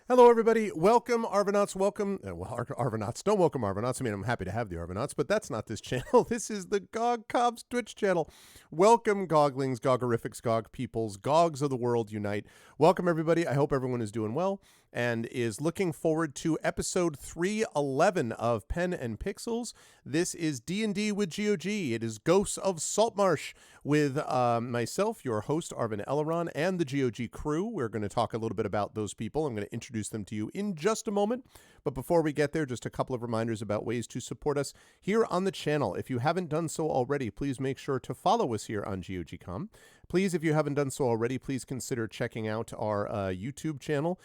Hello, everybody. Welcome, Arvanauts. Welcome. Arvanauts. Don't welcome Arvanauts. I mean, I'm happy to have the Arvanauts, but that's not this channel. This is the GOG Cobbs Twitch channel. Welcome, Goglings, Gogorifics, Gog peoples, Gogs of the world unite. Welcome, everybody. I hope everyone is doing well and is looking forward to episode 311 of Pen and Pixels. This is D&D with GOG. It is Ghosts of Saltmarsh with myself, your host, Arvin Eleron, and the GOG crew. We're going to talk a little bit about those people. I'm going to introduce them to you in just a moment. But before we get there, just a couple of reminders about ways to support us here on the channel. If you haven't done so already, please make sure to follow us here on GOG.com. Please, if you haven't done so already, please consider checking out our YouTube channel,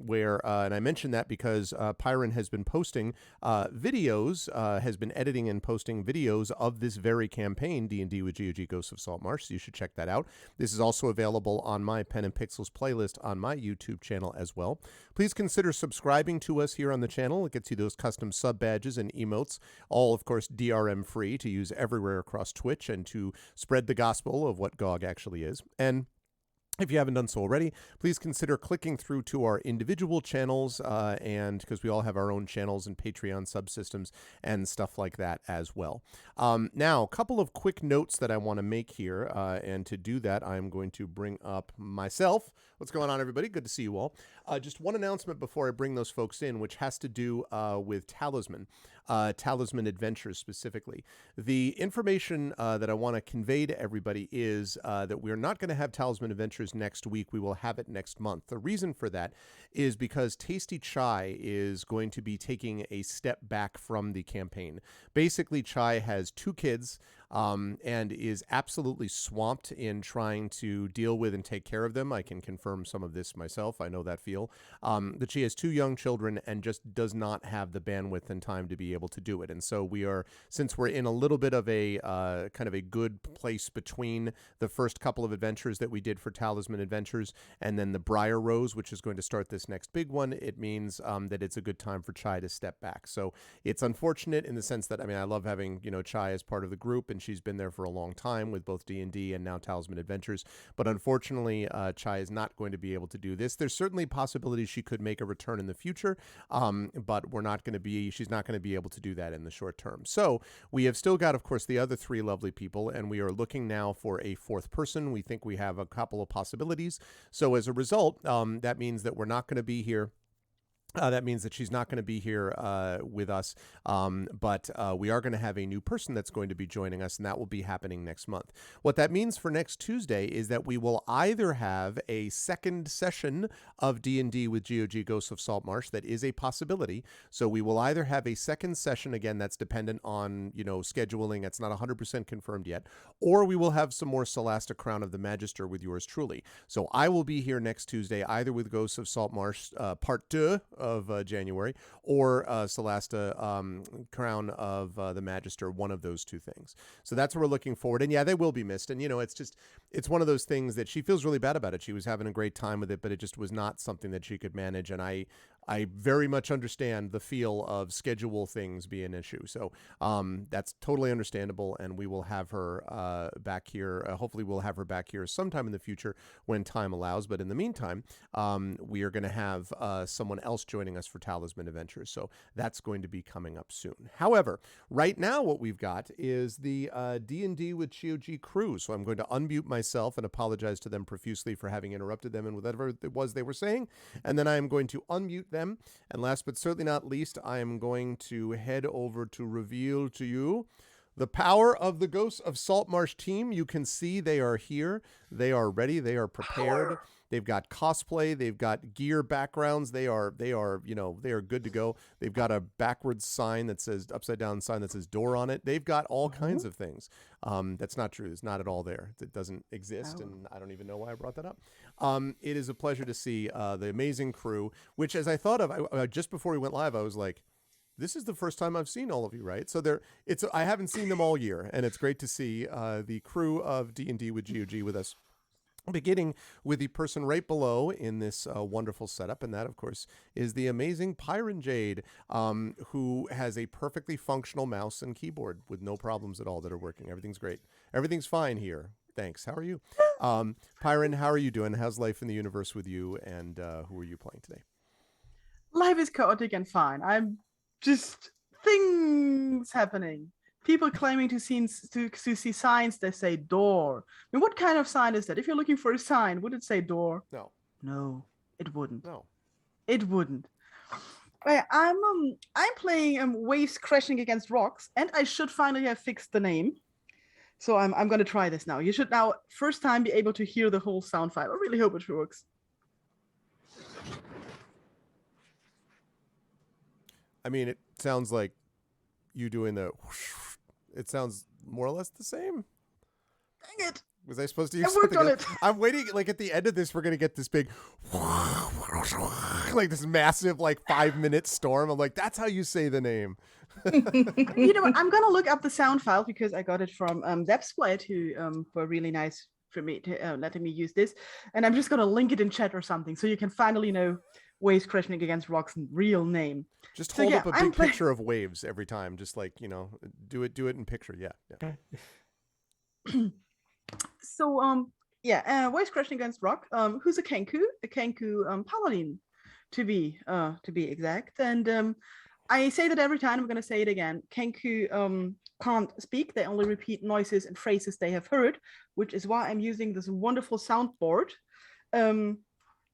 where, and I mention that because Pyron has been posting videos, has been editing and posting videos of this very campaign, D&D with GOG Ghosts of Saltmarsh, so you should check that out. This is also available on my Pen and Pixels playlist on my YouTube channel as well. Please consider subscribing to us here on the channel. It gets you those custom sub badges and emotes, all, of course, DRM free to use everywhere across Twitch and to spread the gospel of what GOG actually is. And if you haven't done so already, please consider clicking through to our individual channels, and because we all have our own channels and Patreon subsystems and stuff like that as well. Now, a couple of quick notes that I want to make here, and to do that, I'm going to bring up myself. What's going on, everybody? Good to see you all. Just one announcement before I bring those folks in, which has to do with Talisman, Talisman Adventures specifically. The information that I want to convey to everybody is that we're not going to have Talisman Adventures next week. We will have it next month. The reason for that is because Tasty Chai is going to be taking a step back from the campaign. Basically, Chai has 2 kids and is absolutely swamped in trying to deal with and take care of them. I can confirm some of this myself. I know that feel. That she has 2 young children and just does not have the bandwidth and time to be able to do it. And so we are, since we're in a little bit of a kind of a good place between the first couple of adventures that we did for Talisman Adventures and then the Briar Rose, which is going to start this next big one, it means that it's a good time for Chai to step back. So it's unfortunate in the sense that, I mean, I love having, you know, Chai as part of the group, and she's been there for a long time with both D&D and now Talisman Adventures. But unfortunately, Chai is not going to be able to do this. There's certainly possibilities she could make a return in the future, but she's not going to be able to do that in the short term. So we have still got, of course, the other 3 lovely people, and we are looking now for a 4th person. We think we have a couple of possibilities. So as a result, that means that we're not going to be here That means that she's not going to be here with us, but we are going to have a new person that's going to be joining us, and that will be happening next month. What that means for next Tuesday is that we will either have a second session of D&D with GOG Ghosts of Saltmarsh. That is a possibility. So we will either have a second session, again, that's dependent on, scheduling. It's not 100% confirmed yet. Or we will have some more Celasta Crown of the Magister with yours truly. So I will be here next Tuesday, either with Ghosts of Saltmarsh Part 2 of January, or Celasta Crown of the Magister, one of those two things. So that's what we're looking forward. And yeah, they will be missed. And, it's one of those things that she feels really bad about it. She was having a great time with it, but it just was not something that she could manage. And I very much understand the feel of schedule things be an issue. So that's totally understandable, and we will have her back here. Hopefully we'll have her back here sometime in the future when time allows. But in the meantime, we are going to have someone else joining us for Talisman Adventures. So that's going to be coming up soon. However, right now what we've got is the D&D with GOG crew. So I'm going to unmute myself and apologize to them profusely for having interrupted them and whatever it was they were saying. And then I am going to unmute them. And last but certainly not least, I am going to head over to reveal to you the power of the Ghosts of Saltmarsh team. You can see they are here. They are ready. They are prepared. They've got cosplay. They've got gear backgrounds. They are good to go. They've got a backwards sign that says, upside down sign that says door on it. They've got all kinds of things. That's not true. It's not at all there. It doesn't exist. And I don't even know why I brought that up. It is a pleasure to see the amazing crew, which as I thought of, just before we went live, I was like, this is the first time I've seen all of you, right? So I haven't seen them all year, and it's great to see the crew of D&D with GOG with us. Beginning with the person right below in this wonderful setup, and that, of course, is the amazing Pyron Jade, who has a perfectly functional mouse and keyboard with no problems at all that are working. Everything's great. Everything's fine here. Thanks. How are you? Pyron, how are you doing? How's life in the universe with you, and who are you playing today? Life is chaotic and fine. I'm just things happening. People claiming to see signs that say door. I mean, what kind of sign is that? If you're looking for a sign, would it say door? No. No, it wouldn't. No. It wouldn't. I'm playing Waves Crashing Against Rocks, and I should finally have fixed the name. So I'm going to try this now. You should now, first time, be able to hear the whole sound file. I really hope it works. I mean, it sounds like you doing the whoosh. It sounds more or less the same. Dang it. Was I supposed to use something else? I'm waiting, like at the end of this, we're going to get this big, like this massive, 5-minute storm. I'm like, that's how you say the name. You know what? I'm going to look up the sound file because I got it from Zepsplat, who were really nice for me to letting me use this. And I'm just going to link it in chat or something so you can finally know Waves Crashing Against Rocks' real name. Just hold up a big picture of waves every time. Just do it in picture. Yeah. So, Waves Crashing Against Rock, who's a Kenku paladin, to be exact. And I say that every time. I'm going to say it again. Kenku can't speak. They only repeat noises and phrases they have heard, which is why I'm using this wonderful soundboard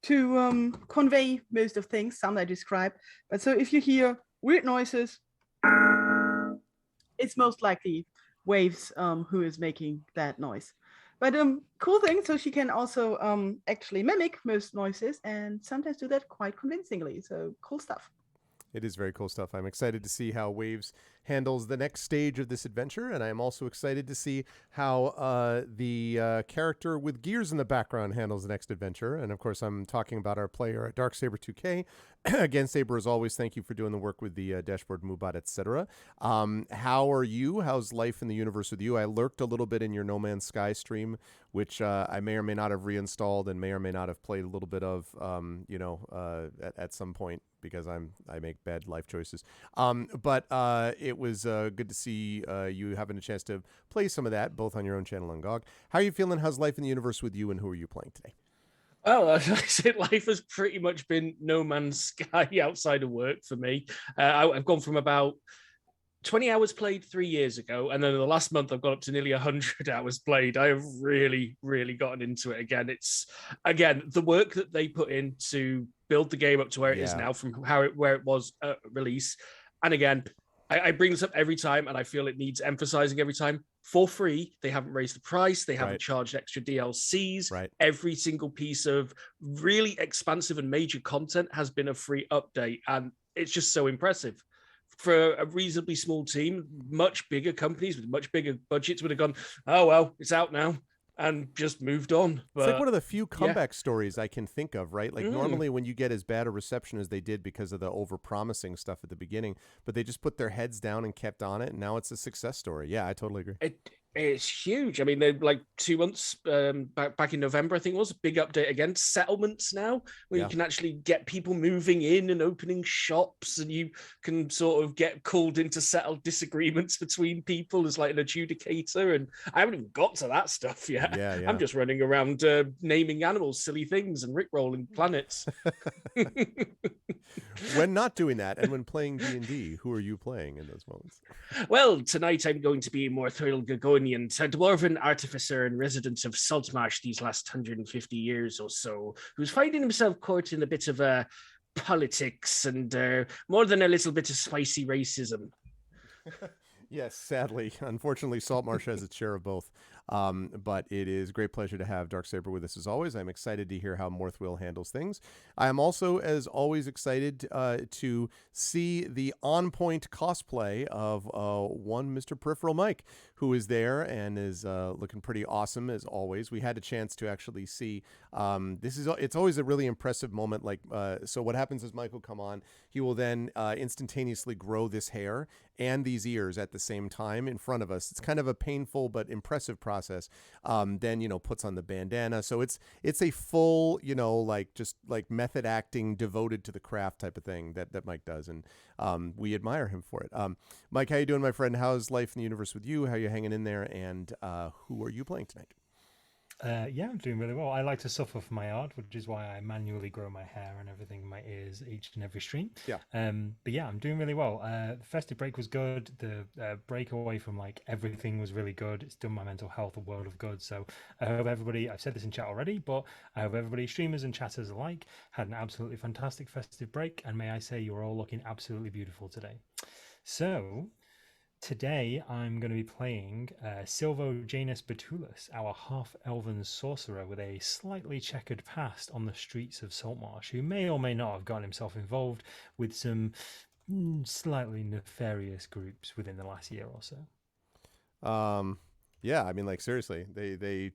to convey most of things, some I describe. But so if you hear weird noises, it's most likely Waves who is making that noise. But cool thing, so she can also actually mimic most noises and sometimes do that quite convincingly. So cool stuff. It is very cool stuff. I'm excited to see how Waves handles the next stage of this adventure, and I am also excited to see how the character with gears in the background handles the next adventure. And of course, I'm talking about our player at Darksaber 2K. Again, Saber, as always, thank you for doing the work with the dashboard, Moobot, etc. How are you? How's life in the universe with you? I lurked a little bit in your No Man's Sky stream, which I may or may not have reinstalled and may or may not have played a little bit of, at some point, because I make bad life choices. But it was good to see you having a chance to play some of that, both on your own channel and GOG. How are you feeling? How's life in the universe with you, and who are you playing today? Well, like I said, life has pretty much been No Man's Sky outside of work for me. I've gone from about 20 hours played 3 years ago, and then the last month I've got up to nearly 100 hours played. I have really, really gotten into it again. It's, again, the work that they put in to build the game up to where it is now from where it was at release. And again, I bring this up every time, and I feel it needs emphasizing every time. For free, they haven't raised the price. They haven't charged extra DLCs. Every single piece of really expansive and major content has been a free update, and it's just so impressive. For a reasonably small team, much bigger companies with much bigger budgets would have gone, oh, well, it's out now, and just moved on. But, it's like one of the few comeback stories I can think of, right? Like normally when you get as bad a reception as they did because of the over-promising stuff at the beginning, but they just put their heads down and kept on it, and now it's a success story. Yeah, I totally agree. It's huge. I mean, they're like 2 months back in November, I think it was, a big update again. Settlements now, where you can actually get people moving in and opening shops, and you can sort of get called in to settle disagreements between people as like an adjudicator. And I haven't even got to that stuff yet. I'm just running around naming animals, silly things, and rickrolling planets. When not doing that, and when playing D&D, who are you playing in those moments? Well, tonight I'm going to be Morthrill Gagonian, a dwarven artificer and resident of Saltmarsh these last 150 years or so, who's finding himself caught in a bit of politics and more than a little bit of spicy racism. Yes, sadly. Unfortunately, Saltmarsh has its share of both. But it is a great pleasure to have Darksaber with us as always. I'm excited to hear how Morthrill handles things. I am also, as always, excited to see the on-point cosplay of one Mr. Peripheral Mike, who is there and is looking pretty awesome as always. We had a chance to actually see. It's always a really impressive moment. Like, so what happens is Mike will come on. He will then instantaneously grow this hair and these ears at the same time in front of us. It's kind of a painful but impressive process. Then, puts on the bandana. So it's a full, just like method acting devoted to the craft type of thing that Mike does. And we admire him for it. Mike, how you doing, my friend? How's life in the universe with you? How you hanging in there? And who are you playing tonight? Yeah, I'm doing really well. I like to suffer for my art, which is why I manually grow my hair and everything in my ears each and every stream. Yeah. But yeah, I'm doing really well. The festive break was good. The break away from everything was really good. It's done my mental health a world of good. So I hope everybody, I've said this in chat already, but I hope everybody, streamers and chatters alike, had an absolutely fantastic festive break. And may I say, you're all looking absolutely beautiful today. So today, I'm going to be playing Silvo Janus Betulus, our half-elven sorcerer with a slightly checkered past on the streets of Saltmarsh, who may or may not have gotten himself involved with some slightly nefarious groups within the last year or so. Yeah, I mean, seriously, they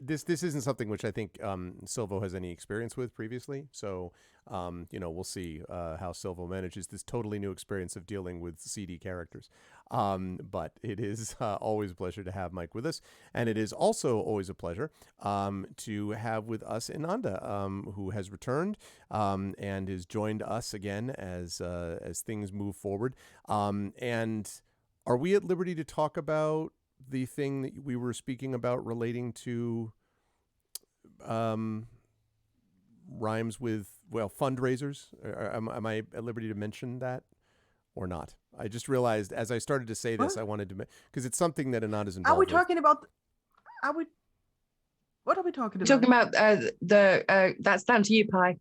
this isn't something which I think Silvo has any experience with previously. So, we'll see how Silvo manages this totally new experience of dealing with CD characters. But it is always a pleasure to have Mike with us. And it is also always a pleasure to have with us Ananda, who has returned and has joined us again as things move forward. And are we at liberty to talk about the thing that we were speaking about relating to rhymes with, fundraisers? Am I at liberty to mention that or not? I just realized as I started to say this, I wanted to, because it's something that Ananda's involved Are we with. talking about, what are we talking about? We're talking about that's down to you, Pi.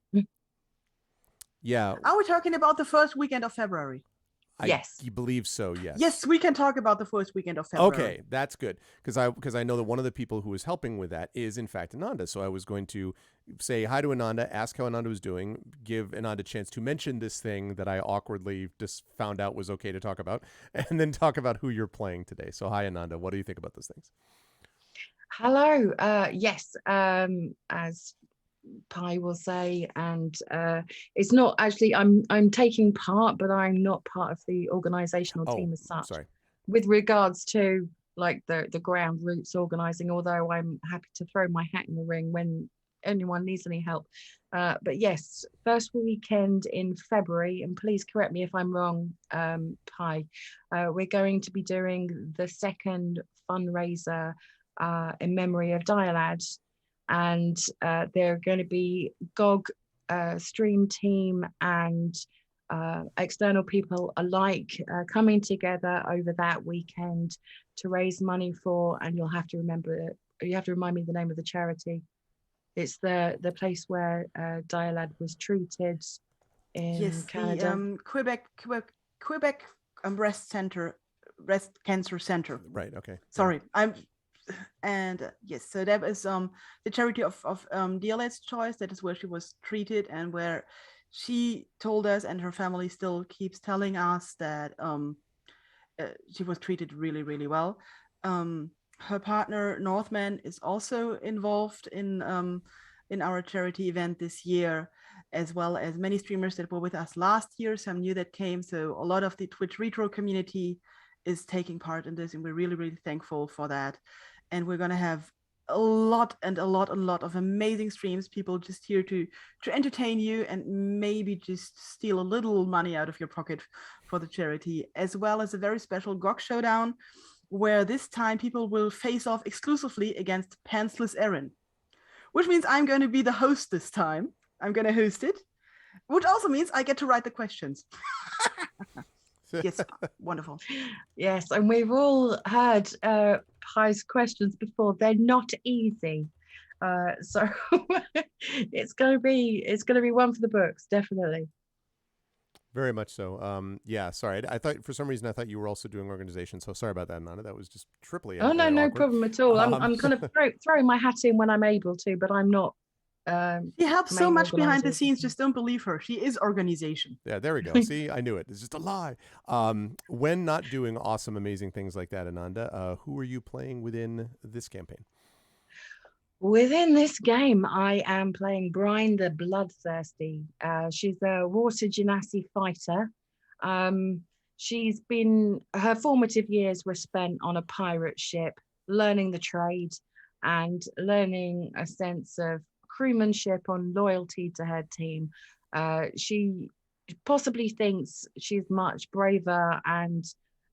Yeah. Are we talking about the first weekend of February? Yes. You believe so, yes. Yes, we can talk about the first weekend of February. Okay, that's good. Because I know that one of the people who is helping with that is, in fact, Ananda. So I was going to say hi to Ananda, ask how Ananda was doing, give Ananda a chance to mention this thing that I awkwardly just found out was okay to talk about, and then talk about who you're playing today. So hi, Ananda. What do you think about those things? Hello. Yes, as Pi will say, and it's not actually I'm taking part, but I'm not part of the organizational team as such. Sorry. With regards to the ground roots organizing, although I'm happy to throw my hat in the ring when anyone needs any help. But yes, first weekend in February, and please correct me if I'm wrong, Pi, we're going to be doing the second fundraiser in memory of Dialad. And there are going to be GOG stream team and external people alike coming together over that weekend to raise money for, and you have to remind me the name of the charity. It's the place where Dialad was treated in Canada. The Quebec breast cancer center. Right. Okay. Sorry, yes. So that was the charity of Dialad's choice. That is where she was treated, and where she told us, and her family still keeps telling us, that she was treated really, really well. Her partner Northman is also involved in our charity event this year, as well as many streamers that were with us last year, some new that came. So a lot of the Twitch Retro community is taking part in this, and we're really, really thankful for that. And we're going to have a lot of amazing streams, people just here to entertain you and maybe just steal a little money out of your pocket for the charity, as well as a very special GOG showdown, where this time people will face off exclusively against Pantsless Erin, which means I'm going to be the host this time. I'm going to host it, which also means I get to write the questions. Yes, wonderful. Yes, and we've all heard Pi's questions before. They're not easy, so it's going to be one for the books, definitely. Very much so. Yeah, sorry. I thought for some reason you were also doing organization. So sorry about that, Nana. That was just triply. Oh, no awkward. problem at all. I'm kind of throwing my hat in when I'm able to, but I'm not. She helps so much behind the scenes. Just don't believe her. She is organization. Yeah, there we go. See, I knew it. It's just a lie. When not doing awesome, amazing things like that, Ananda, who are you playing within this campaign? Within this game, I am playing Brine the Bloodthirsty. She's a water genasi fighter. Her formative years were spent on a pirate ship, learning the trade and learning a sense of crewmanship on loyalty to her team. She possibly thinks she's much braver and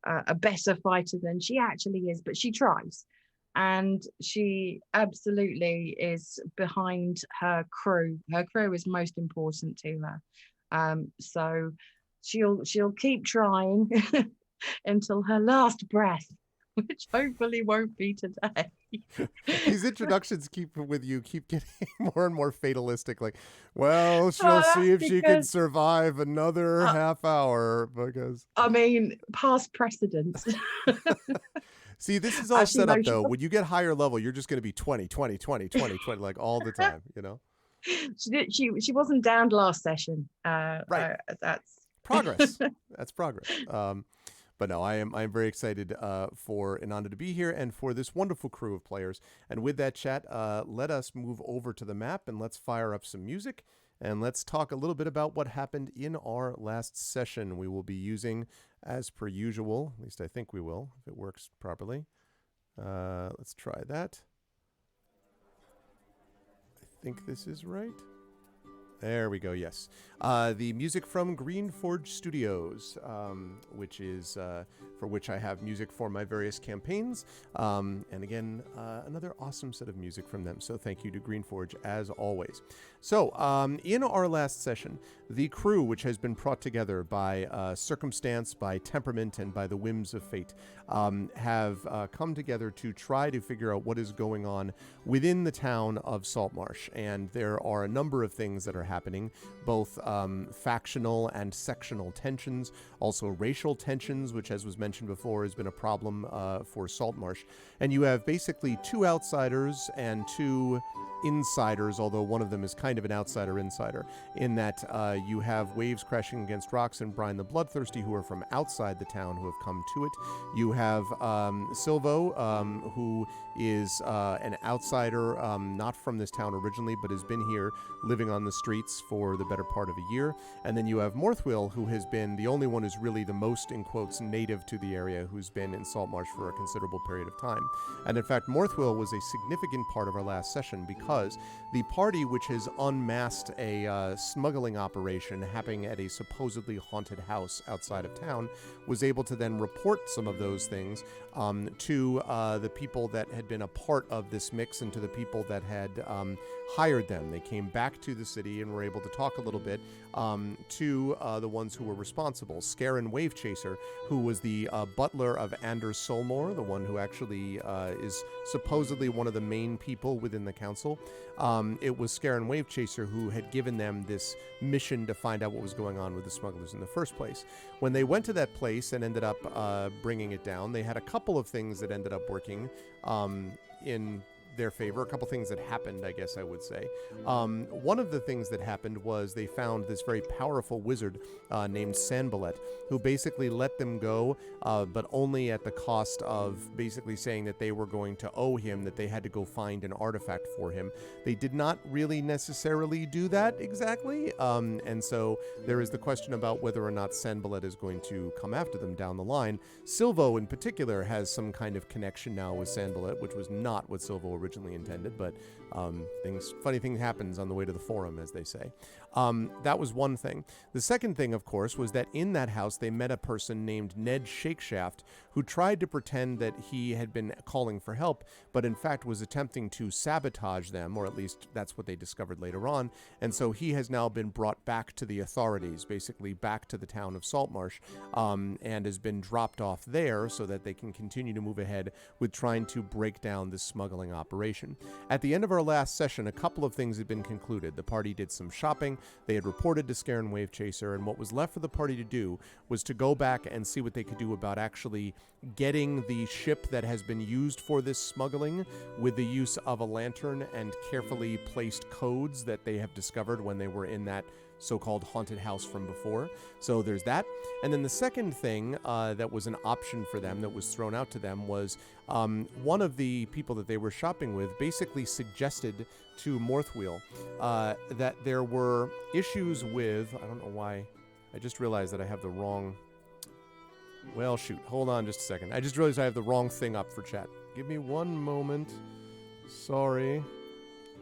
a better fighter than she actually is, but she tries. And she absolutely is behind her crew. Her crew is most important to her. So she'll keep trying until her last breath, which hopefully won't be today. These introductions keep getting more and more fatalistic. Like, well, she'll see if she can survive another half hour, because I mean, past precedent. See, this is all set up though. When you get higher level, you're just going to be 20, like all the time, you know? She wasn't downed last session. Right. That's progress. That's progress. But no, I'm very excited for Ananda to be here and for this wonderful crew of players. And with that, chat, let us move over to the map and let's fire up some music. And let's talk a little bit about what happened in our last session. We will be using, as per usual, at least I think we will, if it works properly. Let's try that. I think this is right. There we go, yes. The music from Green Forge Studios, which is for which I have music for my various campaigns. And again, another awesome set of music from them. So thank you to Green Forge as always. So in our last session, the crew, which has been brought together by circumstance, by temperament, and by the whims of fate, have come together to try to figure out what is going on within the town of Saltmarsh. And there are a number of things that are happening, both factional and sectional tensions, also racial tensions, which, as was mentioned before, has been a problem for Saltmarsh. And you have basically two outsiders and two insiders, although one of them is kind of an outsider-insider, in that you have Waves Crashing Against Rocks and Brine the Bloodthirsty, who are from outside the town, who have come to it. You have Silvo, who is an outsider, not from this town originally, but has been here living on the streets for the better part of a year. And then you have Morthwill, who has been the only one who's really the most, in quotes, native to the area, who's been in Saltmarsh for a considerable period of time. And in fact, Morthwill was a significant part of our last session because the party, which has unmasked a smuggling operation happening at a supposedly haunted house outside of town, was able to then report some of those things to the people that had been a part of this mix and to the people that had hired them. They came back to the city and were able to talk a little bit to the ones who were responsible. Scarin Wavechaser, who was the butler of Anders Solmore, the one who actually is supposedly one of the main people within the council. It was Scarin Wavechaser who had given them this mission to find out what was going on with the smugglers in the first place. When they went to that place and ended up bringing it down, they had a couple of things that ended up working in their favor, a couple things that happened, I guess I would say. One of the things that happened was they found this very powerful wizard named Sanballat, who basically let them go, but only at the cost of basically saying that they were going to owe him, that they had to go find an artifact for him. They did not really necessarily do that exactly, and so there is the question about whether or not Sanballat is going to come after them down the line. Silvo, in particular, has some kind of connection now with Sanballat, which was not what Silvo originally intended, but funny thing happens on the way to the forum, as they say. That was one thing. The second thing, of course, was that in that house they met a person named Ned Shakeshaft, who tried to pretend that he had been calling for help, but in fact was attempting to sabotage them, or at least that's what they discovered later on. And so he has now been brought back to the authorities, basically back to the town of Saltmarsh, and has been dropped off there so that they can continue to move ahead with trying to break down this smuggling operation. At the end of our last session, a couple of things had been concluded. The party did some shopping. They had reported to Scarin Wavechaser, and what was left for the party to do was to go back and see what they could do about actually getting the ship that has been used for this smuggling, with the use of a lantern and carefully placed codes that they have discovered when they were in that so-called haunted house from before. So there's that. And then the second thing that was an option for them that was thrown out to them was one of the people that they were shopping with basically suggested to Morthwheel that there were issues with, I don't know why, I just realized that I have the wrong, well, shoot, hold on just a second. I just realized I have the wrong thing up for chat. Give me one moment. Sorry.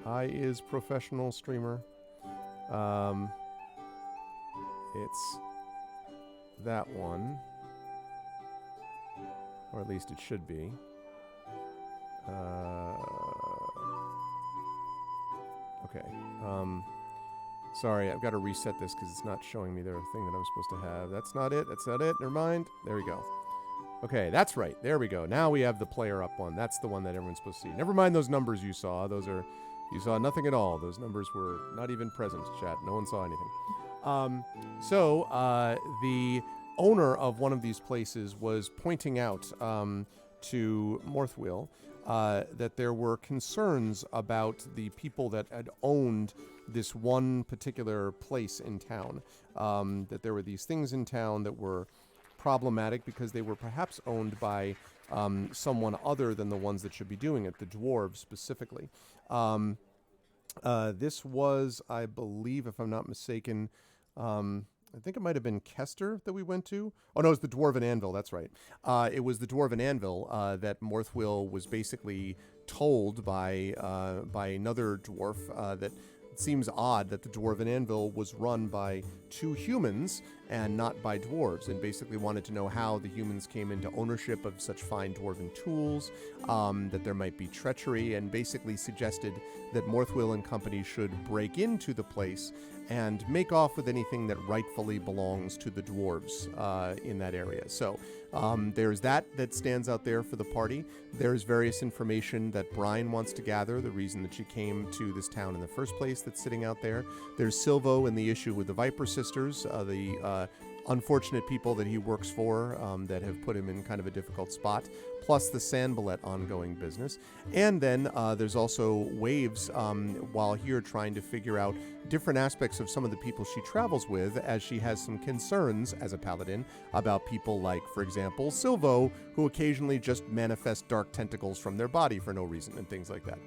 I is professional streamer. It's that one, or at least it should be. Okay. Sorry, I've got to reset this because it's not showing me the thing that I'm supposed to have. That's not it. That's not it. Never mind. There we go. Okay, that's right. There we go. Now we have the player up one. That's the one that everyone's supposed to see. Never mind those numbers you saw. Those are... You saw nothing at all. Those numbers were not even present, chat. No one saw anything. The owner of one of these places was pointing out to Morthwheel that there were concerns about the people that had owned this one particular place in town. That there were these things in town that were problematic because they were perhaps owned by someone other than the ones that should be doing it, the dwarves specifically. This was, I believe, if I'm not mistaken, I think it might have been Kester that we went to. Oh, no, it was the Dwarven Anvil. That's right. It was the Dwarven Anvil that Morthwheel was basically told by another dwarf that it seems odd that the Dwarven Anvil was run by two humans and not by dwarves, and basically wanted to know how the humans came into ownership of such fine dwarven tools, that there might be treachery, and basically suggested that Morthwheel and company should break into the place and make off with anything that rightfully belongs to the dwarves in that area. So there's that stands out there for the party. There's various information that Brian wants to gather, the reason that she came to this town in the first place that's sitting out there. There's Silvo and the issue with the Viper Sisters, the unfortunate people that he works for that have put him in kind of a difficult spot, plus the Sanballat ongoing business. And then there's also Waves while here trying to figure out different aspects of some of the people she travels with, as she has some concerns as a paladin about people like, for example, Silvo, who occasionally just manifest dark tentacles from their body for no reason and things like that.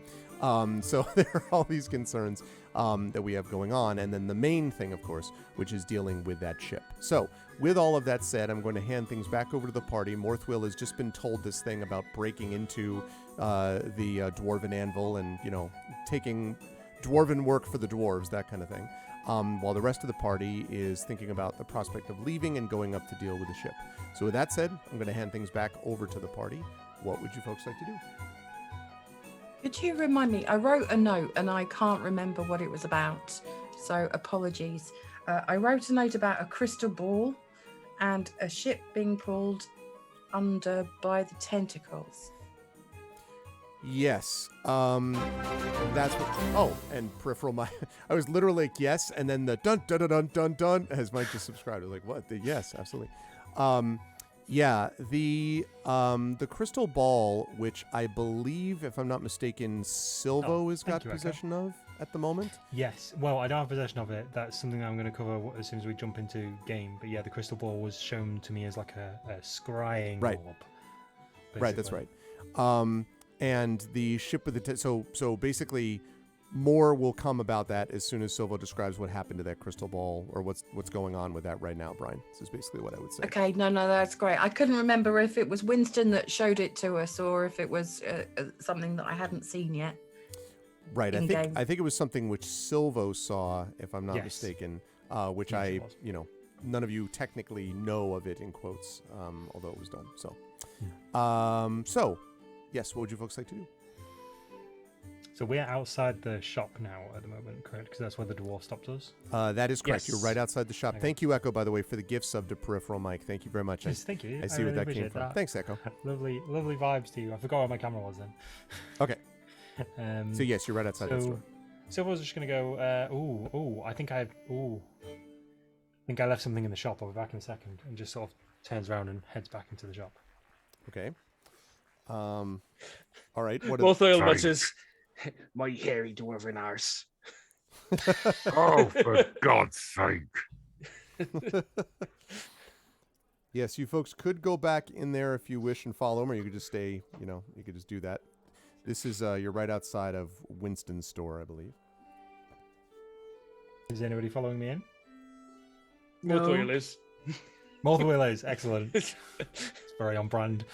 So there are all these concerns that we have going on, and then the main thing, of course, which is dealing with that ship. So with all of that said, I'm going to hand things back over to the party. Morthwheel has just been told this thing about breaking into the Dwarven Anvil and, you know, taking dwarven work for the dwarves, that kind of thing, while the rest of the party is thinking about the prospect of leaving and going up to deal with the ship. So with that said, I'm going to hand things back over to the party. What would you folks like to do? Could you remind me? I wrote a note and I can't remember what it was about. so apologies. I wrote a note about a crystal ball and a ship being pulled under by the tentacles. Yes. That's what. Oh, and peripheral. I was literally like yes, and then the dun dun dun dun dun dun as Mike just subscribed. I was like, what? Yes, absolutely. Yeah. The crystal ball, which I believe, if I'm not mistaken, Silvo has got possession of at the moment. Yes. Well, I don't have possession of it. That's something I'm going to cover as soon as we jump into game. But yeah, the crystal ball was shown to me as like a scrying orb. Basically. Right. That's right. And the ship with the so basically, more will come about that as soon as Silvo describes what happened to that crystal ball or what's going on with that right now, Brian. This is basically what I would say. Okay, no, that's great. I couldn't remember if it was Winston that showed it to us or if it was something that I hadn't seen yet. Right. I think it was something which Silvo saw, if I'm not mistaken, which yes, none of you technically know of it in quotes, although it was done. So, yes, what would you folks like to do? So we're outside the shop now at the moment, correct? Because that's where the dwarf stopped us. That is correct. Yes. You're right outside the shop. Okay. Thank you, Echo, by the way, for the gift sub to Peripheral Mike. Thank you very much. Yes, thank you. I see where that came from. Thanks, Echo. Lovely vibes to you. I forgot where my camera was then. Okay. So yes, you're right outside the store. So I was just gonna go. I think I left something in the shop. I'll be back in a second, and just sort of turns around and heads back into the shop. Okay. All right. Both oil mutters. My hairy dwarven arse. Oh, for God's sake. Yes, you folks could go back in there if you wish and follow him, or you could just stay, you could just do that. This is, you're right outside of Winston's store, I believe. Is anybody following me in? Both oil is. Multiple is excellent. It's very on brand.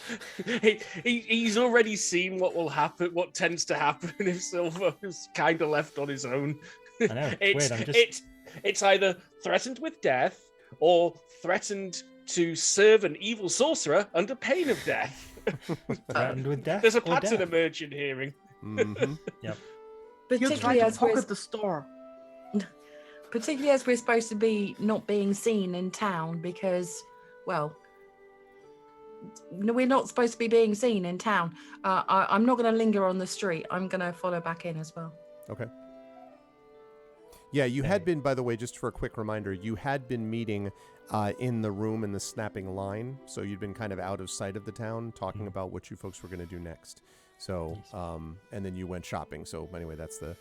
He's already seen what will happen, what tends to happen if Silvo's kind of left on his own. I know. It's either threatened with death or threatened to serve an evil sorcerer under pain of death. Threatened with death. There's a pattern emerging hearing. Mm-hmm. Yep. Particularly as pocket the store. Particularly as we're supposed to be not being seen in town because, well, we're not supposed to be being seen in town. I'm not going to linger on the street. I'm going to follow back in as well. Okay. Yeah, you had been, by the way, just for a quick reminder, you had been meeting in the room in the snapping line. So you'd been kind of out of sight of the town talking about what you folks were going to do next. So, and then you went shopping. So anyway, that's the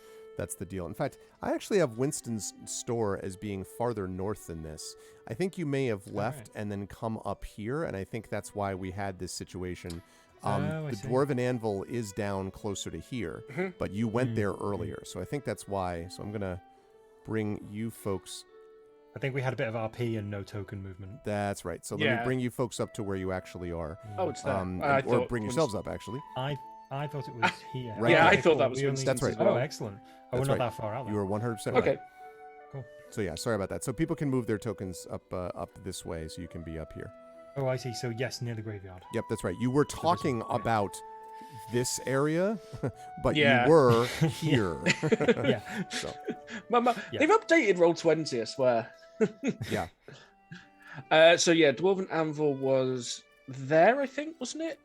deal. In fact, I actually have Winston's store as being farther north than this. I think you may have left and then come up here, and I think that's why we had this situation. The Dwarven Anvil is down closer to here, but you went there earlier, so I think that's why. So I'm going to bring you folks... I think we had a bit of RP and no token movement. That's right. So let me bring you folks up to where you actually are. Oh, it's there. Or bring yourselves up, actually. I thought it was here. Right. Yeah, I thought that was That's right. Oh, excellent. We're not that far out. You were 100% right. Okay. Cool. So yeah, sorry about that. So people can move their tokens up this way, so you can be up here. Oh, I see. So yes, near the graveyard. Yep, that's right. You were talking about this area, but you Yeah. were here. Yeah. So They've updated Roll20, I swear. yeah. So yeah, Dwarven Anvil was there, I think, wasn't it?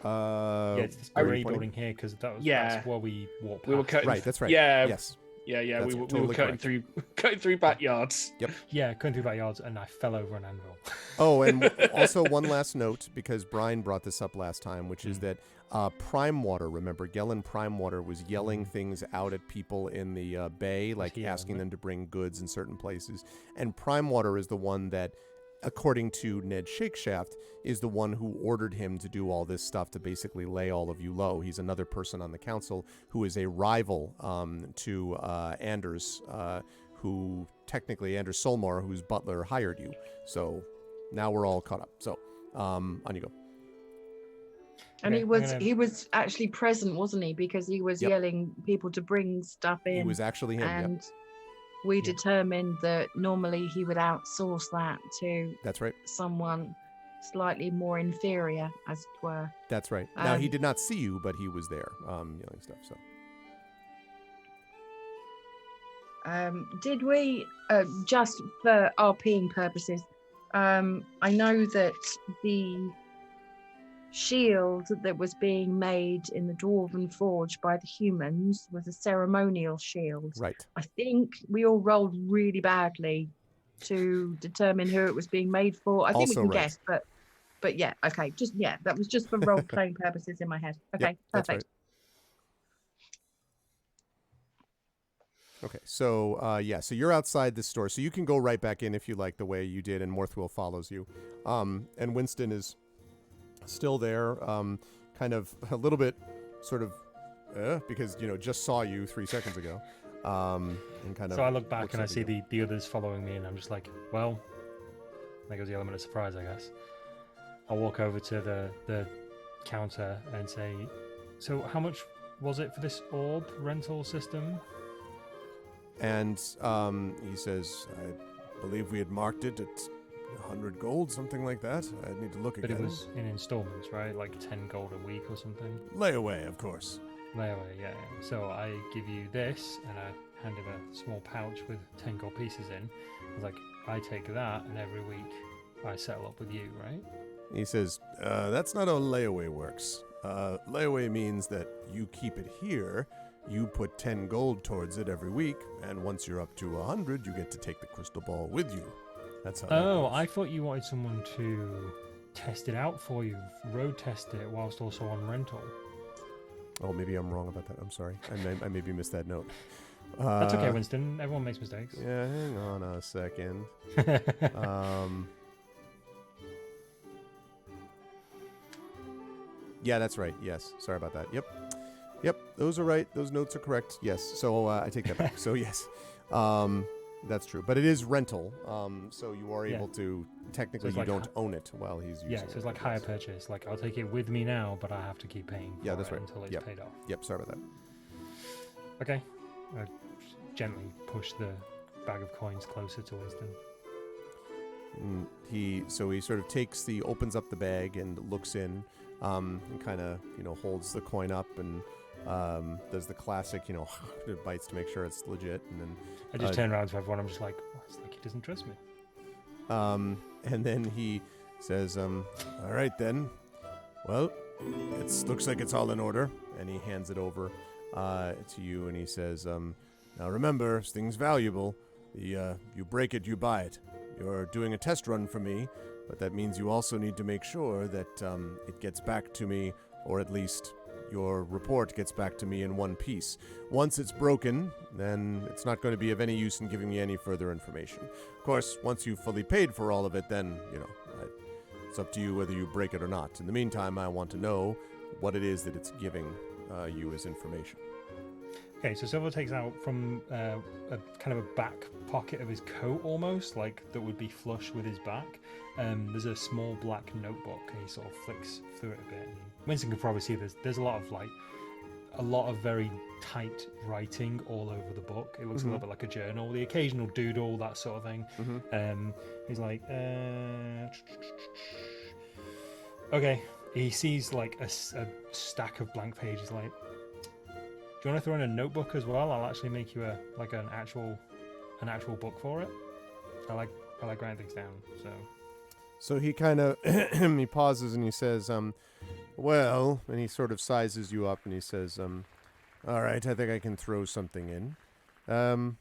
Yeah, it's this grey building here because that's where we walked past. We were cutting. Right, that's right. Yeah. Yes. Yeah. That's We totally were cutting through backyards. Yep. Yeah, cutting through backyards, and I fell over an anvil. Oh, and also one last note, because Brian brought this up last time, which is that Prime Water, remember, Gellin Prime Water was yelling things out at people in the bay, like asking them to bring goods in certain places. And Prime Water is the one that, according to Ned Shakeshaft, is the one who ordered him to do all this stuff to basically lay all of you low. He's another person on the council who is a rival to Anders, who technically Anders Solmar, whose butler hired you. So now we're all caught up. So on you go. And he was actually present, wasn't he? Because he was yelling people to bring stuff in. He was actually him. And we determined that normally he would outsource that to someone slightly more inferior, as it were. That's right. Now, he did not see you, but he was there yelling stuff. So Did we, just for RPing purposes, I know that the shield that was being made in the Dwarven Forge by the humans was a ceremonial shield. Right. I think we all rolled really badly to determine who it was being made for. I think Also we can right. guess, but yeah, okay. That was just for role playing purposes in my head. Okay, Yep, that's perfect. right. Okay, so so you're outside the store, so you can go right back in if you like the way you did, and Morthwill follows you. And Winston is still there, kind of a little bit sort of because just saw you 3 seconds ago, and kind of. So I look back and I at see you. the others following me, and I'm just like, well, there goes the element of surprise, I guess. I'll walk over to the counter and say, so how much was it for this orb rental system? And he says, I believe we had marked it at 100 gold, something like that. I need to look again. But it was in installments, right? Like 10 gold a week or something? Layaway, of course. Layaway, yeah. So I give you this, and I hand him a small pouch with 10 gold pieces in. I was like, I take that, and every week I settle up with you, right? He says, that's not how layaway works. Layaway means that you keep it here, you put 10 gold towards it every week, and once you're up to 100, you get to take the crystal ball with you. That's how that goes. I thought you wanted someone to test it out for you, road test it, whilst also on rental. Oh, maybe I'm wrong about that. I'm sorry. I maybe missed that note. That's okay, Winston. Everyone makes mistakes. Yeah, hang on a second. Yeah, that's right. Yes. Sorry about that. Yep. Those are right. Those notes are correct. Yes. So I take that back. So yes, that's true. But it is rental. So you are able to technically So you it's like don't own it while he's using it. Yeah, so it's like hire purchase. Like I'll take it with me now, but I have to keep paying. Yeah, for that's it right. Until it's Yep. paid off. Yep. Sorry about that. Okay. I gently push the bag of coins closer to Winston. He sort of opens up the bag and looks in, and kind of holds the coin up and does the classic bites to make sure it's legit, and then I just turn around to everyone. I'm just like, well, it's like he doesn't trust me. and then he says, all right then, well, it looks like it's all in order, and he hands it over to you, and he says, now remember, this thing's valuable. You break it, you buy it. You're doing a test run for me, but that means you also need to make sure that it gets back to me, or at least your report gets back to me in one piece. Once it's broken, then it's not going to be of any use in giving me any further information. Of course, once you've fully paid for all of it, then, it's up to you whether you break it or not. In the meantime, I want to know what it is that it's giving you as information. Okay, so Silver takes out from a kind of a back pocket of his coat, almost like that would be flush with his back. There's a small black notebook, and he sort of flicks through it a bit. And Winston can probably see there's a lot of very tight writing all over the book. It looks a little bit like a journal, the occasional doodle, that sort of thing. He's like, okay. He sees like a stack of blank pages, like, do you want to throw in a notebook as well? I'll actually make you an actual book for it. I like writing things down. So he kind of he pauses and he says, well, and he sort of sizes you up and he says, all right, I think I can throw something in.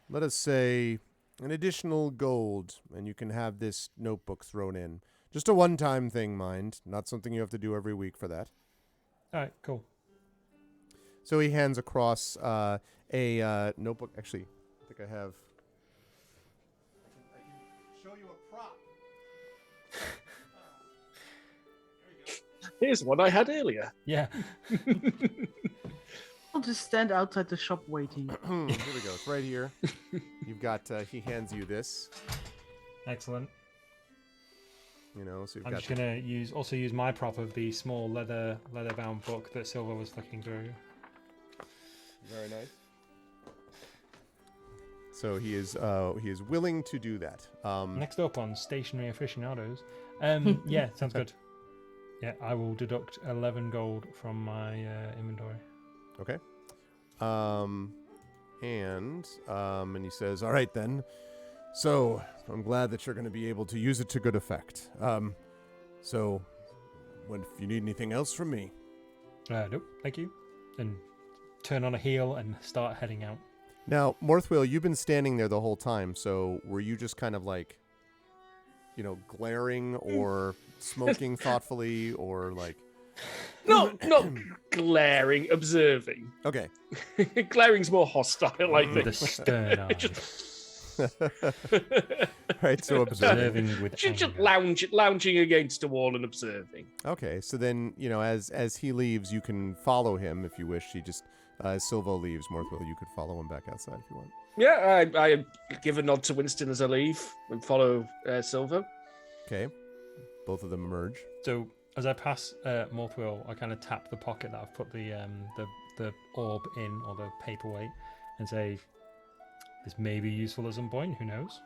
Let us say an additional gold, and you can have this notebook thrown in. Just a one-time thing, mind. Not something you have to do every week for that. All right, cool. So he hands across a notebook. Actually, I think I have. I can show you a prop. Here's one I had earlier. Yeah. I'll just stand outside the shop waiting. Here we go. It's right here. You've got. He hands you this. Excellent. So you've I'm got. just gonna use my prop of the small leather-bound book that Silver was flicking through. Very nice. So he is willing to do that. Next up on Stationary Aficionados. Yeah, sounds good. Yeah, I will deduct 11 gold from my inventory. Okay. hand, and he says, "All right then. So I'm glad that you're going to be able to use it to good effect. So, if you need anything else from me." Nope, thank you. And turn on a heel and start heading out. Now, Morthwheel, you've been standing there the whole time, so were you just kind of like, glaring or smoking thoughtfully or like... Not glaring, observing. Okay. Glaring's more hostile, I think. With a stern eye. Right, so observing. With just anger. lounging against a wall and observing. Okay, so then, as he leaves, you can follow him if you wish. He just, as Silvo leaves, Morthwheel, you could follow him back outside if you want. Yeah, I give a nod to Winston as I leave and follow Silvo. Okay, both of them merge. So as I pass Morthwheel, I kind of tap the pocket that I've put the orb in, or the paperweight, and say, "This may be useful at some point. Who knows?"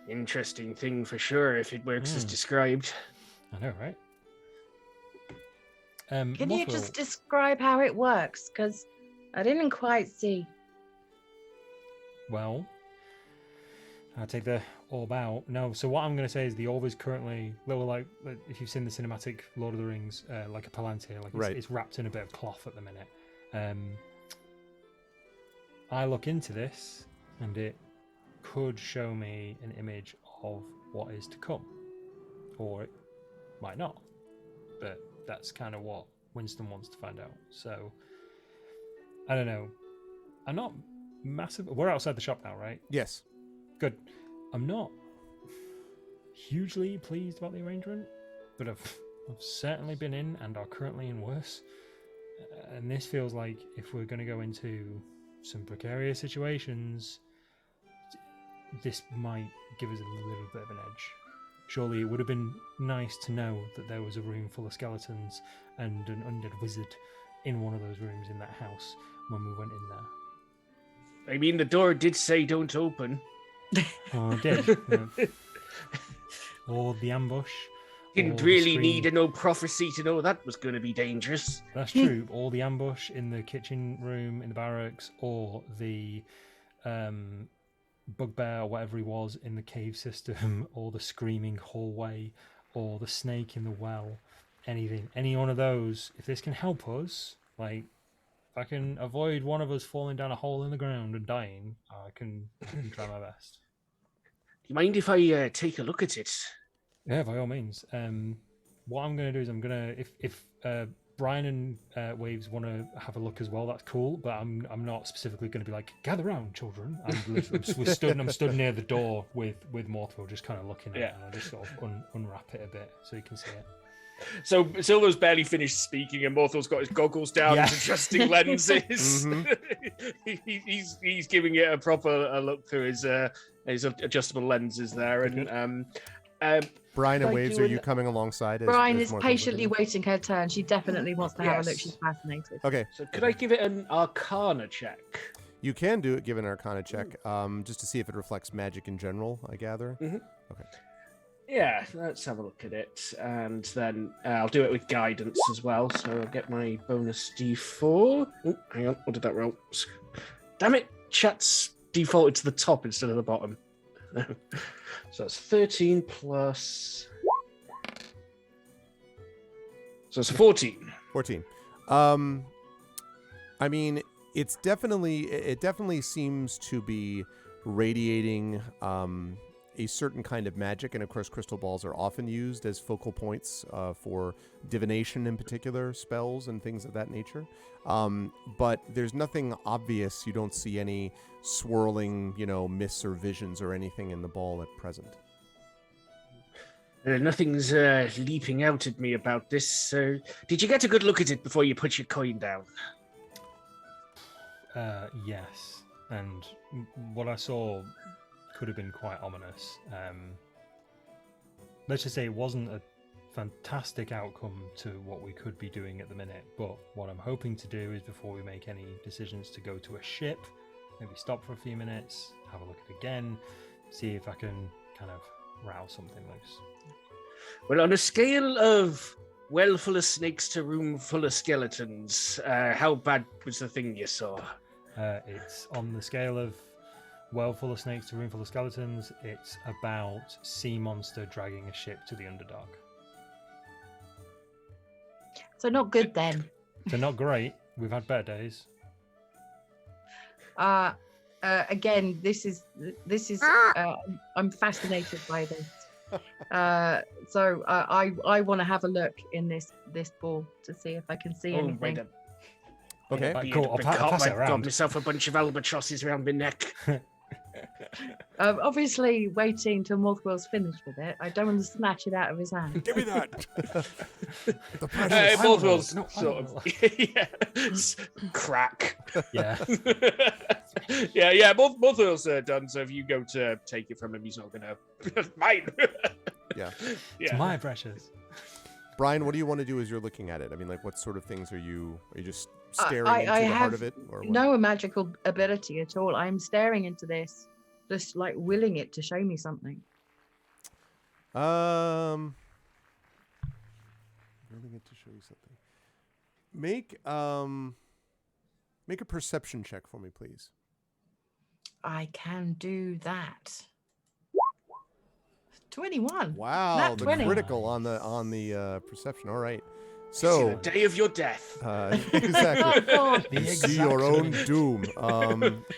Interesting thing for sure, if it works as described. I know, right? Can you Morthwheel, just describe how it works? Because I didn't quite see. Well, I'll take the orb out. No, so what I'm going to say is the orb is currently little, like if you've seen the cinematic Lord of the Rings, like a palantir, like Right. it's wrapped in a bit of cloth at the minute. I look into this, and it could show me an image of what is to come, or it might not. But that's kind of what Winston wants to find out. So I don't know. I'm not massive. We're outside the shop now, right? Yes. Good. I'm not hugely pleased about the arrangement, but I've certainly been in and are currently in worse. And this feels like if we're going to go into some precarious situations, this might give us a little bit of an edge. Surely it would have been nice to know that there was a room full of skeletons and an undead wizard in one of those rooms in that house when we went in there. I mean, the door did say don't open. Oh, it did. Yeah. Or the ambush. Didn't or really the need scream. no prophecy to know that was going to be dangerous. That's true. Or the ambush in the kitchen room in the barracks, or the bugbear or whatever he was in the cave system, or the screaming hallway, or the snake in the well. Anything. Any one of those. If this can help us, like, if I can avoid one of us falling down a hole in the ground and dying, I can try my best. Do you mind if I take a look at it? Yeah, by all means. What I'm going to do is I'm going to, if Brian and Waves want to have a look as well, that's cool. But I'm not specifically going to be like, gather round, children. I'm stood near the door with Morthwheel, just kind of looking at it, and I just sort of unwrap it a bit so you can see it. So Silver's barely finished speaking, and Morthal's got his goggles down, Yeah. and adjusting lenses. Mhm. He's giving it a proper look through his adjustable lenses there, and Brian and Thank Waves, you, are you and- coming alongside? Brian as is Morthwell patiently looking? waiting her turn. She definitely wants to have a look. Yes. She's fascinated. Okay, so could I give it an Arcana check? you can do it. Give an Arcana check, just to see if it reflects magic in general. I gather. Yeah, let's have a look at it, and then I'll do it with guidance as well. So I'll get my bonus D4. Oh, hang on, what did that roll? Damn it, chat's defaulted to the top instead of the bottom. So that's 13 plus. So it's 14. 14. I mean, it definitely seems to be radiating a certain kind of magic, and of course crystal balls are often used as focal points for divination in particular, spells and things of that nature. But there's nothing obvious. You don't see any swirling, mists or visions or anything in the ball at present. Nothing's leaping out at me about this. So, did you get a good look at it before you put your coin down? Yes, and what I saw could have been quite ominous. Let's just say it wasn't a fantastic outcome to what we could be doing at the minute, but what I'm hoping to do is, before we make any decisions to go to a ship, maybe stop for a few minutes, have a look at it again, see if I can kind of rouse something loose. Well, on a scale of well full of snakes to room full of skeletons, how bad was the thing you saw? It's on the scale of well full of snakes to room full of skeletons. It's about sea monster dragging a ship to the Underdark. So not good then. So not great. We've had better days. Again, this is I'm fascinated by this. So I want to have a look in this ball to see if I can see anything. Okay. Right, cool. I'll pass it around. Got myself a bunch of albatrosses around my neck. Obviously waiting till Morthwell's finished with it. I don't want to snatch it out of his hand. Give me that. The precious. Morthwell's sort of crack. Yeah. yeah. Morthwell's done. So if you go to take it from him, he's not gonna. Mine. Yeah. It's my precious. Brian, what do you want to do as you're looking at it? I mean, like, what sort of things are you just staring into I the have heart of it? Or what? no magical ability at all. I'm staring into this, just like willing it to show me something. Willing it to show you something. Make a perception check for me, please. I can do that. 21. Wow, Nat the 20. critical on the perception. All right. See So the day of your death. exactly. Oh, God. You see your own doom.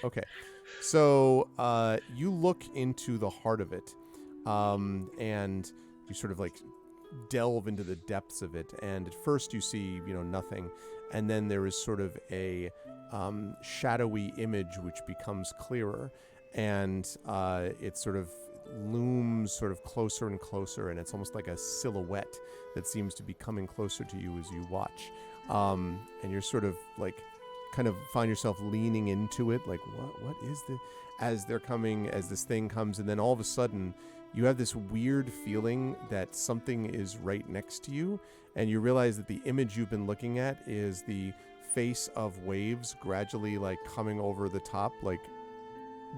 Okay. So you look into the heart of it, and you sort of like delve into the depths of it. And at first you see, nothing. And then there is sort of a shadowy image which becomes clearer. And it sort of looms sort of closer and closer. And it's almost like a silhouette that seems to be coming closer to you as you watch. And you're sort of like kind of find yourself leaning into it, like what is this, as this thing comes, and then all of a sudden you have this weird feeling that something is right next to you, and you realize that the image you've been looking at is the face of Waves gradually like coming over the top, like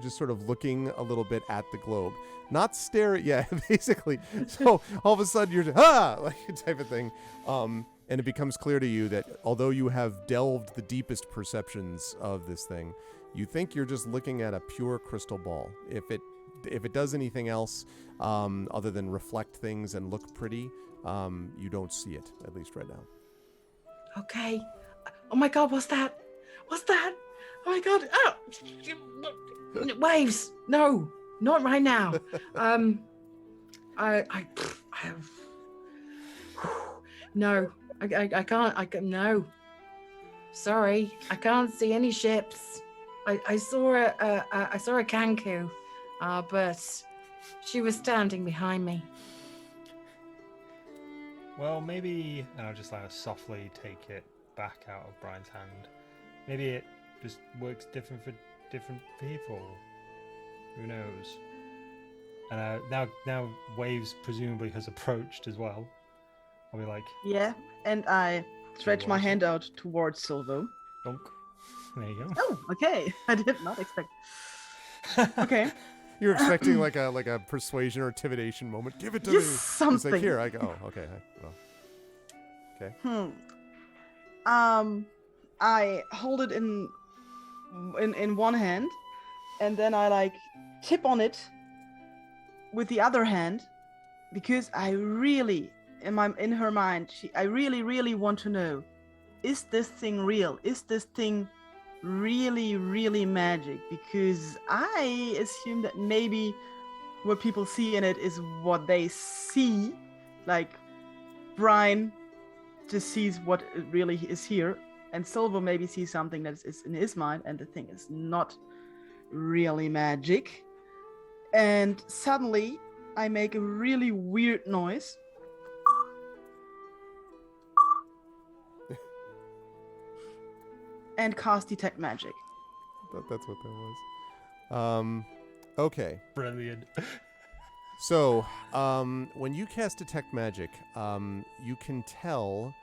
just sort of looking a little bit at the globe, not stare at, yeah, basically. So all of a sudden you're just, like type of thing. And it becomes clear to you that although you have delved the deepest perceptions of this thing, you think you're just looking at a pure crystal ball. If it does anything else other than reflect things and look pretty, you don't see it, at least right now. Okay. Oh my God, what's that? What's that? Oh my God. Oh. Waves. No, not right now. I have. No. I can't. No. Sorry, I can't see any ships. I saw a Kanku, but she was standing behind me. Well, maybe, and I'll just like softly take it back out of Brian's hand. Maybe it just works different for different people. Who knows? And now Waves presumably has approached as well. I'll be like, Yeah, and I stretch my hand out towards Silvo. donk. There you go. Oh, okay. I did not expect. Okay. You're expecting like a persuasion or intimidation moment. Give it to Just me. something. It's like, here, I go. Oh, okay. Well, okay. I hold it in one hand, and then I like tip on it with the other hand, because I really, in her mind, I really want to know, is this thing real? Is this thing really, really magic? Because I assume that maybe what people see in it is what they see, like Brian just sees what really is here, and Silver maybe sees something that is in his mind, and the thing is not really magic. And suddenly I make a really weird noise. And cast Detect Magic. That's what that was. Okay. Brilliant. So, when you cast Detect Magic, you can tell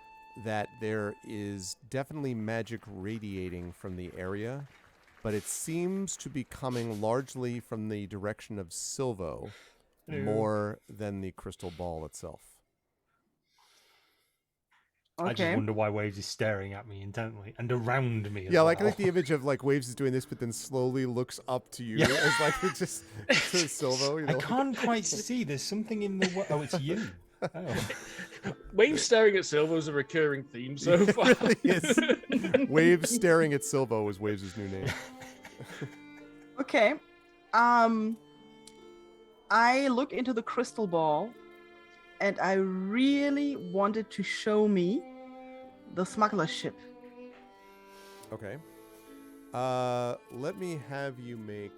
that there is definitely magic radiating from the area, but it seems to be coming largely from the direction of Silvo, more than the crystal ball itself. I just Okay. wonder why Waves is staring at me intently and around me. As Yeah, well. I like the image of like Waves is doing this, but then slowly looks up to you as like it just to Silvo. You know, I like- can't quite see. There's something in the way. Oh, it's you. Oh. Wave staring at Silvo is a recurring theme so It far. really is. Waves staring at Silvo is Waves' new name. Okay. I look into the crystal ball, and I really wanted to show me the smuggler ship. Okay. Let me have you make.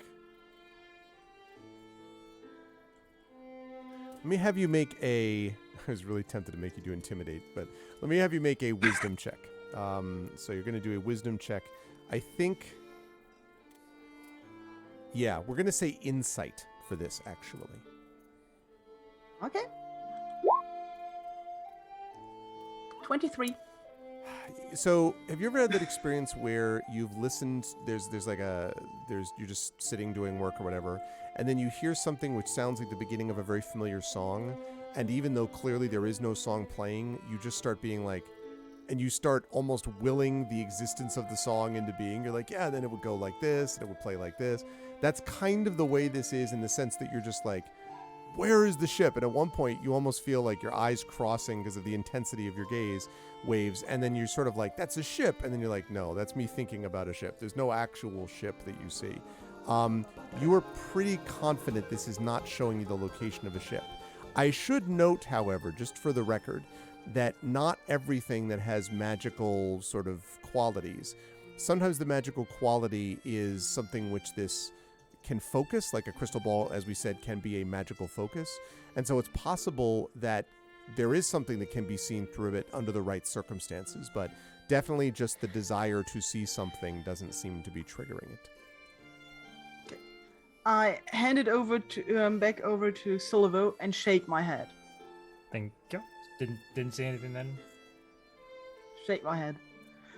Let me have you make a. I was really tempted to make you do intimidate, but let me have you make a wisdom check. So you're going to do a wisdom check. I think. Yeah, we're going to say insight for this, actually. Okay. 23. So, have you ever had that experience where you've listened? There's you're just sitting doing work or whatever, and then you hear something which sounds like the beginning of a very familiar song, and even though clearly there is no song playing, you just start being like, and you start almost willing the existence of the song into being. You're like, yeah, then it would go like this, and it would play like this. That's kind of the way this is, in the sense that you're just like, where is the ship? And at one point, you almost feel like your eyes crossing because of the intensity of your gaze, Waves, and then you're sort of like, that's a ship, and then you're like, no, that's me thinking about a ship. There's no actual ship that you see. You are pretty confident this is not showing you the location of a ship. I should note, however, just for the record, that not everything that has magical sort of qualities, sometimes the magical quality is something which this can focus, like a crystal ball, as we said, can be a magical focus. And so it's possible that there is something that can be seen through it under the right circumstances, but definitely just the desire to see something doesn't seem to be triggering it. I hand it over to back over to Silvo and shake my head. Thank you. Didn't see anything then. Shake my head.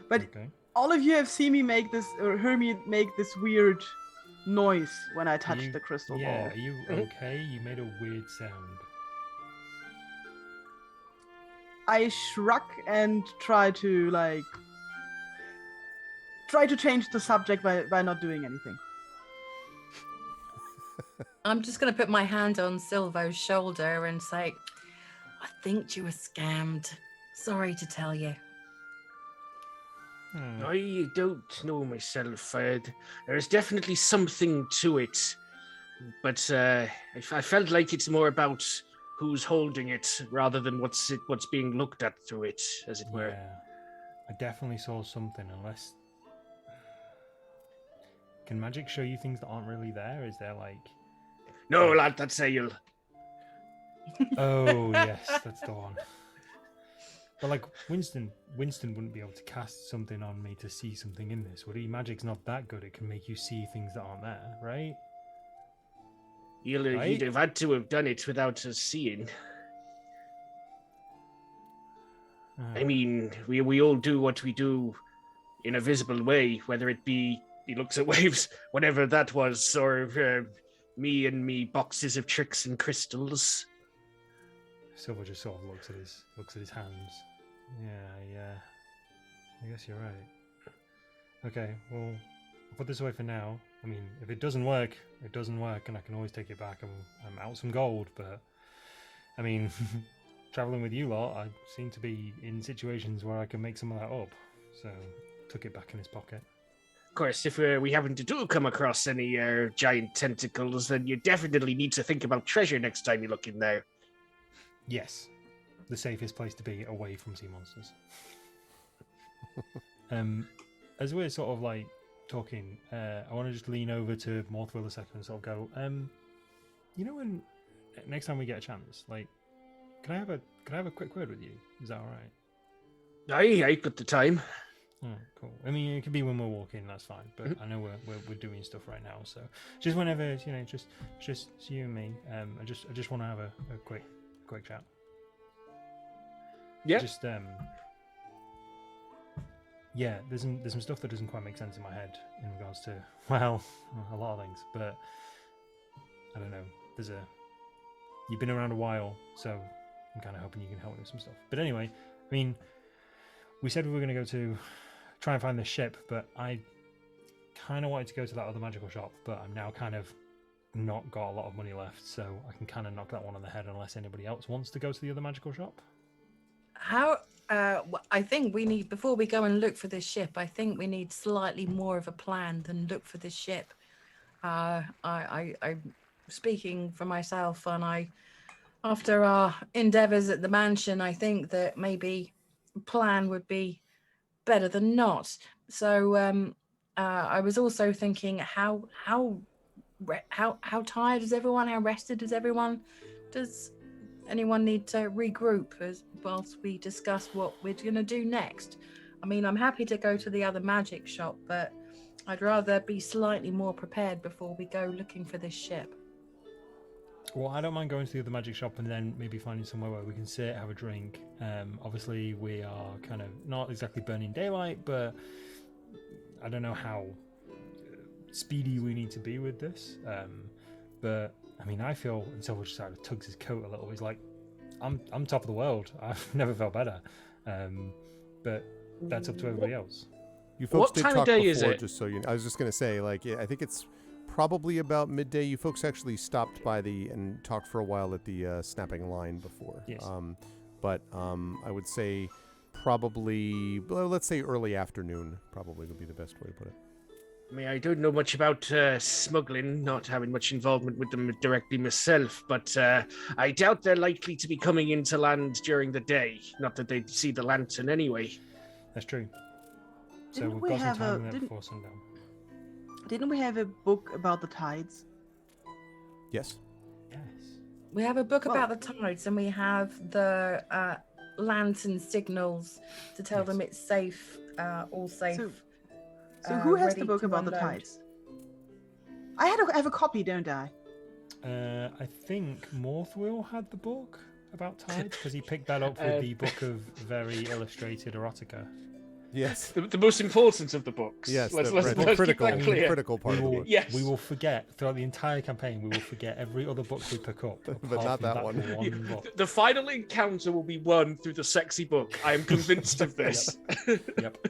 But Okay. all of you have seen me make this, or heard me make this weird noise when I touched You- the crystal Yeah, ball. are you okay? You made a weird sound. I shrug and try to change the subject by not doing anything. I'm just going to put my hand on Silvo's shoulder and say, I think you were scammed. Sorry to tell you. I don't know myself. There's definitely something to it, but I felt like it's more about who's holding it rather than what's being looked at through it, as it were. Yeah, I definitely saw something. Unless, can magic show you things that aren't really there? Is there like? No, lad, that's Ale. Oh yes, that's the one. But like Winston wouldn't be able to cast something on me to see something in this, would he? Magic's not that good. It can make you see things that aren't there, right? Right? He'd have had to have done it without us seeing. I mean, we all do what we do in a visible way, whether it be he looks at Waves, whatever that was, or me and me boxes of tricks and crystals. Silver just sort of looks at his hands. Yeah. I guess you're right. Okay, well, I'll put this away for now. I mean, if it doesn't work, it doesn't work, and I can always take it back. I'm out some gold, but I mean, traveling with you lot, I seem to be in situations where I can make some of that up. So, took it back in his pocket. Of course, if we happen to come across any giant tentacles, then you definitely need to think about treasure next time you look in there. Yes, the safest place to be away from sea monsters. As we're sort of like talking, I want to just lean over to Morthwell a second and sort of go, you know, when next time we get a chance, like, can I have a quick word with you? Is that all right? I got the time. Oh, cool. I mean, it could be when we're walking. That's fine. But I know we're doing stuff right now, so just whenever, you know, just you and me. I just want to have a quick chat. Yeah. Just yeah. There's some stuff that doesn't quite make sense in my head in regards to, well, a lot of things. But I don't know. You've been around a while, so I'm kind of hoping you can help me with some stuff. But anyway, I mean, we said we were going to go to try and find the ship, but I kind of wanted to go to that other magical shop, but I'm now kind of not got a lot of money left, so I can kind of knock that one on the head unless anybody else wants to go to the other magical shop. I think we need, before we go and look for this ship, I think we need slightly more of a plan than look for this ship. I'm speaking for myself, and after our endeavors at the mansion, I think that maybe a plan would be better than not. So I was also thinking, how tired is everyone? How rested is everyone? Does anyone need to regroup whilst we discuss what we're going to do next? I mean, I'm happy to go to the other magic shop, but I'd rather be slightly more prepared before we go looking for this ship. Well, I don't mind going to the other magic shop and then maybe finding somewhere where we can sit, have a drink. Obviously, we are kind of not exactly burning daylight, but I don't know how speedy we need to be with this. But I mean, I feel, and Silver just sort of tugs his coat a little. He's like, I'm top of the world. I've never felt better. But that's up to everybody else. You folks What did time of talk day before, is it? just so you know. I was just going to say, like, I think it's probably about midday. You folks actually stopped by and talked for a while at the snapping line before. Yes. But I would say probably, well, let's say early afternoon probably would be the best way to put it. I mean, I don't know much about smuggling, not having much involvement with them directly myself, but I doubt they're likely to be coming into land during the day. Not that they'd see the lantern anyway. That's true. So Didn't we've we got some have time a- in there didn't- before sundown. Didn't we have a book about the tides? Yes. Yes. We have a book Well- about the tides, and we have the lantern signals to tell Yes. them it's safe, all safe. So who has ready the book to about the unload. tides? I have a copy, don't I? I think Morthwill had the book about tides because he picked that up with the book of very illustrated erotica. Yes. The most important of the books. Yes. let's the keep critical, that the clear. critical part We of the will, book. Yes. we will forget throughout the entire campaign. We will forget every other book we pick up, But apart not from that one. book. The final encounter will be won through the sexy book. I am convinced of this. Yep.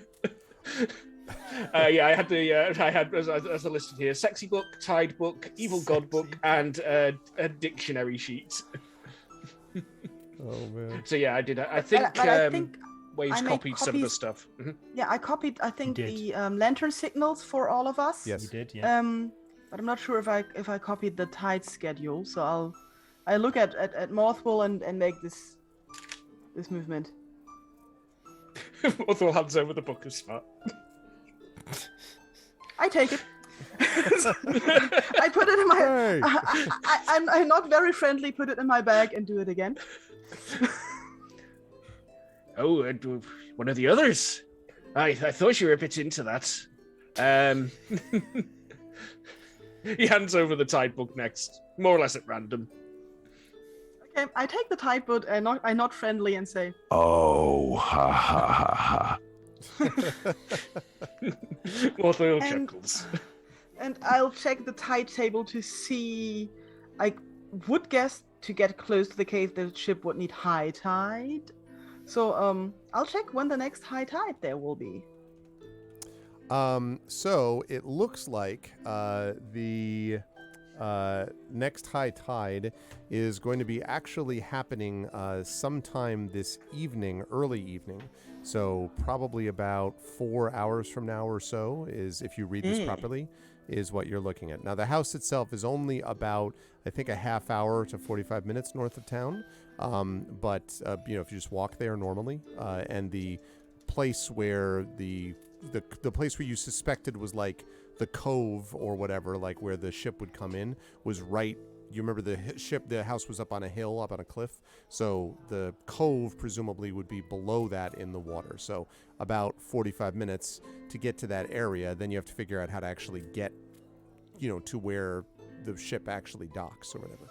Yeah, I had as I listed here: sexy book, tide book, evil god book, and a dictionary sheet. Oh man. So yeah, I did. I think, But I think Waves I made copied some of the copies- stuff. Mhm. yeah, I copied. I think did. the lantern signals for all of us. Yes. You did, yeah. But I'm not sure if I copied the tide schedule. So I'll look at Morthwell and make this movement. Morthwell hands over the book of smart. I take it. I put it in my. Hey. I'm not very friendly. Put it in my bag and do it again. Oh, and one of the others. I thought you were a bit into that. He hands over the tide book next, more or less at random. Okay, I take the tide book and I'm not friendly and say, Oh, ha ha ha ha. Morthwell And- chuckles. and I'll check the tide table to see. I would guess to get close to the cave, the ship would need high tide. So I'll check when the next high tide there will be. So it looks like the next high tide is going to be actually happening sometime this evening, early evening. So probably about 4 hours from now or so is, if you read this properly, is what you're looking at. Now the house itself is only about, I think, a half hour to 45 minutes north of town. But if you just walk there normally, and the place where the place where you suspected was like the cove or whatever, like where the ship would come in, was right. You remember the house was up on a hill, up on a cliff. So the cove presumably would be below that in the water. So about 45 minutes to get to that area. Then you have to figure out how to actually get, to where the ship actually docks or whatever.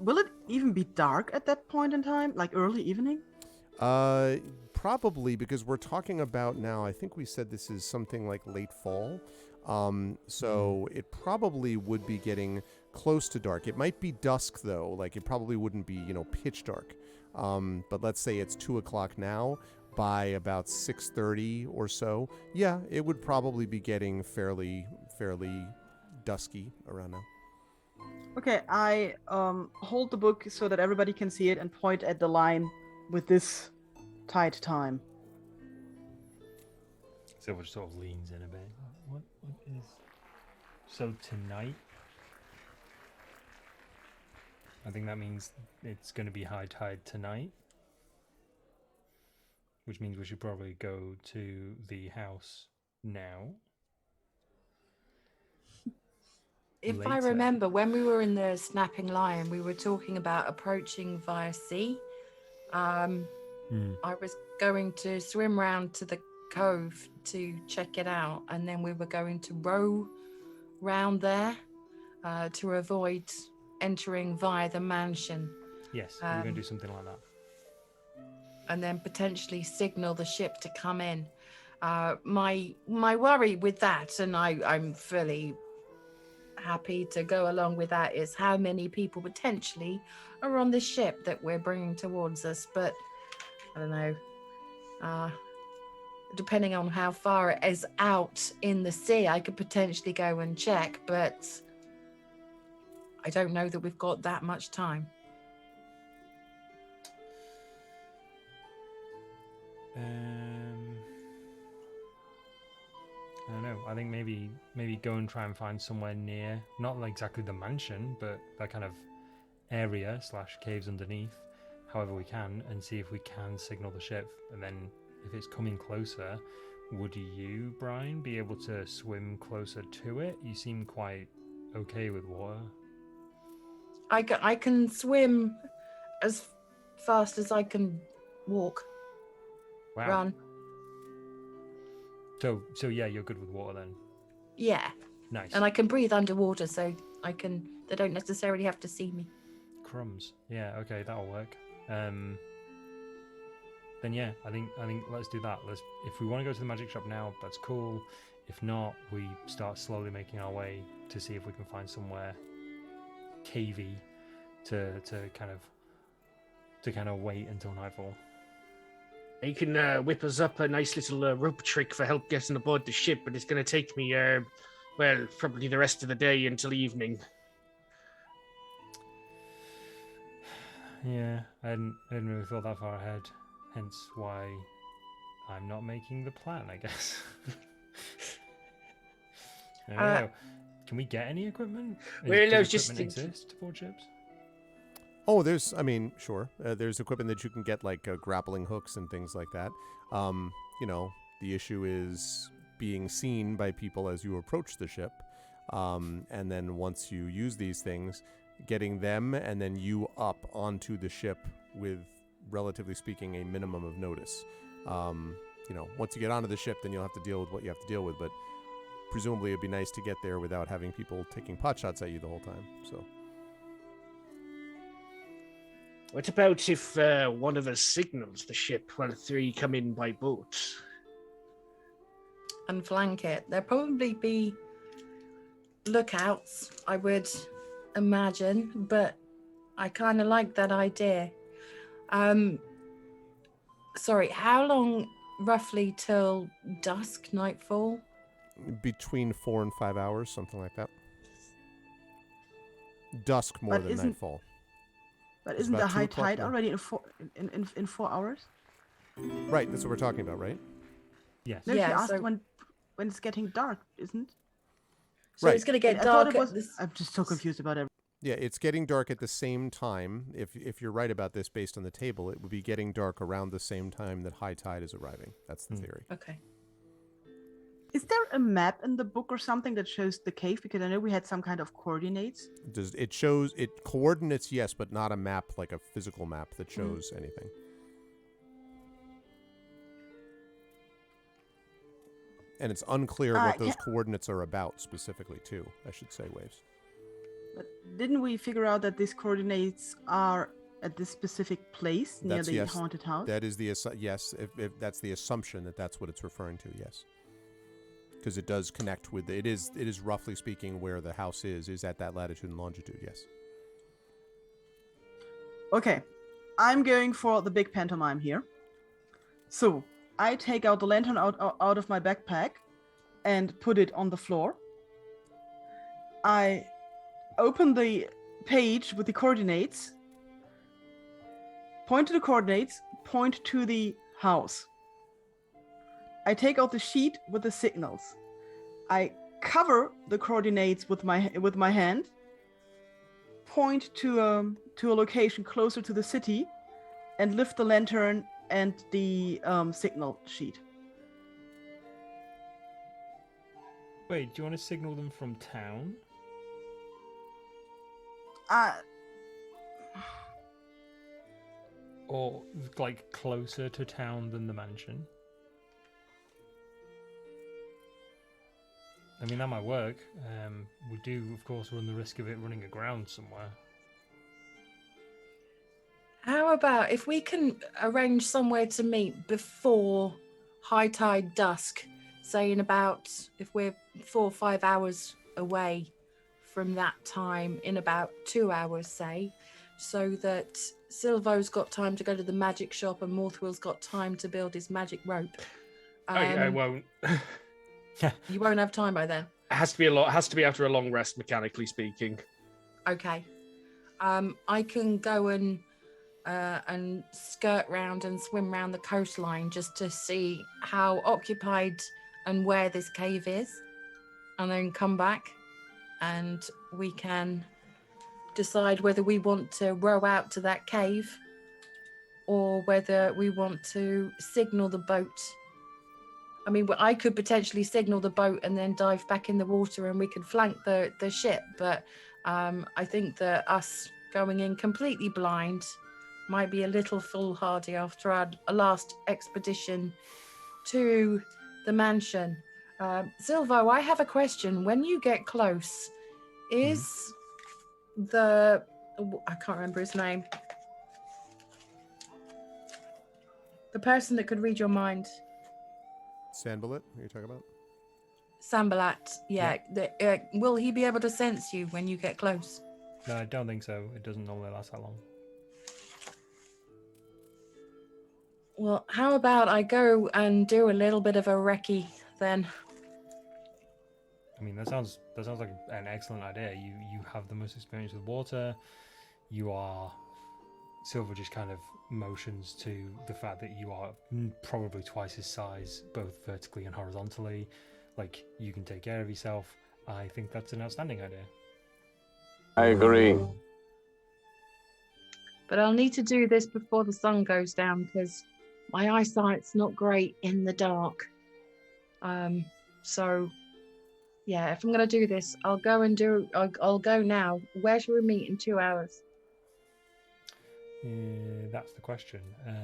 Will it even be dark at that point in time, like early evening? Probably, because we're talking about now, I think we said this is something like late fall. So it probably would be getting close to dark. It might be dusk though, like it probably wouldn't be, pitch dark. But let's say it's 2 o'clock now. by about 6:30 or so, yeah, it would probably be getting fairly dusky around now. Okay, I hold the book so that everybody can see it and point at the line with this tight time. Silver sort of leans in a bit. What is... So tonight? I think that means it's going to be high tide tonight. Which means we should probably go to the house now. If I remember, when we were in the Snapping Lion, we were talking about approaching via sea. I was going to swim round to the cove to check it out, and then we were going to row round there to avoid entering via the mansion. Yes, we're going to do something like that. And then potentially signal the ship to come in. My worry with that, and I'm fully happy to go along with that, is how many people potentially are on this ship that we're bringing towards us. But I don't know. Depending on how far it is out in the sea, I could potentially go and check, but I don't know that we've got that much time. I don't know. I think maybe go and try and find somewhere near, not like exactly the mansion, but that kind of area / caves underneath, however we can, and see if we can signal the ship. And then if it's coming closer, would you, Brian, be able to swim closer to it? You seem quite okay with water. I can swim as fast as I can walk. Wow. Run. So yeah, you're good with water then. Yeah. Nice. And I can breathe underwater, so they don't necessarily have to see me. Crumbs. Yeah, okay, that'll work. Then yeah, I think let's do that. If we want to go to the magic shop now, that's cool. If not, we start slowly making our way to see if we can find somewhere cavey to kind of wait until nightfall. You can whip us up a nice little rope trick for help getting aboard the ship, but it's going to take me, probably the rest of the day until evening. Yeah, I hadn't really thought that far ahead. Hence why I'm not making the plan, I guess. I don't know. Can we get any equipment? Does equipment exist aboard ships? Oh, sure. There's equipment that you can get, like grappling hooks and things like that. The issue is being seen by people as you approach the ship. And then once you use these things, getting them and then you up onto the ship with, relatively speaking, a minimum of notice. Once you get onto the ship, then you'll have to deal with what you have to deal with. But presumably it'd be nice to get there without having people taking pot shots at you the whole time. So. What about if one of us signals the ship while the three come in by boat? And flank it. There'll probably be lookouts, I would imagine, but I kind of like that idea. Sorry, how long roughly till dusk, nightfall? Between 4 and 5 hours, something like that. Dusk more than nightfall. But isn't the high tide already in 4 hours? Right, that's what we're talking about, right? Yes. No, she asked when it's getting dark, isn't? So it's going to get dark. I'm just so confused about it. Yeah, it's getting dark at the same time. If you're right about this based on the table, it would be getting dark around the same time that high tide is arriving. That's the theory. Okay. Is there a map in the book or something that shows the cave? Because I know we had some kind of coordinates. It shows coordinates, yes, but not a map, like a physical map that shows anything. And it's unclear what those coordinates are about specifically, too, I should say, Waves. But didn't we figure out that these coordinates are at this specific place near the haunted house? That is yes, if that's the assumption that that's what it's referring to, yes. Because it does connect with it is roughly speaking where the house is at that latitude and longitude, yes. Okay, I'm going for the big pantomime here. So I take out the lantern out of my backpack and put it on the floor. I open the page with the coordinates, point to the coordinates, point to the house. I take out the sheet with the signals. I cover the coordinates with my hand, point to a location closer to the city, and lift the lantern and the signal sheet. Wait, do you want to signal them from town? Or like closer to town than the mansion? I mean, that might work. We do, of course, run the risk of it running aground somewhere. How about if we can arrange somewhere to meet before high tide dusk, say in about, if we're 4 or 5 hours away from that time, in about 2 hours, say, so that Silvo's got time to go to the magic shop and Morthwill's got time to build his magic rope. I won't. You won't have time by then. It has to be a lot. Has to be after a long rest, mechanically speaking. Okay. I can go and skirt round and swim round the coastline just to see how occupied and where this cave is, and then come back, and we can decide whether we want to row out to that cave or whether we want to signal the boat. I mean, I could potentially signal the boat and then dive back in the water and we could flank the ship, but I think that us going in completely blind might be a little foolhardy after our last expedition to the mansion. Silvo, I have a question. When you get close, is I can't remember his name. The person that could read your mind. Sanballat, are you talking about? Sambalat, yeah. Will he be able to sense you when you get close? No, I don't think so. It doesn't normally last that long. Well, how about I go and do a little bit of a recce then? I mean, that sounds like an excellent idea. You have the most experience with water. Silver just kind of motions to the fact that you are probably twice his size, both vertically and horizontally. Like, you can take care of yourself. I think that's an outstanding idea. I agree. But I'll need to do this before the sun goes down because my eyesight's not great in the dark. So yeah, if I'm gonna do this, I'll go now. Where should we meet in 2 hours? That's the question. I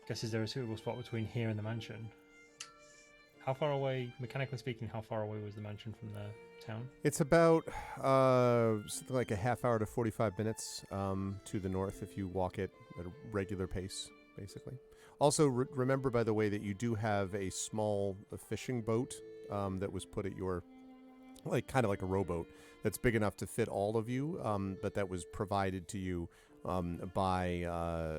guess, is there a suitable spot between here and the mansion? How far away, mechanically speaking, how far away was the mansion from the town? It's about something like a half hour to 45 minutes to the north if you walk it at a regular pace, basically. Also, remember, by the way, that you do have a small fishing boat that was put at your, kind of like a rowboat, that's big enough to fit all of you, but that was provided to you by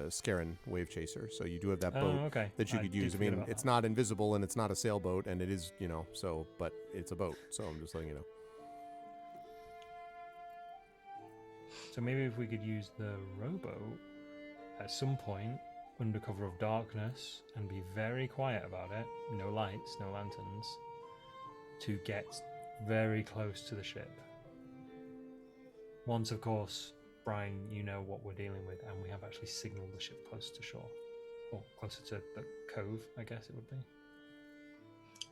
Scarin Wave Chaser. So you do have that boat that you could use. I mean, it's not invisible and it's not a sailboat, and it is, but it's a boat. So I'm just letting you know. So maybe if we could use the rowboat at some point under cover of darkness and be very quiet about it, no lights, no lanterns, to get very close to the ship. Once, of course, Brian, you know what we're dealing with, and we have actually signaled the ship closer to shore. Or closer to the cove, I guess it would be.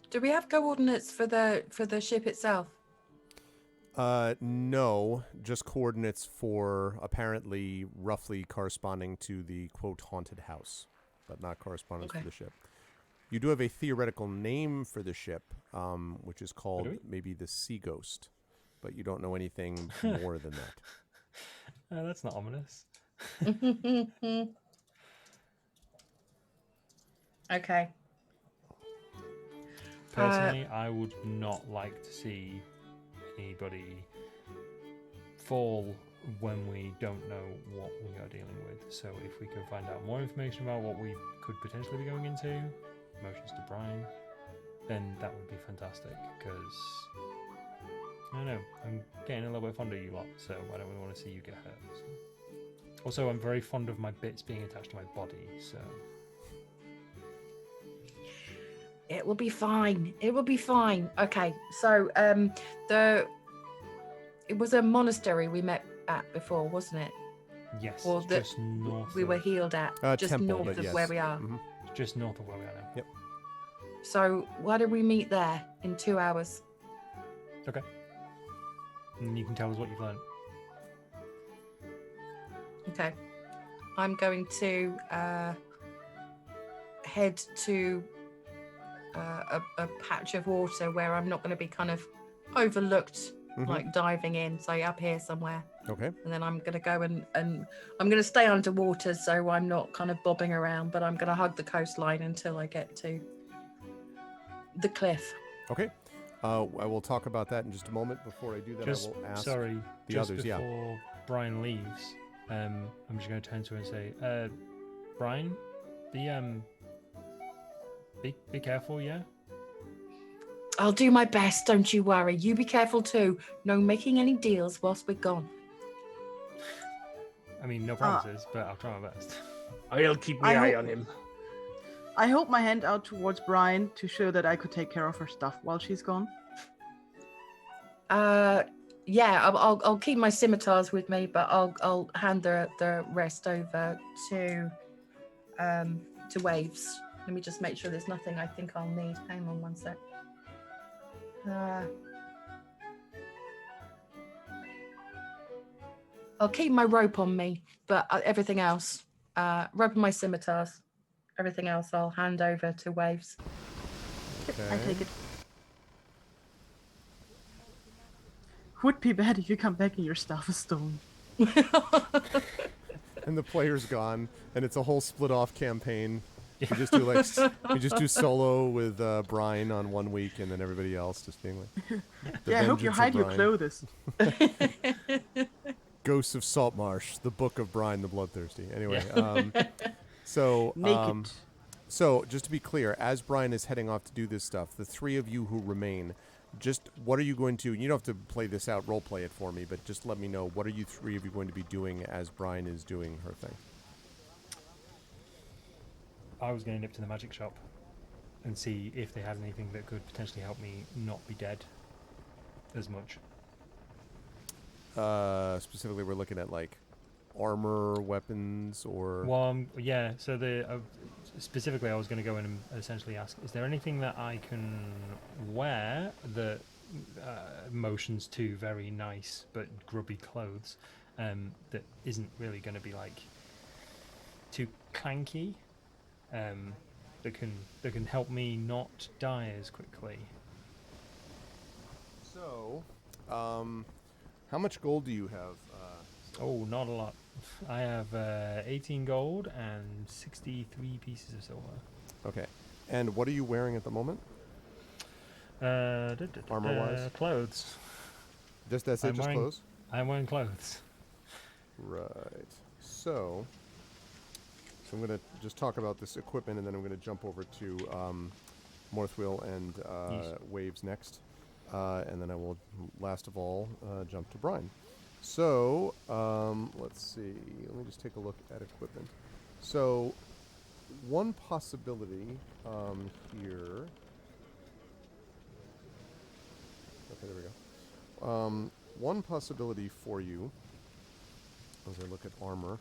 Do we have coordinates for the ship itself? No, just coordinates for apparently roughly corresponding to the quote haunted house, but not correspondence for the ship. You do have a theoretical name for the ship, which is called maybe the Sea Ghost, but you don't know anything more than that. That's not ominous. Okay. Personally, I would not like to see anybody fall when we don't know what we are dealing with. So if we can find out more information about what we could potentially be going into, motions to Brian, then that would be fantastic, because I don't know, I'm getting a little bit fond of you lot, so I don't really want to see you get hurt. So. Also, I'm very fond of my bits being attached to my body, so... It will be fine. It will be fine. Okay, so it was a monastery we met at before, wasn't it? Yes, Or it's that just north we were of, healed at, just temple, north but of yes. where we are. Mhm. just north of where we are now. Yep. So why don't we meet there in 2 hours? Okay. And you can tell us what you've learned. Okay. I'm going to head to a patch of water where I'm not going to be kind of overlooked, Mhm. like diving in, so up here somewhere. Okay. And then I'm going to go and I'm going to stay underwater, so I'm not kind of bobbing around, but I'm going to hug the coastline until I get to the cliff. Okay. I will talk about that in just a moment. Before I do that, I will ask the just others. before Brian leaves, I'm just going to turn to her and say, Brian, be careful, yeah? I'll do my best, don't you worry. You be careful too. No making any deals whilst we're gone. I mean, no promises, but I'll try my best. I'll keep my eye on him. I hold my hand out towards Brian to show that I could take care of her stuff while she's gone. Yeah, I'll keep my scimitars with me, but I'll hand the rest over to Waves. Let me just make sure there's nothing I think I'll need. Hang on one sec. I'll keep my rope on me, but everything else, rope and my scimitars, everything else I'll hand over to Waves. Okay. I take it. Would be bad if you come back and your stuff is stolen. And the player's gone, and it's a whole split-off campaign. We just do like we just do solo with Brian on 1 week, and then everybody else just being like. Yeah, I hope you hide your Brian. clothes. Ghosts of Saltmarsh, the Book of Brian the Bloodthirsty. Anyway, so Naked. so just to be clear, as Brian is heading off to do this stuff, the three of you who remain, just what are you going to? You don't have to play this out, role play it for me, but just let me know, what are you three of you going to be doing as Brian is doing her thing? I was going to nip to the magic shop and see if they had anything that could potentially help me not be dead as much. Specifically, we're looking at like armor, weapons, or... Well, yeah, so specifically I was going to go in and essentially ask, is there anything that I can wear that motions to very nice but grubby clothes that isn't really going to be like too clanky, that can help me not die as quickly? So, how much gold do you have? Oh, not a lot. I have 18 gold and 63 pieces of silver. Okay. And what are you wearing at the moment? Armor-wise? Clothes. That's it, just clothes? I'm wearing clothes. Right. So I'm going to just talk about this equipment, and then I'm going to jump over to Morthwheel and Waves next. And then I will, last of all, jump to Brian. So, let's see. Let me just take a look at equipment. So, one possibility here... Okay, there we go. One possibility for you, as I look at armor...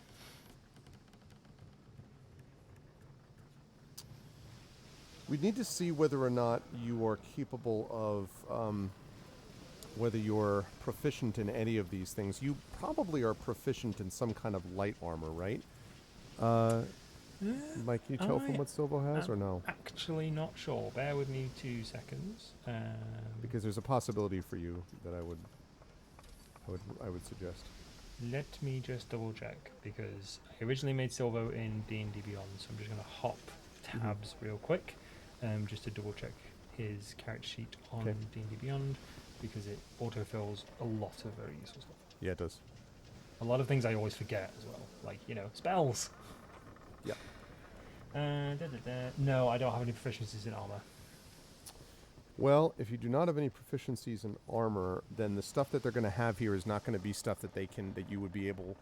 We need to see whether or not you are capable of, whether you're proficient in any of these things. You probably are proficient in some kind of light armor, right? Mike, can you tell from what Silvo has, or no? Actually not sure. Bear with me 2 seconds. Because there's a possibility for you that I would suggest. Let me just double check, because I originally made Silvo in D&D Beyond, so I'm just going to hop tabs real quick. Just to double check his character sheet on D&D Beyond, because it autofills a lot of very useful stuff. Yeah, it does. a lot of things I always forget as well, like spells. Yep. No, I don't have any proficiencies in armor. Well, if you do not have any proficiencies in armor, then the stuff that they're going to have here is not going to be stuff that you would be able.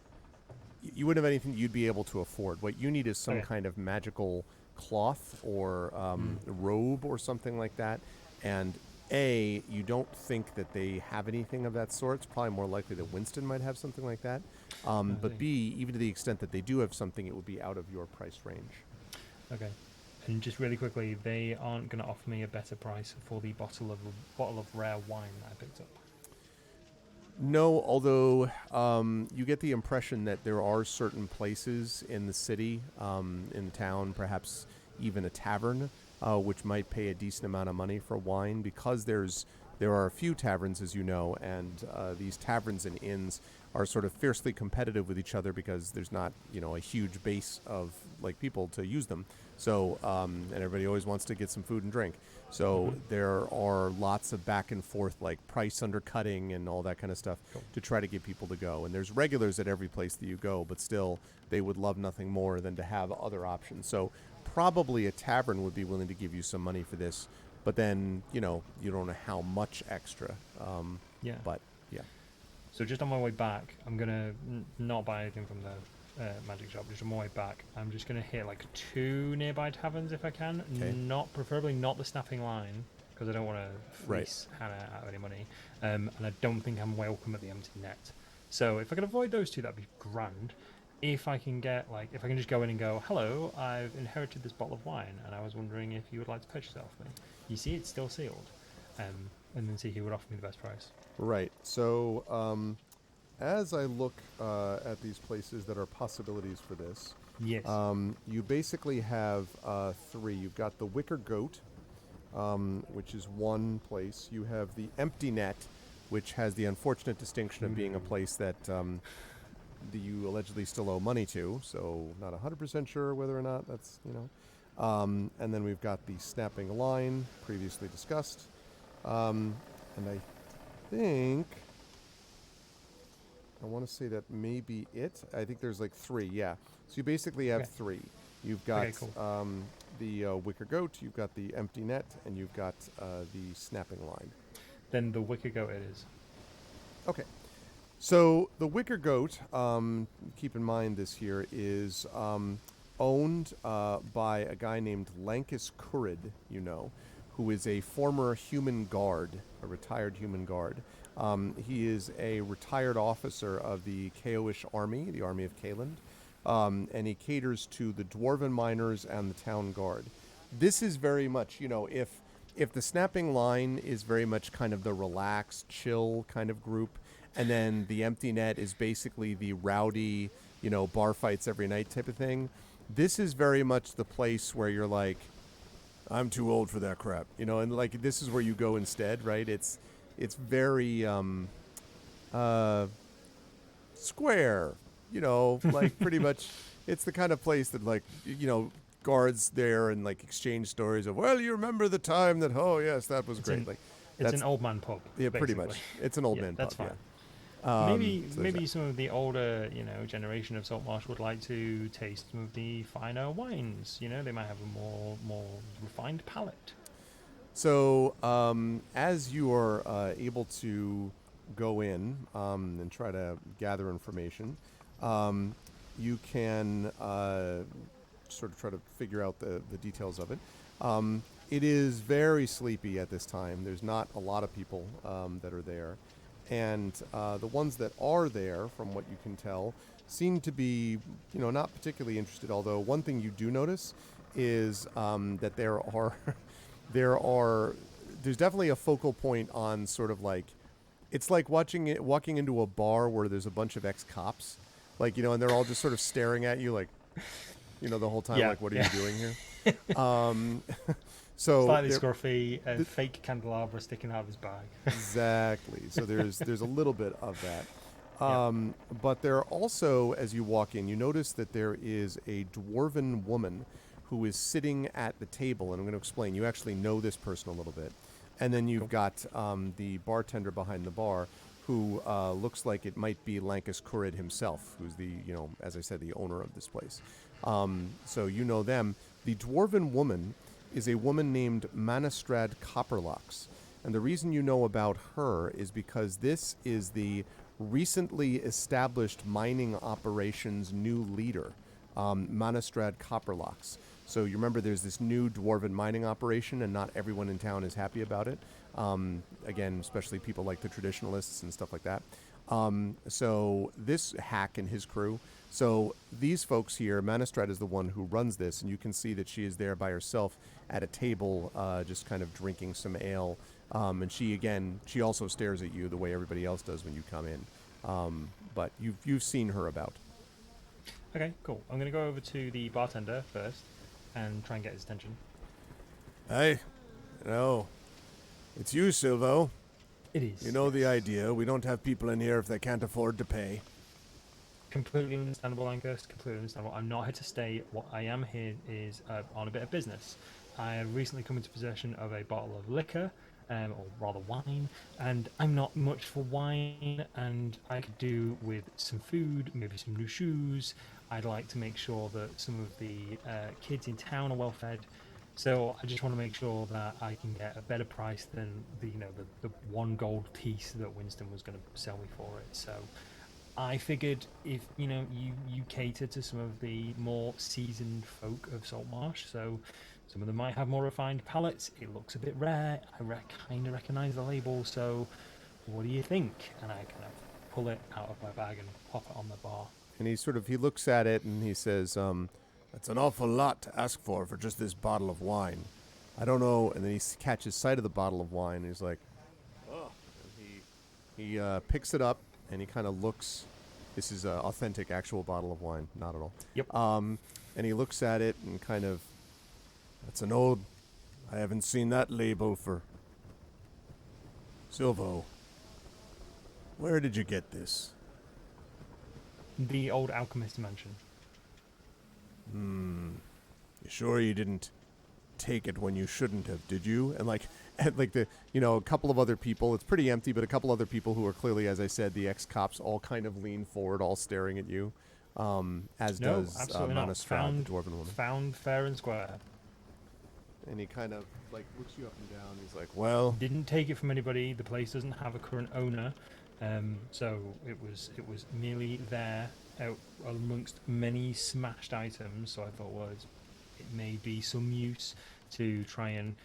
You wouldn't have anything you'd be able to afford. What you need is some kind of magical cloth or robe or something like that. And you don't think that they have anything of that sort. It's probably more likely that Winston might have something like that. But B, even to the extent that they do have something, it would be out of your price range. Okay. And just really quickly, they aren't going to offer me a better price for the bottle of rare wine that I picked up. No, although you get the impression that there are certain places in the city, in the town, perhaps even a tavern, which might pay a decent amount of money for wine, because there are a few taverns, as you know, and these taverns and inns are sort of fiercely competitive with each other because there's not, a huge base of people to use them. So, and everybody always wants to get some food and drink. So there are lots of back and forth, price undercutting and all that kind of stuff to try to get people to go. And there's regulars at every place that you go, but still they would love nothing more than to have other options. So probably a tavern would be willing to give you some money for this, but then, you don't know how much extra. But yeah. So just on my way back, I'm going to not buy anything from the magic shop. Just on my way back, I'm just going to hit 2 nearby taverns if I can. Preferably not the Snapping Line, because I don't want to fleece Hannah out of any money. And I don't think I'm welcome at the Empty Net. So if I can avoid those two, that'd be grand. If I can get, if I can just go in and go, hello, I've inherited this bottle of wine, and I was wondering if you would like to purchase it off me. You see, it's still sealed. And then see who would offer me the best price. Right. So, as I look at these places that are possibilities for this, yes, you basically have 3. You've got the Wicker Goat, which is one place. You have the Empty Net, which has the unfortunate distinction of being a place that you allegedly still owe money to. So, not 100% sure whether or not that's, and then we've got the Snapping Line, previously discussed. And I think I want to say that may be it. I think there's 3, yeah. So you basically have 3. You've got the Wicker Goat, you've got the Empty Net, and you've got the Snapping Line. Then the Wicker Goat it is. Okay. So the Wicker Goat, keep in mind this here, is owned by a guy named Lankus Kurid, who is a former human guard, a retired human guard. He is a retired officer of the Kaoish army, the army of Kaeland, and he caters to the dwarven miners and the town guard. This is very much, if the Snapping Line is very much kind of the relaxed, chill kind of group, and then the Empty Net is basically the rowdy, bar fights every night type of thing, this is very much the place where you're like, I'm too old for that crap, and this is where you go instead, right? It's very square, pretty much. It's the kind of place that guards there and exchange stories of, well, you remember the time that, oh yes, that was great. It's an old man pub. Yeah, basically. pretty much. It's an old man that's pub. Fine. Yeah. Maybe some of the older, generation of Saltmarsh would like to taste some of the finer wines. They might have a more refined palate. So, as you are able to go in and try to gather information, you can sort of try to figure out the details of it. It is very sleepy at this time. There's not a lot of people that are there. And the ones that are there, from what you can tell, seem to be, not particularly interested. Although one thing you do notice is that there's definitely a focal point on sort of it's like walking into a bar where there's a bunch of ex-cops, and they're all just sort of staring at you the whole time, what are you doing here? So slightly scruffy and fake candelabra sticking out of his bag. Exactly. So there's a little bit of that. But there are also, as you walk in, you notice that there is a dwarven woman who is sitting at the table, and I'm going to explain. You actually know this person a little bit. And then you've got the bartender behind the bar. who looks like it might be Lankus Kurid himself, who's the, as I said, the owner of this place. So you know them. The dwarven woman is a woman named Manastrad Copperlocks. And the reason you know about her is because this is the recently established mining operations new leader, Manastrad Copperlocks. So you remember there's this new dwarven mining operation, and not everyone in town is happy about it. Again, especially people like the traditionalists and stuff like that. So this hack and his crew. So these folks here, Manastrad is the one who runs this, and you can see that she is there by herself at a table, just kind of drinking some ale. And she also stares at you the way everybody else does when you come in. But you've seen her about. Okay, cool. I'm going to go over to the bartender first and try and get his attention. Hey, it's you, Silvo. It is. You know the idea. We don't have people in here if they can't afford to pay. Completely understandable, Angus. Completely understandable. I'm not here to stay. What I am here is on a bit of business. I have recently come into possession of a bottle of liquor, or rather wine, and I'm not much for wine, and I could do with some food, maybe some new shoes. I'd like to make sure that some of the kids in town are well fed. So I just want to make sure that I can get a better price than the 1 gold piece that Winston was going to sell me for it. So I figured if you cater to some of the more seasoned folk of Saltmarsh, so some of them might have more refined palates. It looks a bit rare. I kind of recognize the label. So what do you think? And I kind of pull it out of my bag and pop it on the bar. And he looks at it and he says, "That's an awful lot to ask for just this bottle of wine. I don't know." And then he catches sight of the bottle of wine and he's like, "Oh." And he picks it up and he kind of looks. This is an authentic, actual bottle of wine, not at all. Yep. And he looks at it and kind of, "That's an old. I haven't seen that label for. Silvo, where did you get this?" The Old Alchemist Mansion. You sure you didn't take it when you shouldn't have, did you? And a couple of other people, it's pretty empty, but a couple other people who are clearly, as I said, the ex-cops, all kind of lean forward, all staring at you, as does Manastrad, the dwarven woman. Found fair and square. And he kind of looks you up and down. He's like, "Well, Didn't take it from anybody. The place doesn't have a current owner, so it was merely there out amongst many smashed items. So I thought, well, it may be some use to try and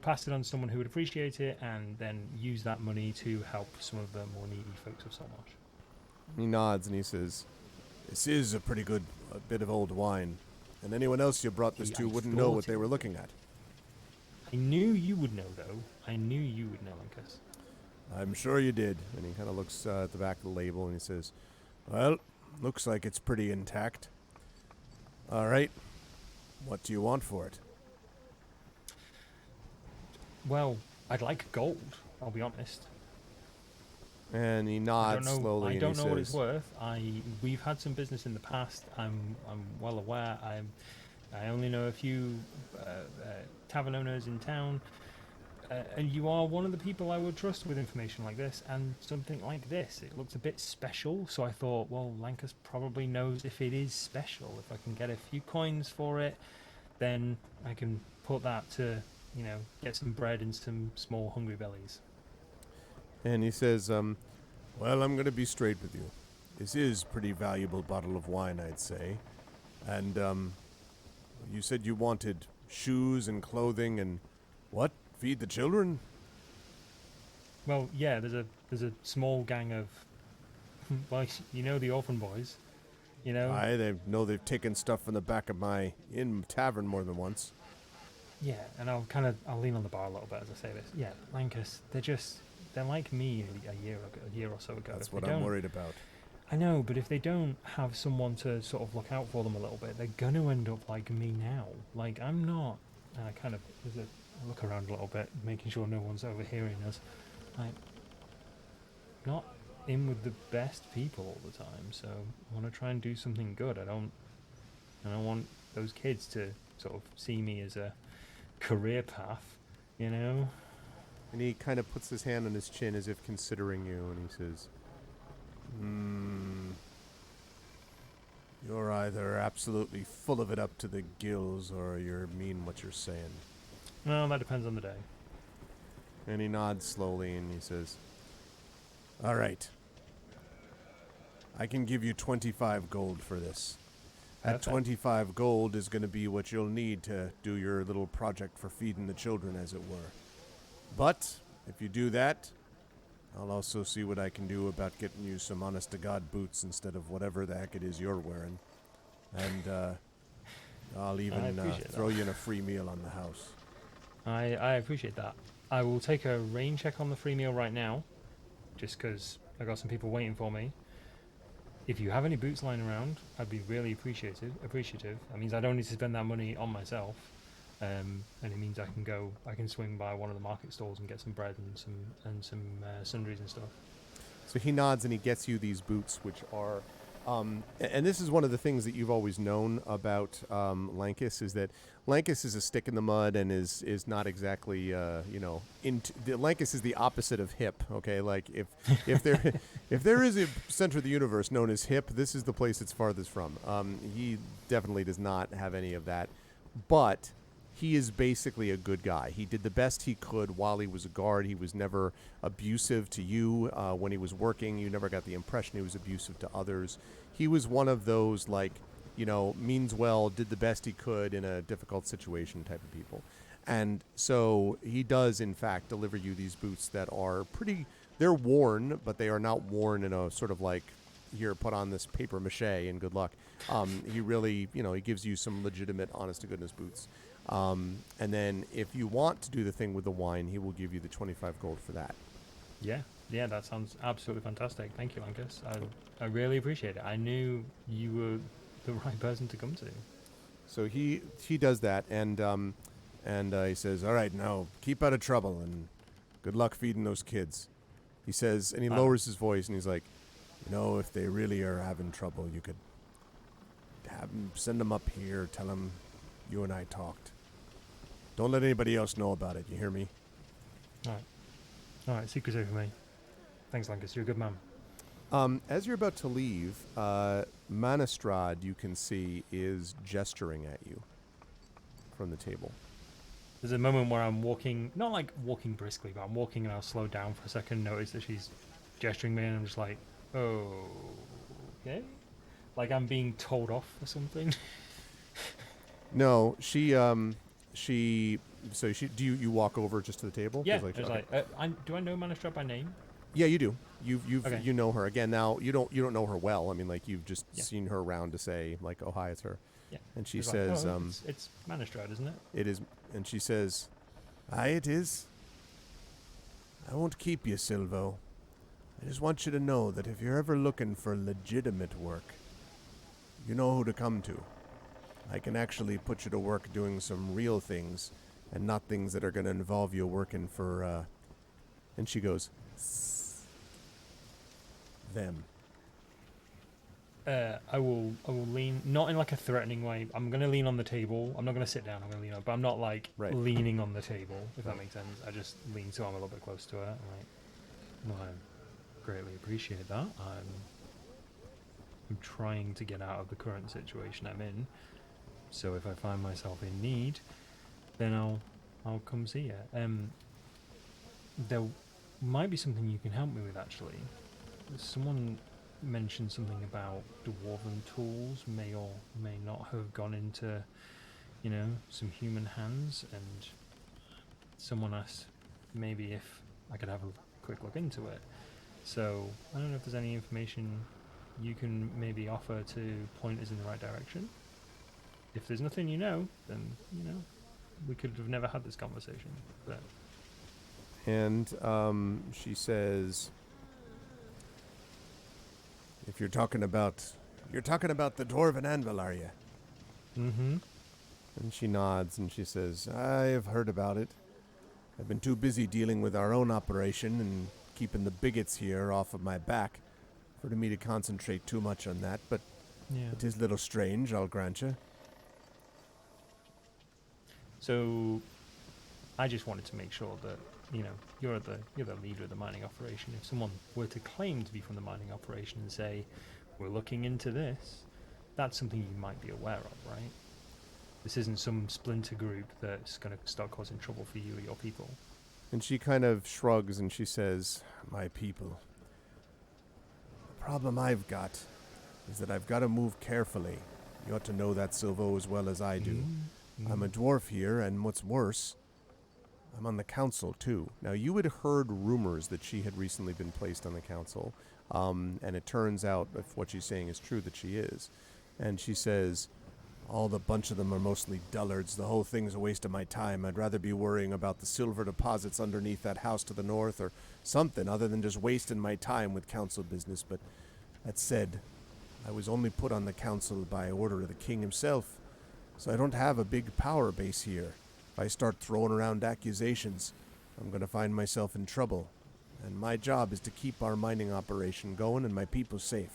pass it on to someone who would appreciate it, and then use that money to help some of the more needy folks of Saltmarsh." He nods and he says, "This is a pretty good bit of old wine, and anyone else you brought this to wouldn't know what they were looking at." I knew you would know, though. I knew you would know, Lucas. "I'm sure you did." And he kind of looks at the back of the label and he says, "Well, looks like it's pretty intact. All right, what do you want for it?" Well, I'd like gold, I'll be honest. And he nods slowly. I don't know and he what it's says, worth. We've had some business in the past. I'm well aware. I only know a few tavern owners in town, and you are one of the people I would trust with information like this and something like this. It looks a bit special, so I thought, well, Lankus probably knows if it is special. If I can get a few coins for it, then I can put that to get some bread and some small hungry bellies. And he says, "Well, I'm going to be straight with you. This is a pretty valuable bottle of wine, I'd say. And you said you wanted shoes and clothing and what? Feed the children?" Well, yeah, there's a small gang of, well, the orphan boys, Aye, they've taken stuff from the back of my inn tavern more than once. Yeah, and I'll lean on the bar a little bit as I say this. Yeah, Lankus, they're like me a year or so ago. That's what I'm worried about. I know, but if they don't have someone to sort of look out for them a little bit, they're gonna end up like me now. Like, I'm not. And I kind of look around a little bit, making sure no one's overhearing us. Like, not in with the best people all the time, so I want to try and do something good. I don't want those kids to sort of see me as a career path, And he kind of puts his hand on his chin as if considering you, and he says, you're either absolutely full of it up to the gills, or you mean what you're saying. Well, that depends on the day. And he nods slowly, and he says, all right. I can give you 25 gold for this. That Perfect. 25 gold is going to be what you'll need to do your little project for feeding the children, as it were. But if you do that, I'll also see what I can do about getting you some honest-to-God boots instead of whatever the heck it is you're wearing. And I'll even throw you in a free meal on the house. I appreciate that. I will take a rain check on the free meal right now, just because I got some people waiting for me. If you have any boots lying around, I'd be really appreciative. That means I don't need to spend that money on myself. And it means I can swing by one of the market stalls and get some bread and some sundries and stuff. So he nods and he gets you these boots, which are, and this is one of the things that you've always known about Lankus, is that Lankus is a stick in the mud and is not exactly, Lankus is the opposite of hip. Okay, like if there is a center of the universe known as hip, this is the place it's farthest from. He definitely does not have any of that, but he is basically a good guy. He did the best he could while he was a guard. He was never abusive to you when he was working. You never got the impression he was abusive to others. He was one of those, means well, did the best he could in a difficult situation type of people. And so he does, in fact, deliver you these boots that are they're worn, but they are not worn in a sort of like, here, put on this paper mache and good luck. He really, he gives you some legitimate, honest-to-goodness boots. And then if you want to do the thing with the wine, he will give you the 25 gold for that. Yeah, that sounds absolutely fantastic. Thank you, Lankus. I really appreciate it. I knew you were the right person to come to. So he does that, and he says, all right, now keep out of trouble, and good luck feeding those kids. He says, and he lowers his voice, and he's like, if they really are having trouble, you could send them up here, tell them you and I talked. Don't let anybody else know about it, you hear me? All right, secret's over for me. Thanks, Lankus, you're a good man. As you're about to leave, Manastrad, you can see, is gesturing at you from the table. There's a moment where I'm walking, not like walking briskly, but I'm walking and I'll slow down for a second, notice that she's gesturing me, and I'm just like, oh, okay? Like I'm being told off or something. No, do you walk over just to the table? Yeah, do I know Manastrad by name? Yeah, you do. Okay. You know her. Again, now you don't know her well. I mean, like, you've just seen her around to say, like, oh, hi, it's her. Yeah. And she It's says, like, it's Manastrad, isn't it? it is. And she says, aye, it is. I won't keep you, Silvo. I just want you to know that if you're ever looking for legitimate work, you know who to come to. I can actually put you to work doing some real things, and not things that are going to involve you working for, and she goes, them. I will lean, not in like a threatening way. I'm going to lean on the table. I'm not going to sit down. I'm going to lean on, but I'm not like leaning on the table, if that makes sense. I just lean so I'm a little bit close to her. I'm like, well, I greatly appreciate that. I'm trying to get out of the current situation I'm in. So if I find myself in need, then I'll come see you. There might be something you can help me with, actually. Someone mentioned something about dwarven tools may or may not have gone into, some human hands, and someone asked maybe if I could have a quick look into it. So I don't know if there's any information you can maybe offer to point us in the right direction. If there's nothing then, we could have never had this conversation. But And she says, if you're talking about the dwarven anvil, are you? Mm-hmm. And she nods and she says, I have heard about it. I've been too busy dealing with our own operation and keeping the bigots here off of my back for me to concentrate too much on that, but it is a little strange, I'll grant you. So I just wanted to make sure that you know, you're the leader of the mining operation. If someone were to claim to be from the mining operation and say, we're looking into this, that's something you might be aware of, right? This isn't some splinter group that's going to start causing trouble for you or your people. And she kind of shrugs and she says, my people. The problem I've got is that I've got to move carefully. You ought to know that, Silvo, as well as I do. I'm a dwarf here, and what's worse, I'm on the council, too. Now, you had heard rumors that she had recently been placed on the council, and it turns out, if what she's saying is true, that she is. And she says, all the bunch of them are mostly dullards. The whole thing's a waste of my time. I'd rather be worrying about the silver deposits underneath that house to the north or something other than just wasting my time with council business. But that said, I was only put on the council by order of the king himself, so I don't have a big power base here. If I start throwing around accusations, I'm going to find myself in trouble. And my job is to keep our mining operation going and my people safe.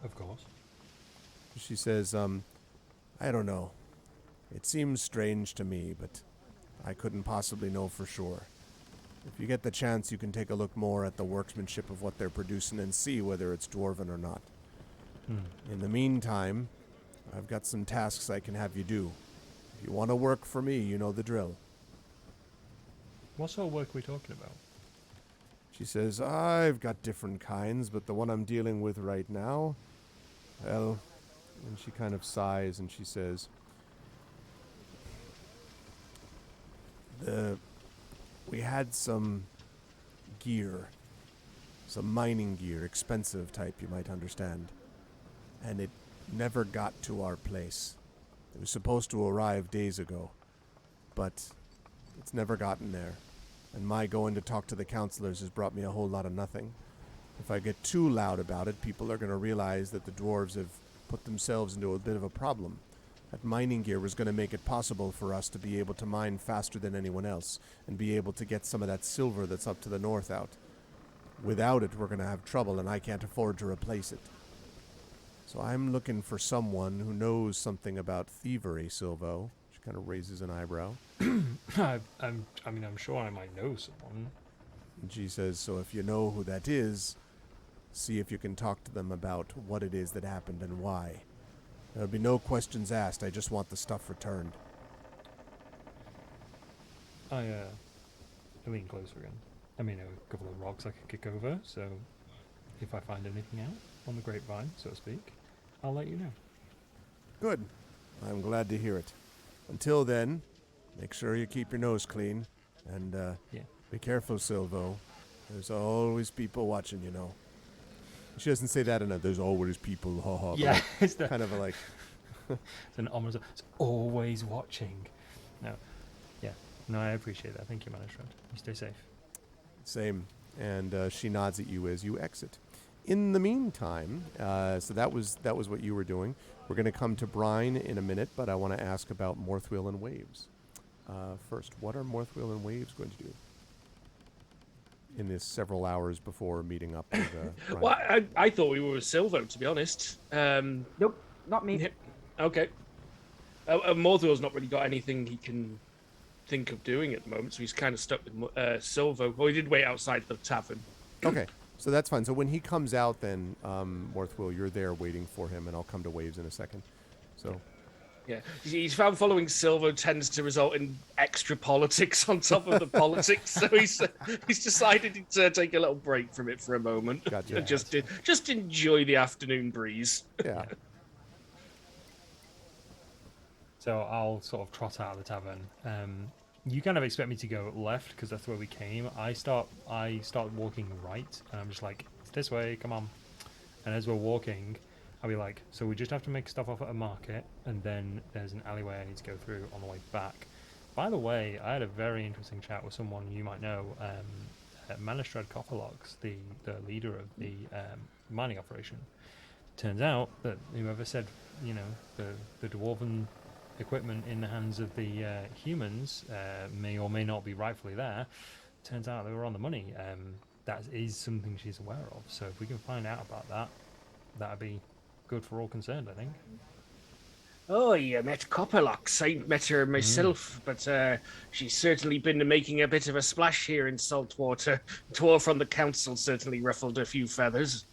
Of course. She says, I don't know. It seems strange to me, but I couldn't possibly know for sure. If you get the chance, you can take a look more at the workmanship of what they're producing and see whether it's dwarven or not. In the meantime, I've got some tasks I can have you do. If you want to work for me, you know the drill. What sort of work are we talking about? She says, I've got different kinds, but the one I'm dealing with right now, well, and she kind of sighs and she says, we had some gear, some mining gear, expensive type, you might understand, and it never got to our place. It was supposed to arrive days ago, but it's never gotten there, and my going to talk to the counselors has brought me a whole lot of nothing. If I get too loud about it, people are going to realize that the dwarves have put themselves into a bit of a problem. That mining gear was going to make it possible for us to be able to mine faster than anyone else and be able to get some of that silver that's up to the north out. Without it, we're going to have trouble, and I can't afford to replace it. So I'm looking for someone who knows something about thievery, Silvo. She kind of raises an eyebrow. I'm sure I might know someone. And she says, so if you know who that is, see if you can talk to them about what it is that happened and why. There'll be no questions asked. I just want the stuff returned. I lean closer again. I mean, a couple of rocks I could kick over, so if I find anything out on the grapevine, so to speak, I'll let you know. Good. I'm glad to hear it. Until then, make sure you keep your nose clean, and be careful, Silvo. There's always people watching, you know. She doesn't say that in a, there's always people, haha. Yeah, it's the, kind of like... it's an ominous, it's always watching. No, yeah, no, I appreciate that. Thank you, Management. You stay safe. Same. And she nods at you as you exit. In the meantime, so that was what you were doing. We're going to come to Brine in a minute, but I want to ask about Morthwheel and Waves. First, what are Morthwheel and Waves going to do in this several hours before meeting up with Brine? Well, I thought we were with Silvo, to be honest. Nope, not me. Okay. Morthwheel's not really got anything he can think of doing at the moment, so he's kind of stuck with Silvo. Well, he did wait outside the tavern. Okay, so that's fine. So when he comes out, then Morthwheel, you're there waiting for him, and I'll come to Waves in a second. So. Yeah, he's found following Silvo tends to result in extra politics on top of the politics, so he's decided to take a little break from it for a moment. Gotcha. And just enjoy the afternoon breeze. Yeah. So I'll sort of trot out of the tavern. You kind of expect me to go left because that's where we came. I start walking right, and I'm just like, it's this way, come on. And as we're walking, I'll be like, so we just have to make stuff off at a market, and then there's an alleyway I need to go through on the way back. By the way, I had a very interesting chat with someone you might know, Manistrad Copperlocks, the leader of the mining operation. Turns out that whoever said, the dwarven equipment in the hands of the humans may or may not be rightfully there. Turns out they were on the money. That is something she's aware of. So if we can find out about that, that'd be good for all concerned, I think. Oh, you met Copperlocks. I met her myself, but she's certainly been making a bit of a splash here in Saltwater. Dwarf from the council certainly ruffled a few feathers.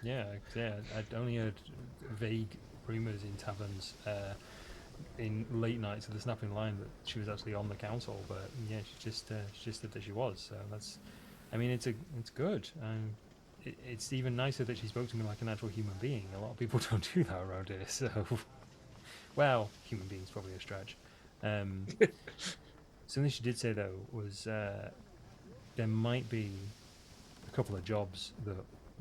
Yeah. I'd only heard vague rumours in taverns in late nights of the Snapping Line that she was actually on the council, but yeah, she just said that she was. So that's, I mean, it's good. It's even nicer that she spoke to me like an actual human being. A lot of people don't do that around here. So, well, human being's probably a stretch. Something she did say though was there might be a couple of jobs that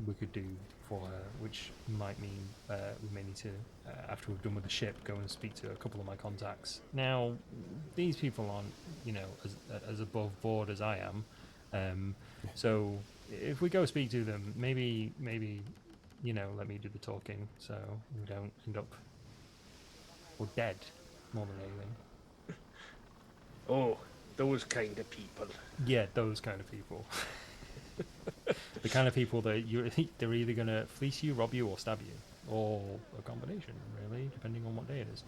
we could do for her, which might mean we may need to, after we've done with the ship, go and speak to a couple of my contacts. Now, these people aren't, as above board as I am, so if we go speak to them, maybe, let me do the talking, so we don't end up or dead more than anything. Oh, those kind of people. Yeah, those kind of people. The kind of people that they're either going to fleece you, rob you, or stab you, or a combination, really, depending on what day it is.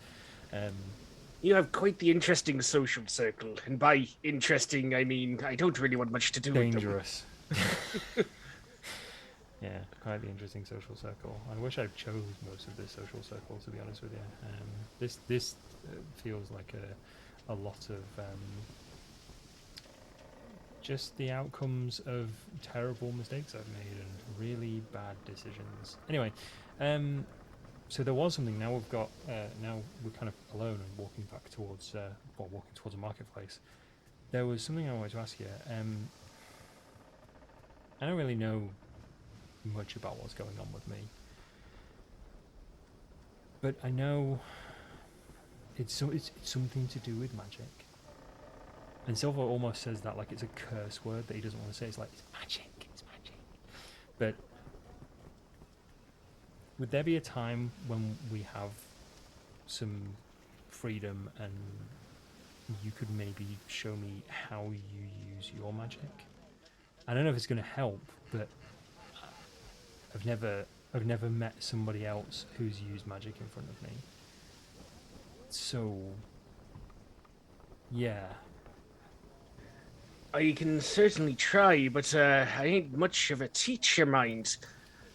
You have quite the interesting social circle, and by interesting, I mean I don't really want much to do with them. Dangerous. Yeah, quite the interesting social circle. I wish I chose most of this social circle, to be honest with you. This feels like a lot of just the outcomes of terrible mistakes I've made and really bad decisions. Anyway, so there was something. Now we've got. Now we're kind of alone and walking back towards. Walking towards a marketplace. There was something I wanted to ask you. I don't really know much about what's going on with me, but I know it's something to do with magic. And Silver almost says that like it's a curse word that he doesn't want to say. It's like, it's magic. But would there be a time when we have some freedom and you could maybe show me how you use your magic? I don't know if it's going to help, but I've never met somebody else who's used magic in front of me. So, yeah. I can certainly try, but I ain't much of a teacher, mind.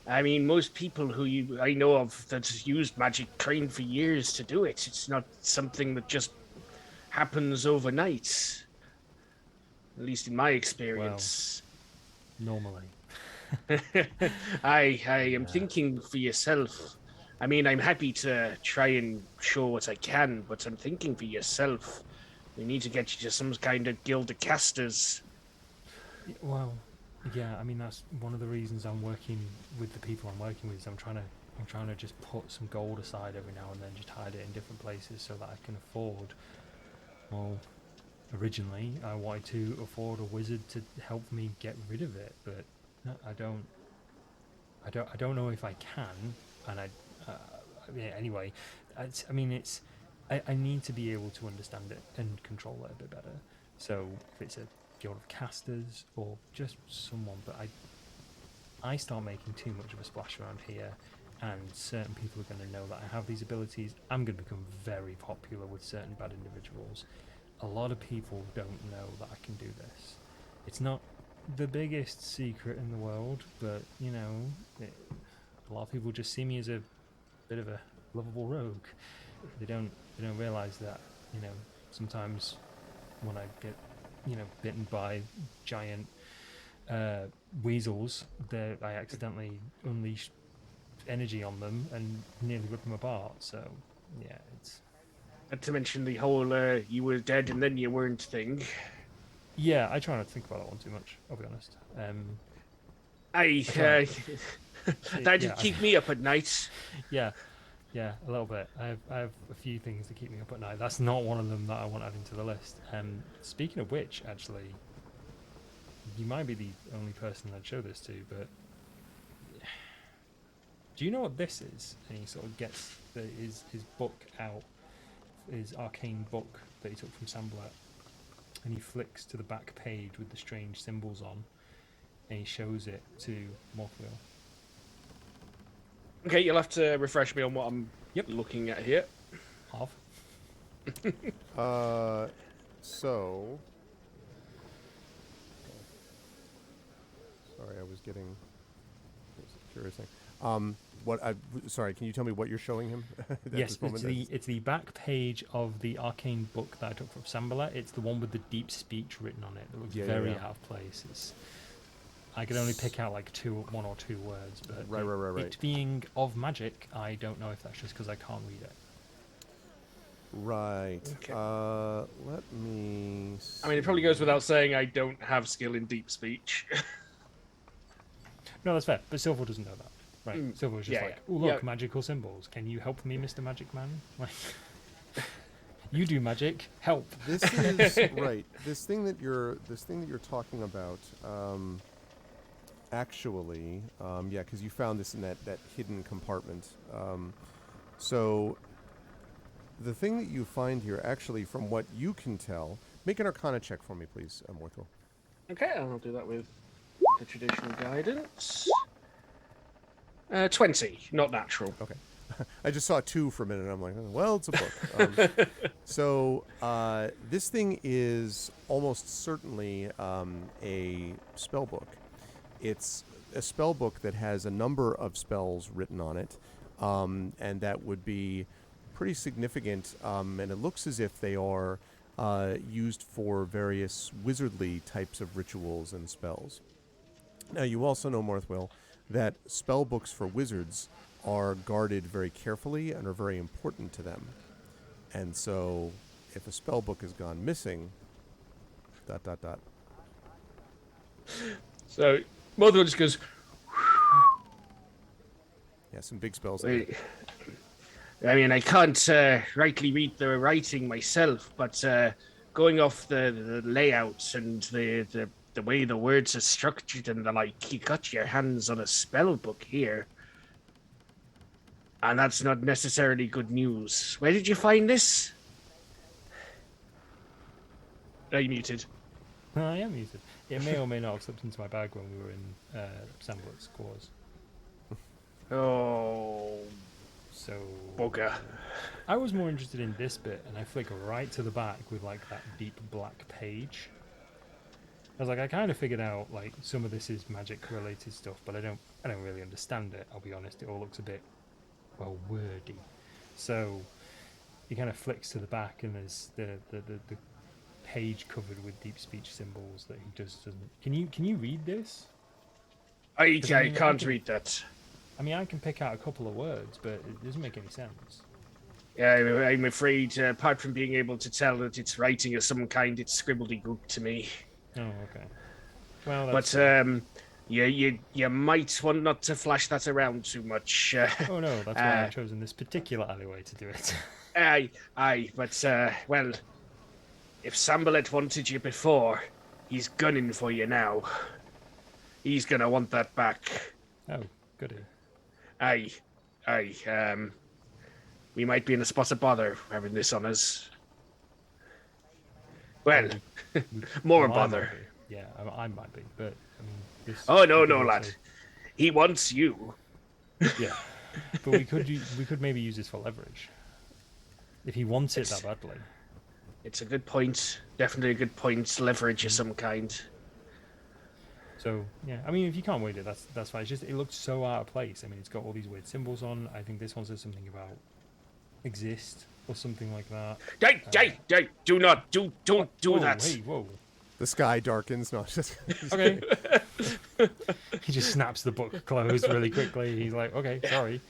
I mean, most people who I know of that used magic trained for years to do it. It's not something that just happens overnight. At least in my experience. Well, normally. I am thinking for yourself. I mean, I'm happy to try and show what I can, but I'm thinking for yourself. We need to get you to some kind of guild of casters. Well, yeah. I mean, that's one of the reasons I'm working with the people I'm working with. Is I'm trying to just put some gold aside every now and then, just hide it in different places so that I can afford. Well, originally I wanted to afford a wizard to help me get rid of it, but I don't know if I can. And yeah. Anyway, I need to be able to understand it and control it a bit better. So if it's a guild of casters or just someone, but I start making too much of a splash around here, and certain people are going to know that I have these abilities. I'm going to become very popular with certain bad individuals. A lot of people don't know that I can do this. It's not the biggest secret in the world, but a lot of people just see me as a bit of a lovable rogue. They don't realize that, sometimes when I get, bitten by giant weasels, I accidentally unleash energy on them and nearly rip them apart. So, yeah, it's... Not to mention the whole you were dead and then you weren't thing. Yeah, I try not to think about that one too much, I'll be honest. That'd keep me up at night. Yeah, a little bit. I have a few things to keep me up at night. That's not one of them that I want adding to the list. Speaking of which, actually, you might be the only person I'd show this to, but do you know what this is? And he sort of gets his book out, his arcane book that he took from Samblet, and he flicks to the back page with the strange symbols on, and he shows it to Morphiel. Okay, you'll have to refresh me on what I'm looking at here. Half. So. Sorry, I was getting. It's a curious thing. Sorry, can you tell me what you're showing him? at Yes, this moment? it's the back page of the arcane book that I took from Sambala. It's the one with the deep speech written on it. It looks very out of place. I could only pick out like one or two words, but Right. it being of magic, I don't know if that's just because I can't read it. Right. Okay. Let me. I mean, it probably goes without saying I don't have skill in deep speech. No, that's fair. But Silver doesn't know that. Right. Silver's just oh, look, Yeah. magical symbols. Can you help me, Mr. Magic Man? Like, you do magic. Help. This is right. This thing that you're talking about. Actually, because you found this in that hidden compartment. So the thing that you find here, actually, from what you can tell, make an Arcana check for me, please, Morthwell. Okay, I'll do that with the traditional guidance. 20, not natural. Okay. I just saw 2 for a minute, and I'm like, oh, well, it's a book. So this thing is almost certainly a spell book. It's a spell book that has a number of spells written on it, and that would be pretty significant, and it looks as if they are used for various wizardly types of rituals and spells. Now, you also know, Morthwell, that spell books for wizards are guarded very carefully and are very important to them. And so, if a spell book has gone missing, ... So, Mother just goes, Yeah, some big spells. I mean, I can't rightly read the writing myself, but going off the layouts and the way the words are structured and the like, you got your hands on a spell book here. And that's not necessarily good news. Where did you find this? Are you muted? I am muted. It may or may not have slipped into my bag when we were in Sambala's quarters. Oh, So bugger. I was more interested in this bit, and I flick right to the back with like that deep black page. I was like, I kind of figured out like some of this is magic related stuff, but I don't really understand it. I'll be honest, it all looks a bit wordy. So he kind of flicks to the back, and there's the page covered with deep speech symbols that he just doesn't. Can you read this? I can't read that. I mean, I can pick out a couple of words, but it doesn't make any sense. Yeah, I'm afraid, apart from being able to tell that it's writing of some kind, it's scribbledy-gook to me. Oh, okay. Well, that's you might want not to flash that around too much. Oh no, that's why I've chosen this particular alleyway to do it. But well, if Sambalet wanted you before, he's gunning for you now. He's gonna want that back. Oh, goody. We might be in a spot of bother having this on us. Well, more bother. Yeah, I might be, but I mean, this. Oh no, lad. He wants you. Yeah, but we could maybe use this for leverage. If he wants it that badly. It's a good point. Definitely a good point. Leverage of some kind. So yeah, I mean, if you can't read it, that's fine. It's just it looks so out of place. I mean, it's got all these weird symbols on. I think this one says something about exist or something like that. Hey! Don't do that. Hey, whoa. The sky darkens. No, just Okay. He just snaps the book closed really quickly. He's like, okay, sorry.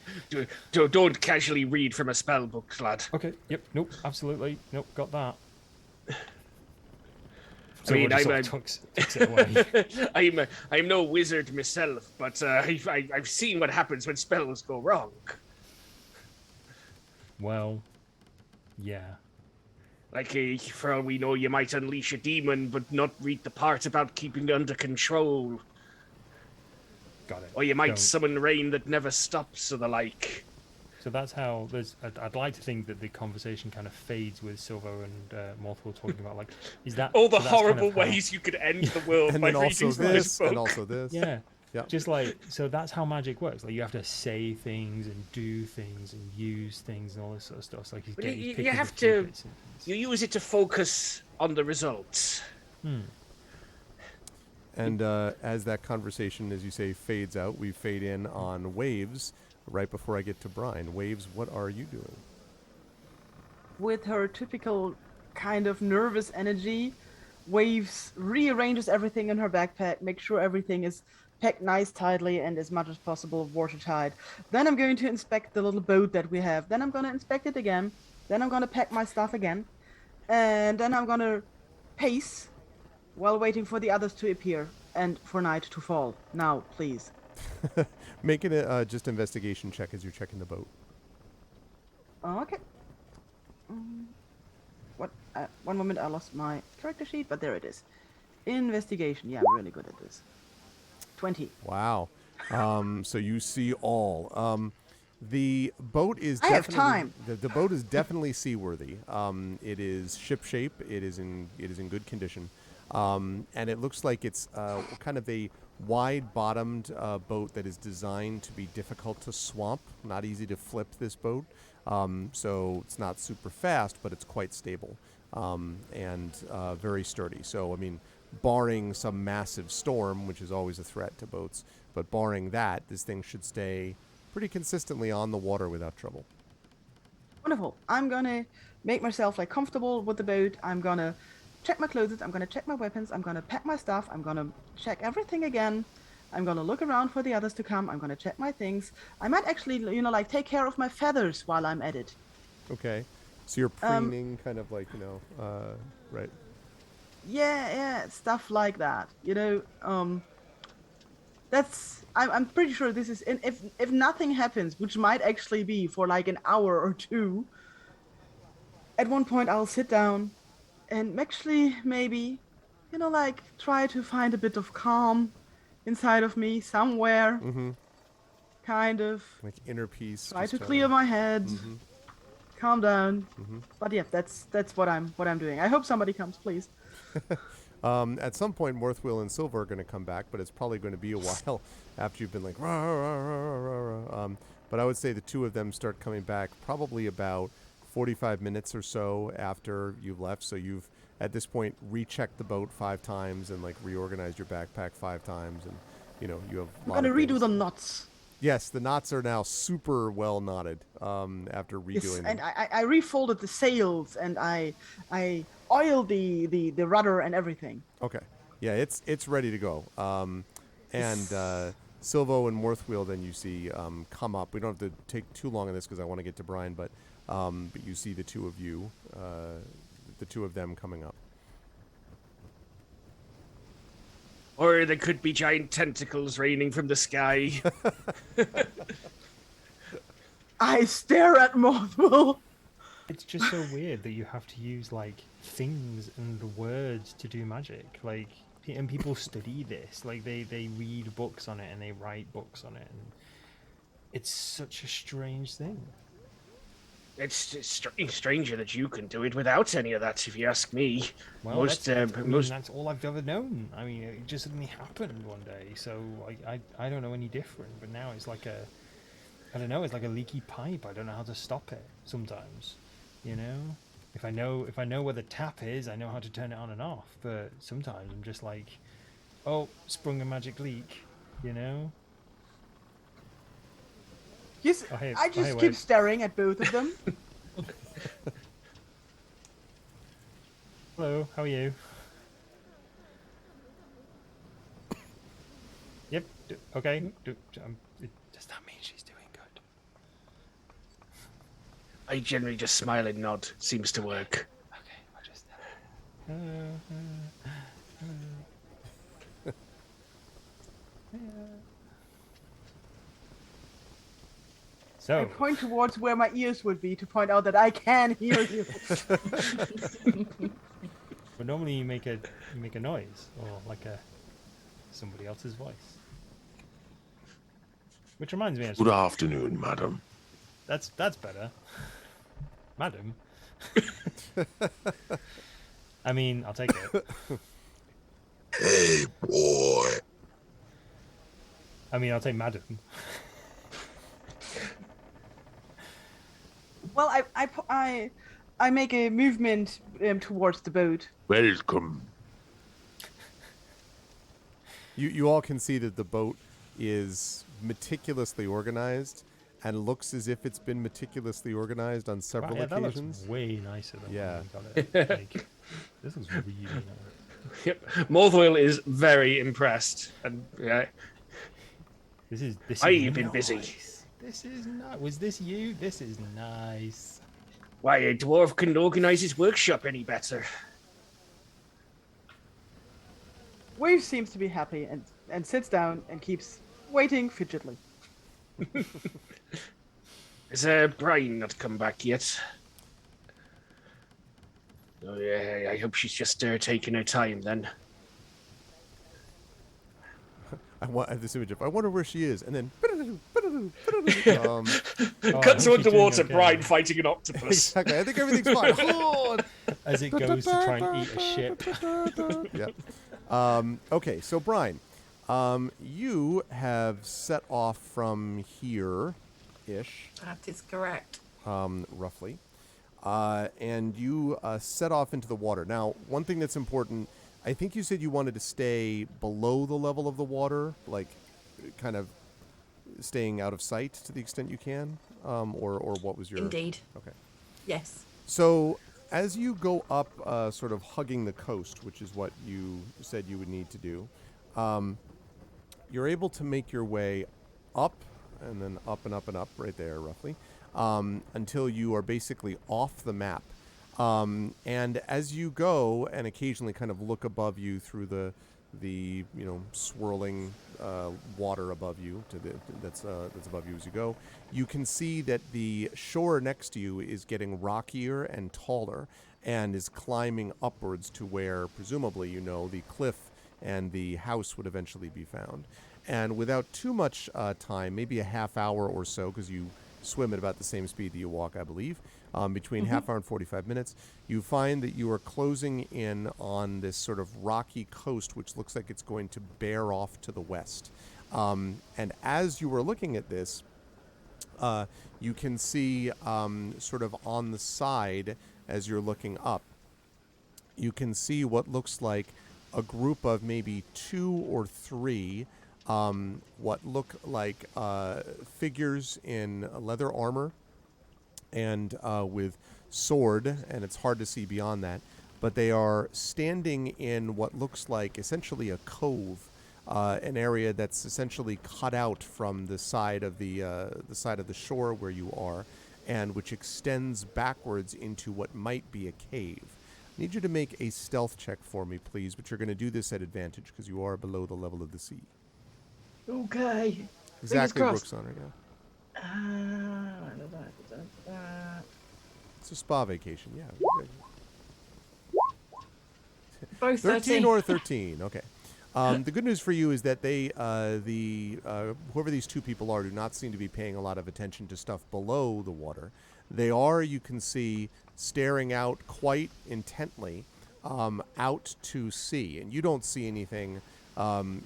Don't casually read from a spell book, lad. Okay. Yep. Nope. Absolutely. Nope. Got that. I mean, tucks it away. I'm no wizard myself, but I've seen what happens when spells go wrong. Well, yeah. Like, for all we know, you might unleash a demon, but not read the part about keeping it under control. Got it. Or you might summon rain that never stops, or the like. So that's how there's. I'd like to think that the conversation kind of fades with Silver and Morthwell talking about is that all the so horrible ways you could end the world and by then reading also this this, book. and also this. Yeah. Yeah. Just like, so that's how magic works. Like you have to say things and do things and use things and all this sort of stuff. So like he's But getting you picking have a few to. bits and things. You use it to focus on the results. And as that conversation, as you say, fades out, we fade in on Waves right before I get to Brian. Waves, what are you doing? With her typical kind of nervous energy, Waves rearranges everything in her backpack, make sure everything is packed nice tightly and as much as possible watertight. Then I'm going to inspect the little boat that we have. Then I'm going to inspect it again. Then I'm going to pack my stuff again. And then I'm going to pace while waiting for the others to appear and for night to fall. Now, please. Make it a just investigation check as you're checking the boat. Okay. What? One moment, I lost my character sheet, but there it is. Investigation. Yeah, I'm really good at this. 20. Wow. So you see all. The boat is I have definitely time. The boat is definitely seaworthy. It is ship shape. It is in good condition. And it looks like it's kind of a wide-bottomed boat that is designed to be difficult to swamp. Not easy to flip this boat. So it's not super fast, but it's quite stable and very sturdy. So I mean, barring some massive storm, which is always a threat to boats, but barring that, this thing should stay pretty consistently on the water without trouble. Wonderful. I'm gonna make myself like comfortable with the boat. I'm gonna check my clothes. I'm gonna check my weapons. I'm gonna pack my stuff. I'm gonna check everything again. I'm gonna look around for the others to come. I'm gonna check my things. I might actually, like take care of my feathers while I'm at it. Okay. So you're preening, kind of like, right? Yeah, stuff like that. That's. I'm pretty sure this is. If nothing happens, which might actually be for like an hour or two. At one point, I'll sit down, and actually maybe, like try to find a bit of calm inside of me somewhere. Mm-hmm. Kind of Like inner peace. try just to clear my head, Mm-hmm. calm down. Mm-hmm. But yeah, that's what I'm doing. I hope somebody comes, please. At some point, Morthwill and Silver are going to come back, but it's probably going to be a while after you've been like, rah, rah, rah, rah, rah. But I would say the two of them start coming back probably about 45 minutes or so after you've left. So you've, at this point, rechecked the boat 5 times and like reorganized your backpack 5 times. And, you have I'm gonna redo the knots. Yes, the knots are now super well knotted after redoing them. And I refolded the sails and I oiled the rudder and everything. Okay. Yeah, it's ready to go. And Silvo and Morthwheel, then you see come up. We don't have to take too long on this because I want to get to Brian, but you see the two of you, the two of them coming up. Or there could be giant tentacles raining from the sky. I stare at Morthwell. It's just so weird that you have to use like things and words to do magic. Like, and people study this. Like they read books on it and they write books on it. And it's such a strange thing. It's stranger that you can do it without any of that, if you ask me. Well, that's all I've ever known. I mean, it just suddenly happened one day, so I don't know any different. But now it's like I don't know, it's like a leaky pipe. I don't know how to stop it sometimes. If I know where the tap is, I know how to turn it on and off. But sometimes I'm just like, oh, sprung a magic leak. Yes, I just keep staring at both of them. Hello, how are you? Yep. Okay. Does that mean she's doing good? I generally just smile and nod. Seems to work. Okay, I'll just. So I point towards where my ears would be to point out that I can hear you. But normally you make a noise or like somebody else's voice. Which reminds me, actually, Good afternoon, madam. that's better, madam. I mean, I'll take it. Hey, boy. I mean, I'll take Madam. Well, I make a movement towards the boat. Welcome. You all can see that the boat is meticulously organized and looks as if it's been meticulously organized on several Wow, yeah, that occasions. looks way nicer than Yeah. when we got it. Like, this looks really nice. Yep. Morthoil is very impressed, and yeah, This is I've been nice. busy. This is nice. Was this you? This is nice. Why a dwarf couldn't organize his workshop any better. Wave seems to be happy and sits down and keeps waiting fidgetly. Has Brian not come back yet? Oh yeah, I hope she's just taking her time then. I have this image of, I wonder where she is, and then Oh, I Cut to hope she's doing underwater, okay. Brian fighting an octopus. exactly. I think everything's fine. Hold on. As it goes to try and eat a ship. Yep. Okay, so Brian, you have set off from here-ish, That is correct. roughly, and you set off into the water. Now, one thing that's important, I think you said you wanted to stay below the level of the water, like kind of staying out of sight to the extent you can, or what was your... Indeed. Okay. Yes. So as you go up, sort of hugging the coast, which is what you said you would need to do, you're able to make your way up and then up and up and up right there, roughly, until you are basically off the map. And as you go and occasionally kind of look above you through the swirling water above you that's above you as you go, you can see that the shore next to you is getting rockier and taller and is climbing upwards to where presumably the cliff and the house would eventually be found. And without too much time, maybe a half hour or so, because you swim at about the same speed that you walk, I believe, between half hour and 45 minutes, you find that you are closing in on this sort of rocky coast, which looks like it's going to bear off to the west. And as you were looking at this, you can see sort of on the side, as you're looking up, you can see what looks like a group of maybe 2 or 3 what look like figures in leather armor and with sword, and it's hard to see beyond that, but they are standing in what looks like essentially a cove, an area that's essentially cut out from the side of the shore where you are, and which extends backwards into what might be a cave. I need you to make a stealth check for me, please, but you're going to do this at advantage because you are below the level of the sea. Okay. Exactly, crossed. Brooksonner, yeah. It's a spa vacation, yeah. Both 13 or 13, okay. The good news for you is that they, whoever these 2 people are, do not seem to be paying a lot of attention to stuff below the water. They are, you can see, staring out quite intently out to sea, and you don't see anything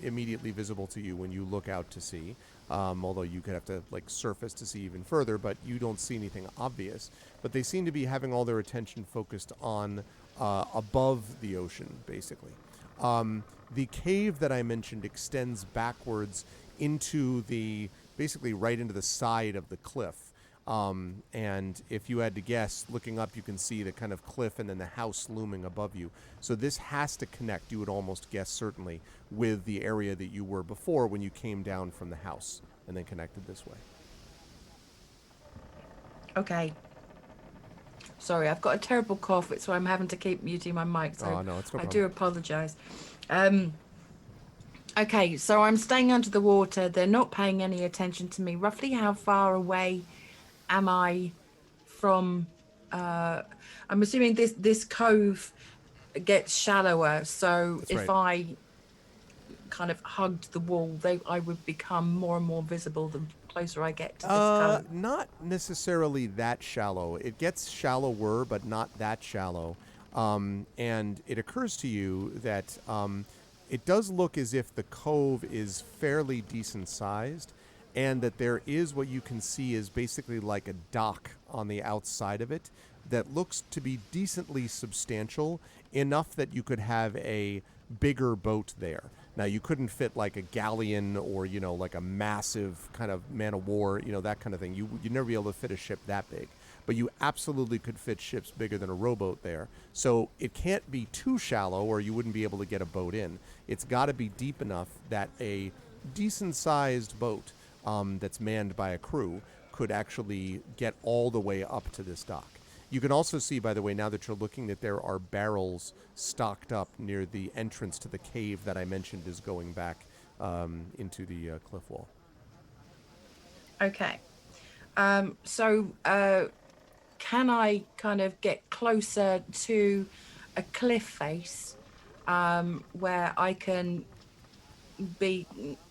immediately visible to you when you look out to sea, although you could have to surface to see even further, but you don't see anything obvious. But they seem to be having all their attention focused on above the ocean, basically. The cave that I mentioned extends backwards into basically right into the side of the cliff. And if you had to guess, looking up, you can see the kind of cliff and then the house looming above you. So this has to connect, you would almost guess certainly, with the area that you were before when you came down from the house and then connected this way. Okay. Sorry, I've got a terrible cough, so I'm having to keep muting my mic. So No, it's no I problem. do apologise. Okay, so I'm staying under the water. They're not paying any attention to me. Roughly how far away am I from? I'm assuming this cove gets shallower. So That's if I kind of hugged the wall, I would become more and more visible the closer I get to this cove. Not necessarily that shallow. It gets shallower, but not that shallow. And it occurs to you that it does look as if the cove is fairly decent sized, and that there is what you can see is basically like a dock on the outside of it that looks to be decently substantial, enough that you could have a bigger boat there. Now, you couldn't fit like a galleon or, you know, like a massive kind of man of war, you know, that kind of thing. You'd never be able to fit a ship that big. But you absolutely could fit ships bigger than a rowboat there. So it can't be too shallow or you wouldn't be able to get a boat in. It's got to be deep enough that a decent-sized boat that's manned by a crew could actually get all the way up to this dock. You can also see, by the way, now that you're looking, that there are barrels stocked up near the entrance to the cave that I mentioned is going back into the cliff wall. Okay. So can I kind of get closer to a cliff face where I can be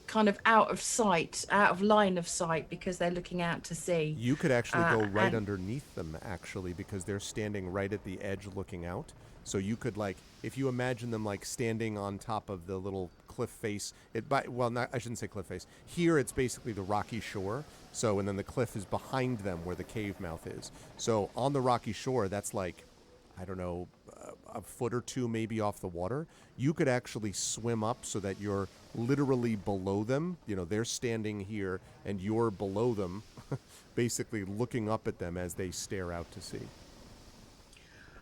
kind of out of sight, out of line of sight, because they're looking out to sea? You could actually go right underneath them, actually, because they're standing right at the edge looking out. So you could, like, if you imagine them, like, standing on top of the little cliff face, I shouldn't say cliff face. Here it's basically the rocky shore. So, and then the cliff is behind them where the cave mouth is. So on the rocky shore, that's like, I don't know, a foot or two maybe off the water. You could actually swim up so that you're literally below them. You know, they're standing here and you're below them, basically looking up at them as they stare out to sea.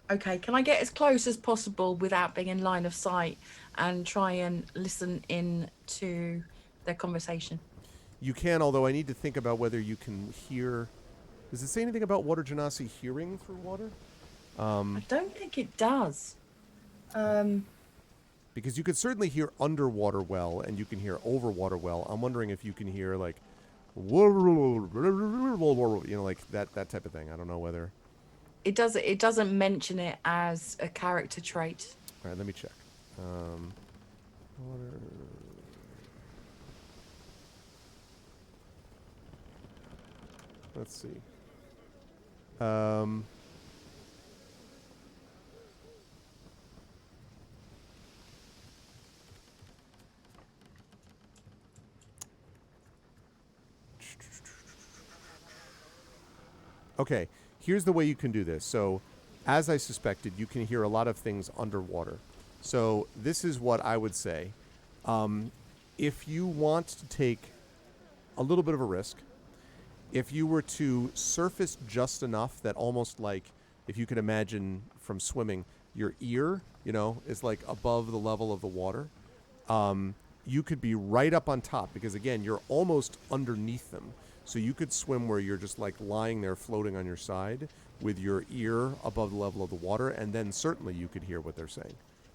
Okay, can I get as close as possible without being in line of sight and try and listen in to their conversation? You can, although I need to think about whether you can hear. Does it say anything about water genasi hearing through water? I don't think it does. Because you could certainly hear underwater well, and you can hear over water well. I'm wondering if you can hear, like, you know, like that type of thing. I don't know whether It doesn't mention it as a character trait. All right, let me check. Water. Let's see. Okay, here's the way you can do this. So, as I suspected, you can hear a lot of things underwater. So, this is what I would say. If you want to take a little bit of a risk, if you were to surface just enough that almost like, if you could imagine from swimming, your ear, you know, is like above the level of the water, you could be right up on top because, again, you're almost underneath them. So you could swim where you're just like lying there floating on your side with your ear above the level of the water, and then certainly you could hear what they're saying.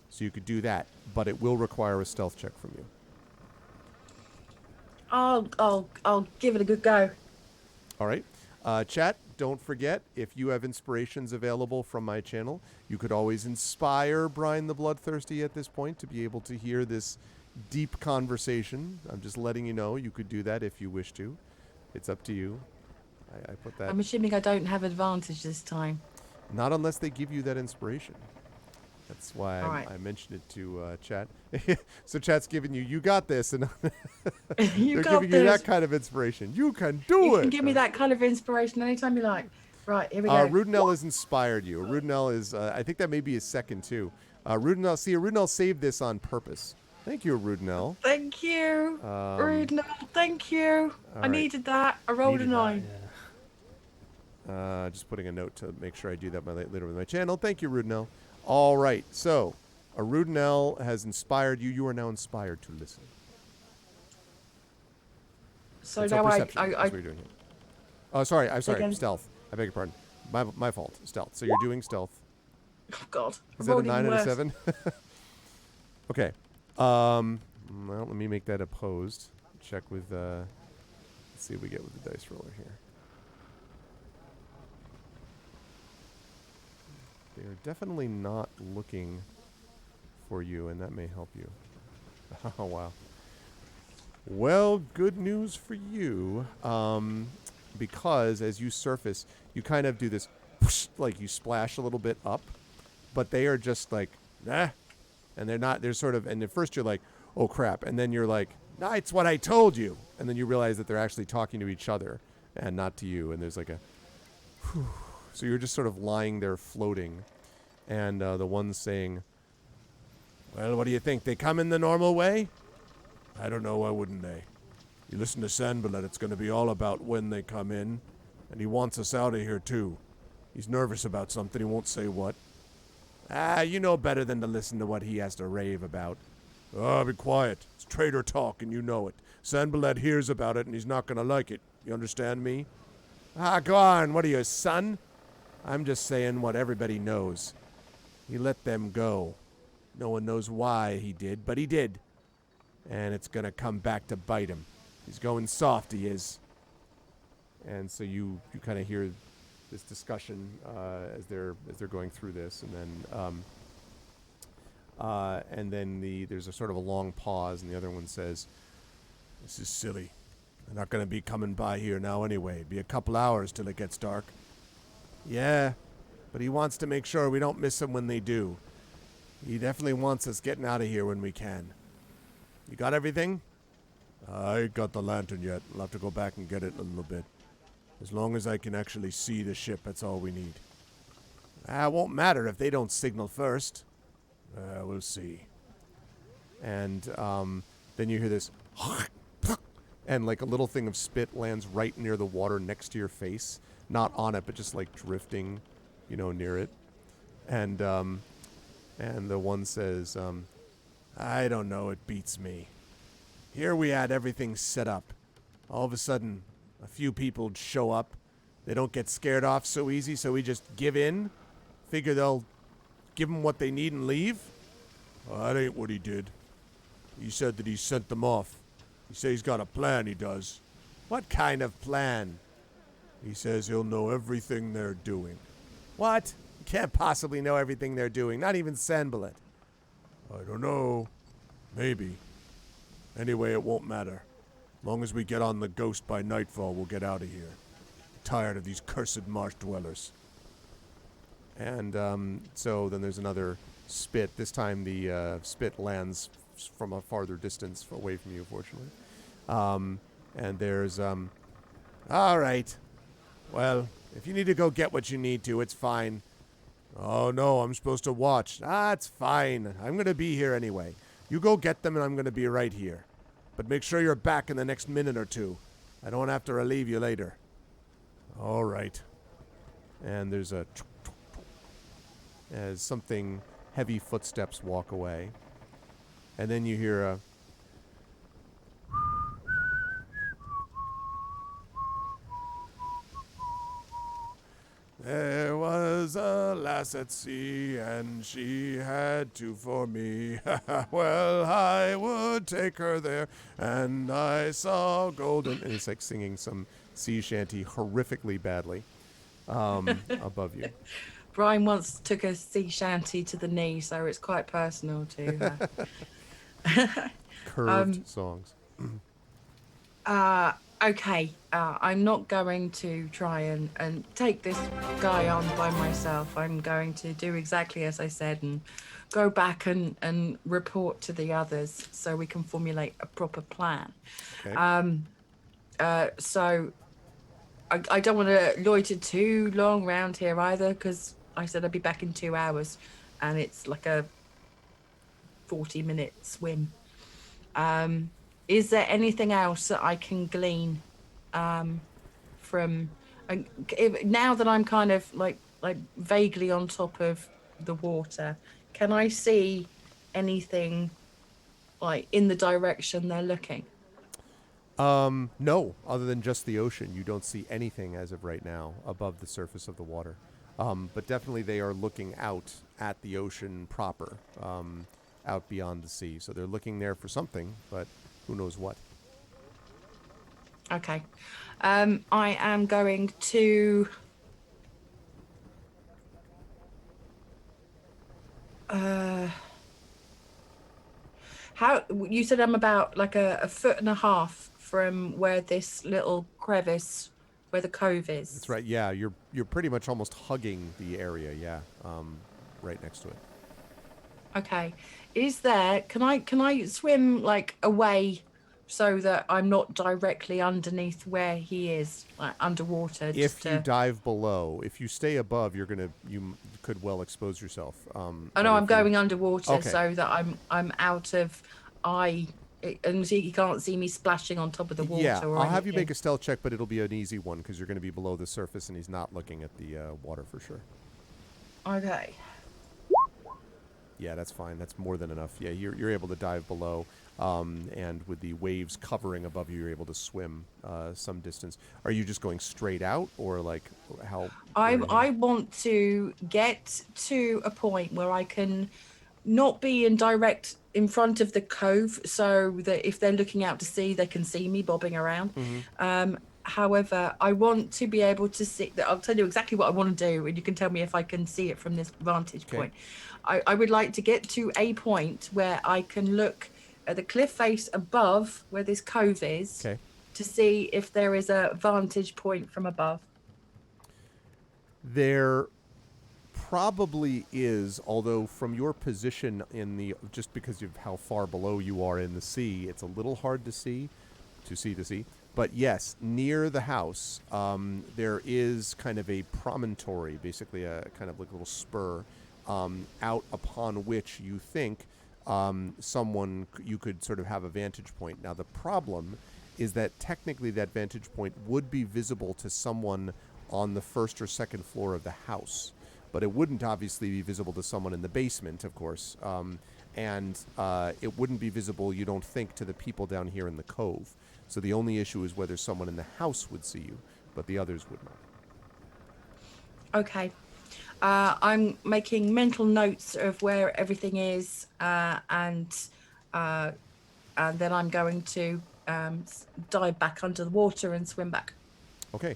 So you could do that, but it will require a stealth check from you. I'll give it a good go. All right. Chat, don't forget, if you have inspirations available from my channel, you could always inspire Brian the Bloodthirsty at this point to be able to hear this deep conversation. I'm just letting you know you could do that if you wish to. It's up to you. I put that. I'm assuming I don't have advantage this time. Not unless they give you that inspiration. That's why I mentioned it to chat. So chat's giving you got this, and they're giving you that kind of inspiration. You can do it. You can give me that kind of inspiration anytime you like. Right, here we go. Rudenell has inspired you. Rudenell is, I think that may be his second too. Rudenell saved this on purpose. Thank you, Rudenell. Thank you, Rudenell. Thank you. I needed that. I rolled a 9. Just putting a note to make sure I do that later with my channel. Thank you, Rudenell. All right, so Rudenell has inspired you. You are now inspired to listen. So it's now That's what you're doing here. Oh, sorry. I'm sorry. Again. Stealth. I beg your pardon. My fault. Stealth. So you're doing stealth. Oh God. Is that a 9 and a 7? Okay. Well, let me make that opposed. Check with. Let's see what we get with the dice roller here. They are definitely not looking for you, and that may help you. Oh, wow. Well, good news for you, because as you surface, you kind of do this, whoosh, like you splash a little bit up, but they are just like, And they're sort of, and at first you're like, oh crap. And then you're like, no, it's what I told you. And then you realize that they're actually talking to each other and not to you. And there's like a, whew. So you're just sort of lying there floating. And the one's saying, well, what do you think? They come in the normal way? I don't know, why wouldn't they? You listen to Sandballet, it's going to be all about when they come in. And he wants us out of here, too. He's nervous about something, he won't say what. You know better than to listen to what he has to rave about. Oh, be quiet. It's trader talk, and you know it. Sandballet hears about it, and he's not going to like it. You understand me? Go on. What are you, son? I'm just saying what everybody knows. He let them go. No one knows why he did, but he did. And it's going to come back to bite him. He's going soft, he is. And so you kind of hear this discussion as they're going through this, and then there's a sort of a long pause, and the other one says, "This is silly. They're not going to be coming by here now anyway. It'll be a couple hours till it gets dark." "Yeah, but he wants to make sure we don't miss them when they do. He definitely wants us getting out of here when we can. You got everything?" "I ain't got the lantern yet. I'll have to go back and get it in a little bit. As long as I can actually see the ship, that's all we need." "It won't matter if they don't signal first." "We'll see." And then you hear this, and like a little thing of spit lands right near the water next to your face. Not on it, but just like drifting, near it. And the one says, "I don't know, it beats me. Here we had everything set up. All of a sudden, a few people show up. They don't get scared off so easy, so we just give in. Figure they'll give them what they need and leave." "That ain't what he did. He said that he sent them off. He says he's got a plan, he does." "What kind of plan?" "He says he'll know everything they're doing." "What? You can't possibly know everything they're doing, not even Sandballet." "I don't know. Maybe. Anyway, it won't matter. Long as we get on the Ghost by nightfall, we'll get out of here. Tired of these cursed marsh dwellers." And so then there's another spit. This time the spit lands from a farther distance away from you, fortunately. And there's, "All right. Well, if you need to go get what you need to, it's fine." "Oh, no, I'm supposed to watch." "It's fine. I'm going to be here anyway. You go get them, and I'm going to be right here. But make sure you're back in the next minute or two. I don't have to relieve you later." "All right." And there's as something heavy footsteps walk away. And then you hear a... "There was a lass at sea, and she had two for me. Well, I would take her there, and I saw golden..." And it's like singing some sea shanty horrifically badly above you. Brian once took a sea shanty to the knee, so it's quite personal to her. Curved songs. Okay, I'm not going to try and take this guy on by myself. I'm going to do exactly as I said and go back and report to the others so we can formulate a proper plan. Okay. So I don't want to loiter too long around here either, because I said I'd be back in 2 hours and it's like a 40-minute swim. Is there anything else that I can glean from now that I'm kind of like vaguely on top of the water? Can I see anything like in the direction they're looking? No, other than just the ocean. You don't see anything as of right now above the surface of the water. But definitely they are looking out at the ocean proper, out beyond the sea. So they're looking there for something, but who knows what. Okay. I am going to... how you said I'm about like a foot and a half from where this little crevice, where the cove is. That's right. Yeah, you're pretty much almost hugging the area. Yeah, right next to it. Okay. Can I swim like away so that I'm not directly underneath where he is, like underwater? If you dive below, if you stay above, you could well expose yourself. Oh but no, I'm if you- going underwater Okay. so that I'm out of eye, and so you can't see me splashing on top of the water. Yeah, or I'll have you anything. make a stealth check, but it'll be an easy one because you're going to be below the surface and he's not looking at the water for sure. Okay. Yeah, that's fine. That's more than enough. Yeah, you're able to dive below, and with the waves covering above you, you're able to swim some distance. Are you just going straight out, or like how? I want to get to a point where I can not be in front of the cove, so that if they're looking out to sea, they can see me bobbing around. However, I want to be able to see. I'll tell you exactly what I want to do, and you can tell me if I can see it from this vantage point. I would like to get to a point where I can look at the cliff face above where this cove is to see if there is a vantage point from above. There probably is, although from your position just because of how far below you are in the sea, it's a little hard to see. But yes, near the house, there is kind of a promontory, basically a kind of like a little spur, out upon which you think you could sort of have a vantage point. Now, the problem is that technically that vantage point would be visible to someone on the first or second floor of the house, but it wouldn't obviously be visible to someone in the basement, of course, and it wouldn't be visible, you don't think, to the people down here in the cove. So the only issue is whether someone in the house would see you, but the others would not. Okay. I'm making mental notes of where everything is, and then I'm going to dive back under the water and swim back. Okay.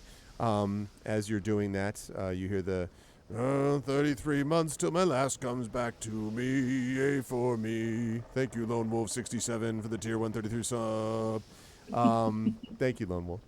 As you're doing that, you hear the 33 months till my last comes back to me, yay for me. Thank you, Lone Wolf 67 for the tier 133 sub. Thank you, Lone Wolf.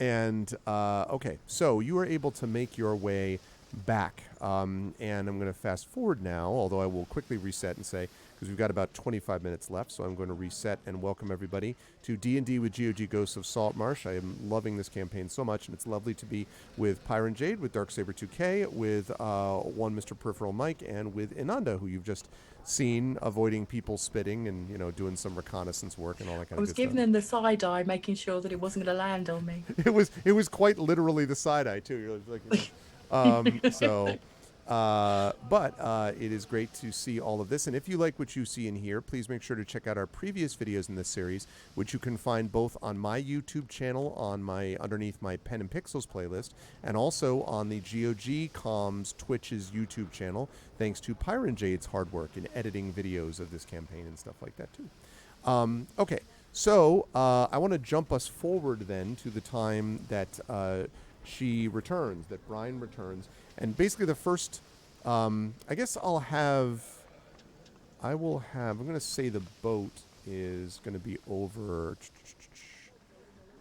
Okay, so you are able to make your way back, and I'm going to fast forward now, although I will quickly reset and say, because we've got about 25 minutes left, so I'm going to reset and welcome everybody to D&D with GOG Ghosts of Saltmarsh. I am loving this campaign so much, and it's lovely to be with Pyron Jade, with Darksaber 2K, with one Mr. Peripheral Mike, and with Inanda, who you've just seen avoiding people spitting and, doing some reconnaissance work and all that kind of good stuff. I was giving him the side eye, making sure that it wasn't going to land on me. It was quite literally the side eye too. You're like, but it is great to see all of this. And if you like what you see in here, please make sure to check out our previous videos in this series, which you can find both on my YouTube channel, underneath my Pen and Pixels playlist, and also on the GOG Comms Twitch's YouTube channel, thanks to Pyron Jade's hard work in editing videos of this campaign and stuff like that too. Okay, so I want to jump us forward then to the time that she returns, that Brian returns. And basically the first, I guess I'm going to say the boat is going to be over.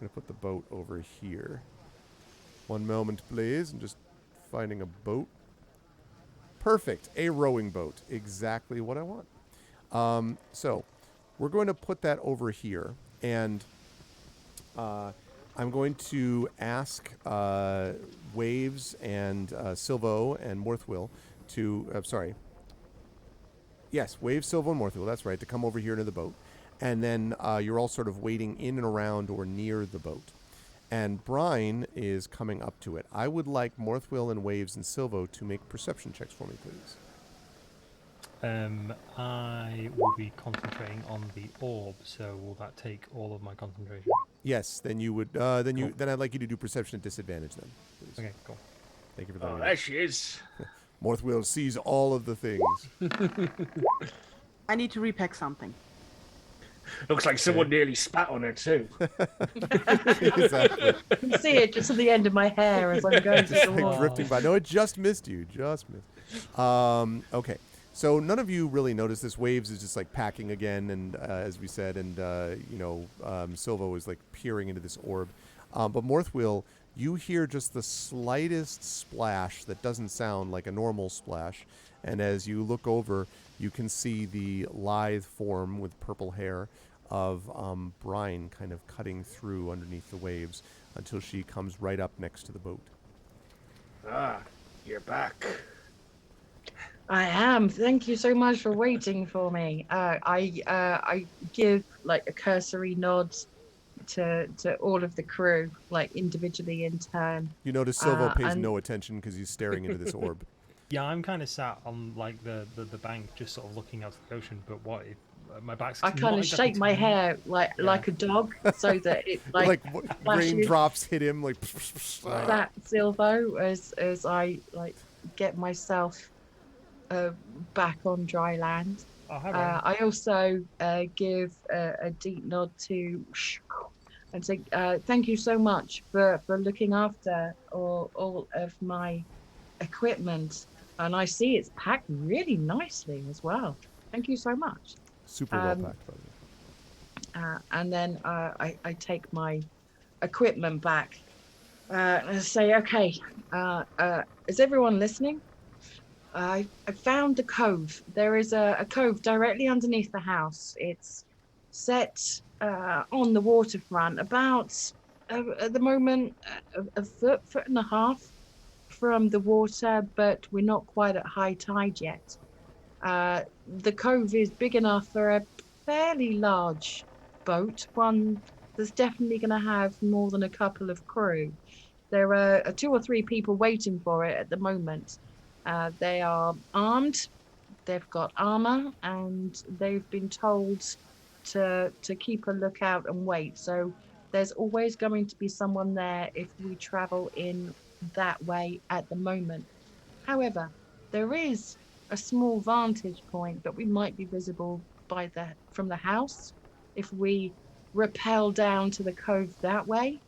I'm going to put the boat over here. One moment, please. I'm just finding a boat. Perfect. A rowing boat. Exactly what I want. So we're going to put that over here. And I'm going to ask Waves and Silvo and Morthwill Waves, Silvo, and Morthwill, that's right, to come over here to the boat. And then you're all sort of waiting in and around or near the boat. And Brine is coming up to it. I would like Morthwill and Waves and Silvo to make perception checks for me, please. I will be concentrating on the orb, so will that take all of my concentration? Yes, then you would. Then I'd like you to do perception at disadvantage. Then, please. Okay, cool. Thank you for that. Oh, there she is. Morthwill sees all of the things. I need to repack something. Looks like someone nearly spat on her too. Exactly. I can see it just at the end of my hair as I'm going to the Like wall. drifting by. No, it just missed you. Okay. So none of you really noticed this. Waves is just like packing again, and as we said, and Silvo is like peering into this orb. But Morthwill, you hear just the slightest splash that doesn't sound like a normal splash. And as you look over, you can see the lithe form with purple hair of brine kind of cutting through underneath the waves until she comes right up next to the boat. Ah, you're back. I am. Thank you so much for waiting for me. I give like a cursory nod to all of the crew, like individually in turn. You notice Silvo pays and- no attention because he's staring into this orb. Yeah, I'm kind of sat on like the bank, just sort of looking out to the ocean. But what if my back's? I kind of shake my hair like a dog, so that it like raindrops hit him like. that Silvo as I like get myself back on dry land. Oh, hi, Ryan. I also give a deep nod to and say thank you so much for looking after all of my equipment, and I see it's packed really nicely as well. Thank you so much. Super well packed, by the way. And then I take my equipment back and say, okay, is everyone listening? I found the cove. There is a cove directly underneath the house. It's set on the waterfront, about at the moment a foot and a half from the water, but we're not quite at high tide yet. The cove is big enough for a fairly large boat, one that's definitely going to have more than a couple of crew. There are 2 or 3 people waiting for it at the moment. They are armed, they've got armor, and they've been told to keep a lookout and wait. So there's always going to be someone there if we travel in that way at the moment. However, there is a small vantage point that we might be visible from the house if we rappel down to the cove that way.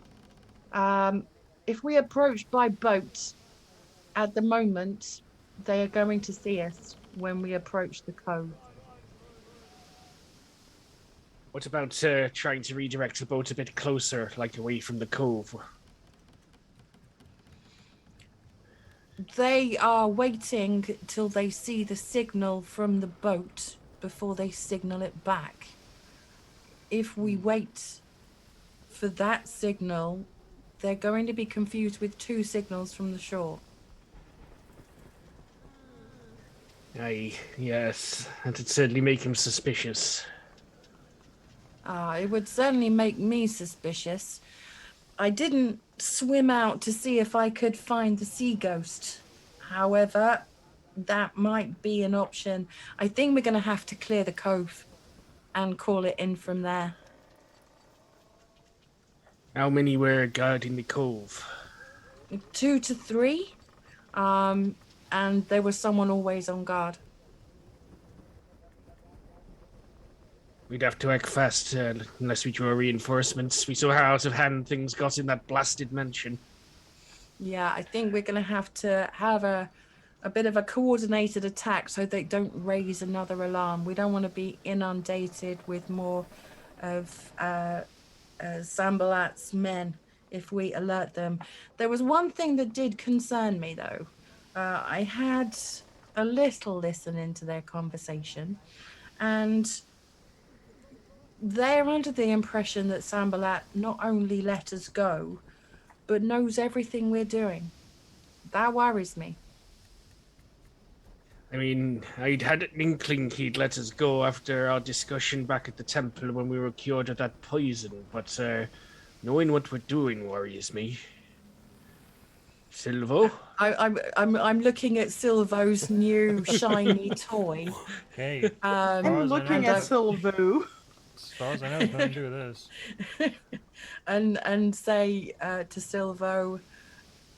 If we approach by boat at the moment, they are going to see us when we approach the cove. What about trying to redirect the boat a bit closer, like away from the cove? They are waiting till they see the signal from the boat before they signal it back. If we wait for that signal, they're going to be confused with 2 signals from the shore. Aye, yes, that'd certainly make him suspicious. It would certainly make me suspicious. I didn't swim out to see if I could find the sea ghost. However, that might be an option. I think we're going to have to clear the cove and call it in from there. How many were guarding the cove? 2 to 3. And there was someone always on guard. We'd have to act fast unless we draw reinforcements. We saw how out of hand things got in that blasted mansion. Yeah, I think we're going to have a bit of a coordinated attack so they don't raise another alarm. We don't want to be inundated with more of Sambalat's men if we alert them. There was one thing that did concern me, though. I had a little listen into their conversation, and they're under the impression that Sambalat not only let us go, but knows everything we're doing. That worries me. I mean, I'd had an inkling he'd let us go after our discussion back at the temple when we were cured of that poison, but knowing what we're doing worries me. Silvo? I'm looking at Silvo's new shiny toy. Okay. I'm looking at Silvo. As far as I know, it's nothing to do with this. and say to Silvo,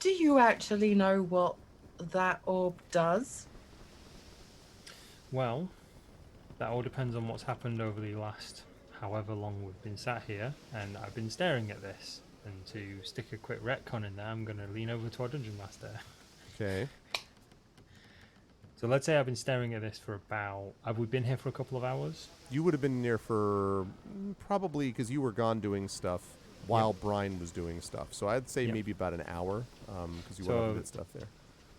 do you actually know what that orb does? Well, that all depends on what's happened over the last however long we've been sat here, and I've been staring at this. And to stick a quick retcon in there, I'm going to lean over to our dungeon master. Okay. So let's say I've been staring at this for about... Have we been here for a couple of hours? You would have been near for probably, because you were gone doing stuff, while Brian was doing stuff. So I'd say Yep. maybe about an hour, because you went over that stuff there.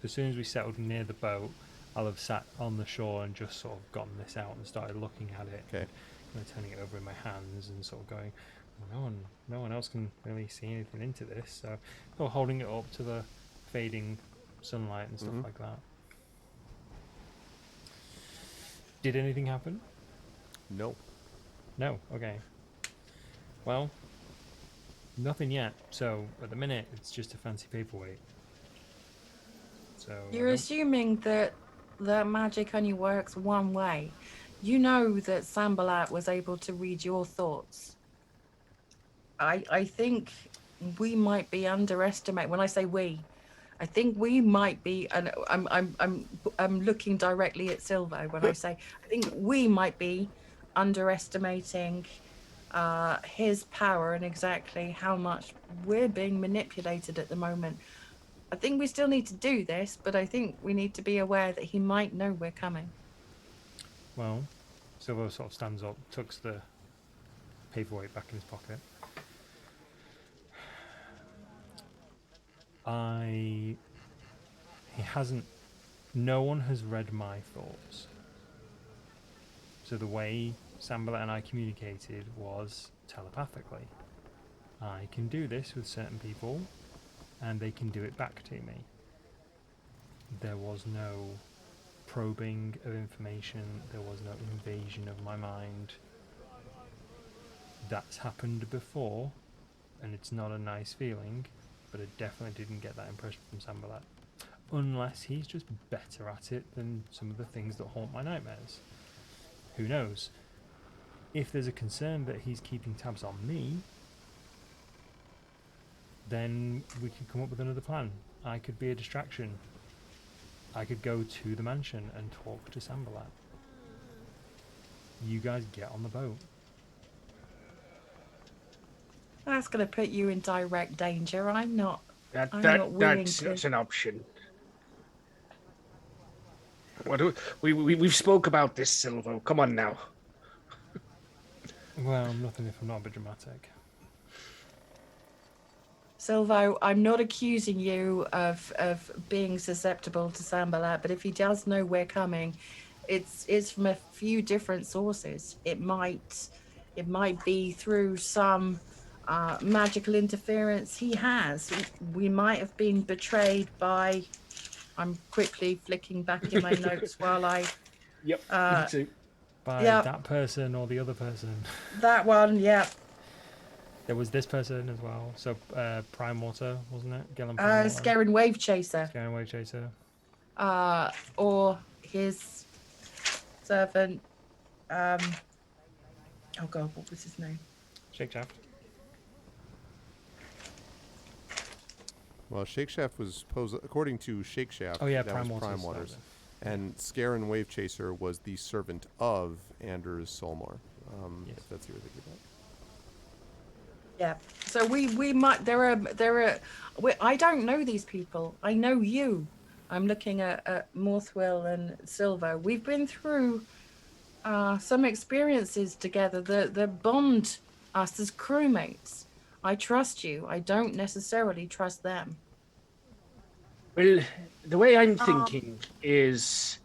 As soon as we settled near the boat, I'll have sat on the shore and just sort of gotten this out and started looking at it. Okay. And kind of turning it over in my hands and sort of going, well, no one else can really see anything into this. So, holding it up to the fading sunlight and stuff like that. Did anything happen? No. No. Okay. Well, nothing yet. So at the minute, it's just a fancy paperweight. So You're assuming that the magic only works one way. You know that Sambalat was able to read your thoughts. I think we might be underestimating. When I say we, I think we might be, and I'm looking directly at Silvo when I say I think we might be underestimating his power and exactly how much we're being manipulated at the moment. I think we still need to do this, but I think we need to be aware that he might know we're coming. Well, Silvo sort of stands up, tucks the paperweight back in his pocket. No one has read my thoughts. So the way Sambalat and I communicated was telepathically. I can do this with certain people, and they can do it back to me. There was no probing of information, there was no invasion of my mind. That's happened before, and it's not a nice feeling, but I definitely didn't get that impression from Sambalat. Unless he's just better at it than some of the things that haunt my nightmares. Who knows? If there's a concern that he's keeping tabs on me, then we could come up with another plan. I could be a distraction. I could go to the mansion and talk to Sambalat. You guys get on the boat. That's going to put you in direct danger. I'm not willing That's to. not an option. We've spoke about this, Silvo. Come on now. Well, I'm nothing if I'm not a bit dramatic. Silvo, I'm not accusing you of being susceptible to Sambalat, but if he does know we're coming, it's from a few different sources. It might be through some magical interference he has. We might have been betrayed by. I'm quickly flicking back in my notes while I. Yep. Me too. By that person or the other person. That one, yeah. There was this person as well. So Prime Water, wasn't it? Gillen Prime Water. Scaring Wave Chaser. Scaring Wave Chaser. Or his servant. Oh God, what was his name? Shake Shaft. Well, Shake Shaft was according to Shake Shaft. Oh yeah, that Prime was Prime Waters. Waters. And Scare and Wave Chaser was the servant of Anders Solmar. Yes. If that's what you're thinking about. Yeah. So we might I don't know these people. I know you. I'm looking at Morthwell and Silvo. We've been through some experiences together. The bond us as crewmates. I trust you. I don't necessarily trust them. Well, the way I'm thinking is,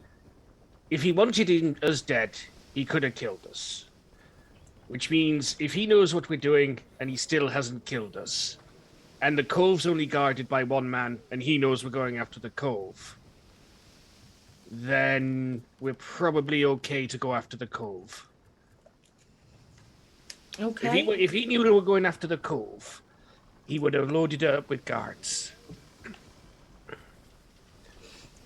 if he wanted us dead, he could have killed us. Which means if he knows what we're doing and he still hasn't killed us, and the cove's only guarded by one man and he knows we're going after the cove, then we're probably okay to go after the cove. Okay. If he knew we were going after the cove, he would have loaded it up with guards.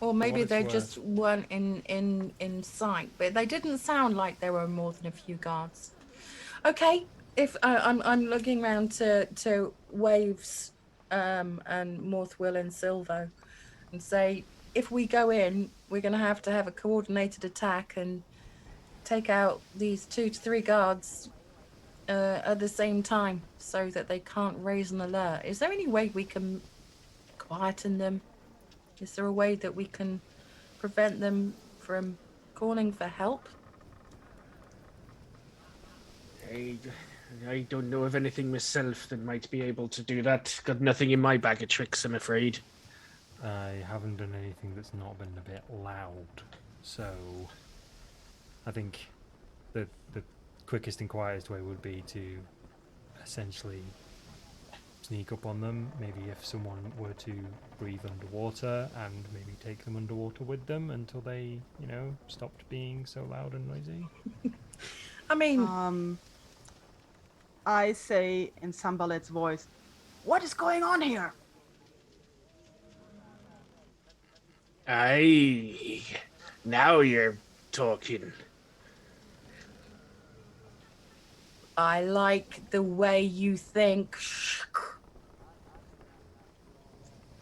Or maybe it's they worth. just weren't in sight, but they didn't sound like there were more than a few guards. Okay, if I'm looking around to Waves and Morthwell and Silvo and say, if we go in, we're going to have a coordinated attack and take out these 2 to 3 guards at the same time so that they can't raise an alert. Is there any way we can quieten them? Is there a way that we can prevent them from calling for help? I don't know of anything myself that might be able to do that. Got nothing in my bag of tricks, I'm afraid. I haven't done anything that's not been a bit loud, so I think the quickest and quietest way would be to essentially sneak up on them. Maybe if someone were to breathe underwater, and maybe take them underwater with them until they, stopped being so loud and noisy. I mean, I say in Sambalet's voice, "What is going on here?" Aye, now you're talking. I like the way you think.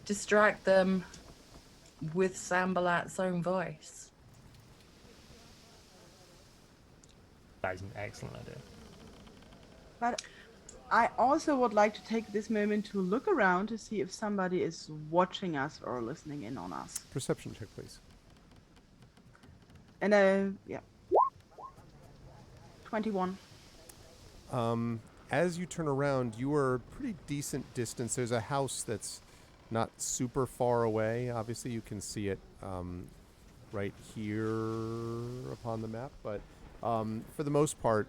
Distract them with Sambalat's own voice. That is an excellent idea. But I also would like to take this moment to look around to see if somebody is watching us or listening in on us. Perception check, please. And yeah. 21. As you turn around, you are a pretty decent distance. There's a house that's not super far away. Obviously, you can see it right here upon the map. But for the most part,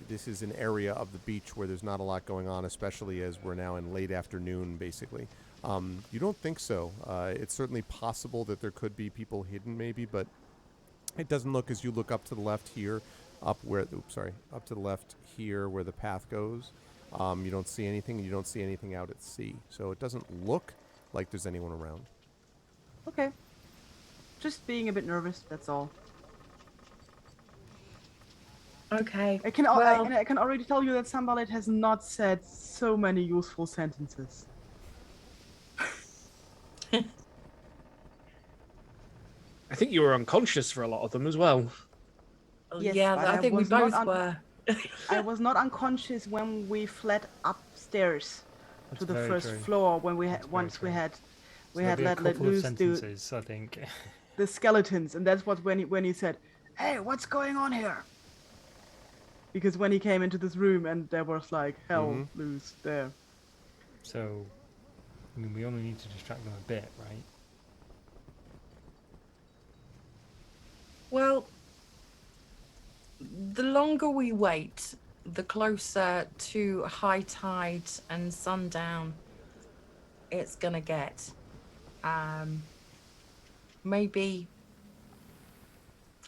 this is an area of the beach where there's not a lot going on, especially as we're now in late afternoon, basically. You don't think so. It's certainly possible that there could be people hidden, maybe, but it doesn't look, as you look up to the left here, up to the left here where the path goes. You don't see anything, and you don't see anything out at sea. So it doesn't look like there's anyone around. Okay. Just being a bit nervous, that's all. Okay. I can already tell you that Sambalet has not said so many useful sentences. I think you were unconscious for a lot of them as well. Yes, yeah, but I think we was not both were. I was not unconscious when we fled upstairs to the very first true. floor when we That's had once very we true. had So there'll be a let couple of loose sentences, I think. the skeletons, and that's what when he said, "Hey, what's going on here?" Because when he came into this room and there was like hell loose there. So, I mean, we only need to distract them a bit, right? Well, the longer we wait, the closer to high tide and sundown it's gonna get. Maybe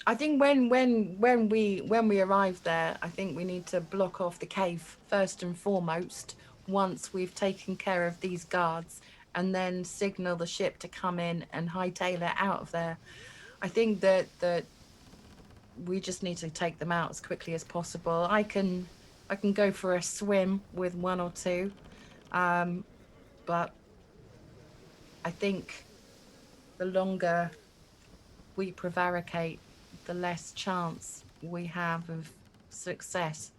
I think when we arrive there, I think we need to block off the cave first and foremost once we've taken care of these guards, and then signal the ship to come in and hightail it out of there. I think that we just need to take them out as quickly as possible. I can go for a swim with one or two, but I think the longer we prevaricate, the less chance we have of success.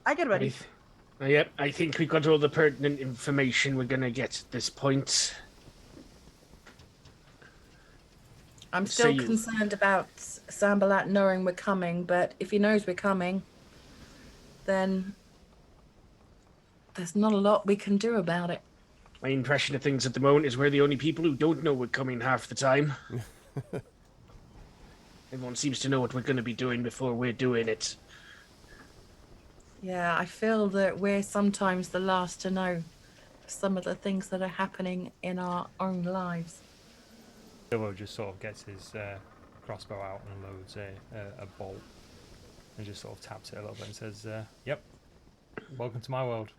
I get ready. Yep, I think we got all the pertinent information we're going to get at this point. I'm still concerned about Sambalat knowing we're coming, but if he knows we're coming, then there's not a lot we can do about it. My impression of things at the moment is we're the only people who don't know we're coming half the time. Everyone seems to know what we're going to be doing before we're doing it. Yeah, I feel that we're sometimes the last to know some of the things that are happening in our own lives. Bilbo just sort of gets his crossbow out and loads a bolt and just sort of taps it a little bit and says, yep, welcome to my world.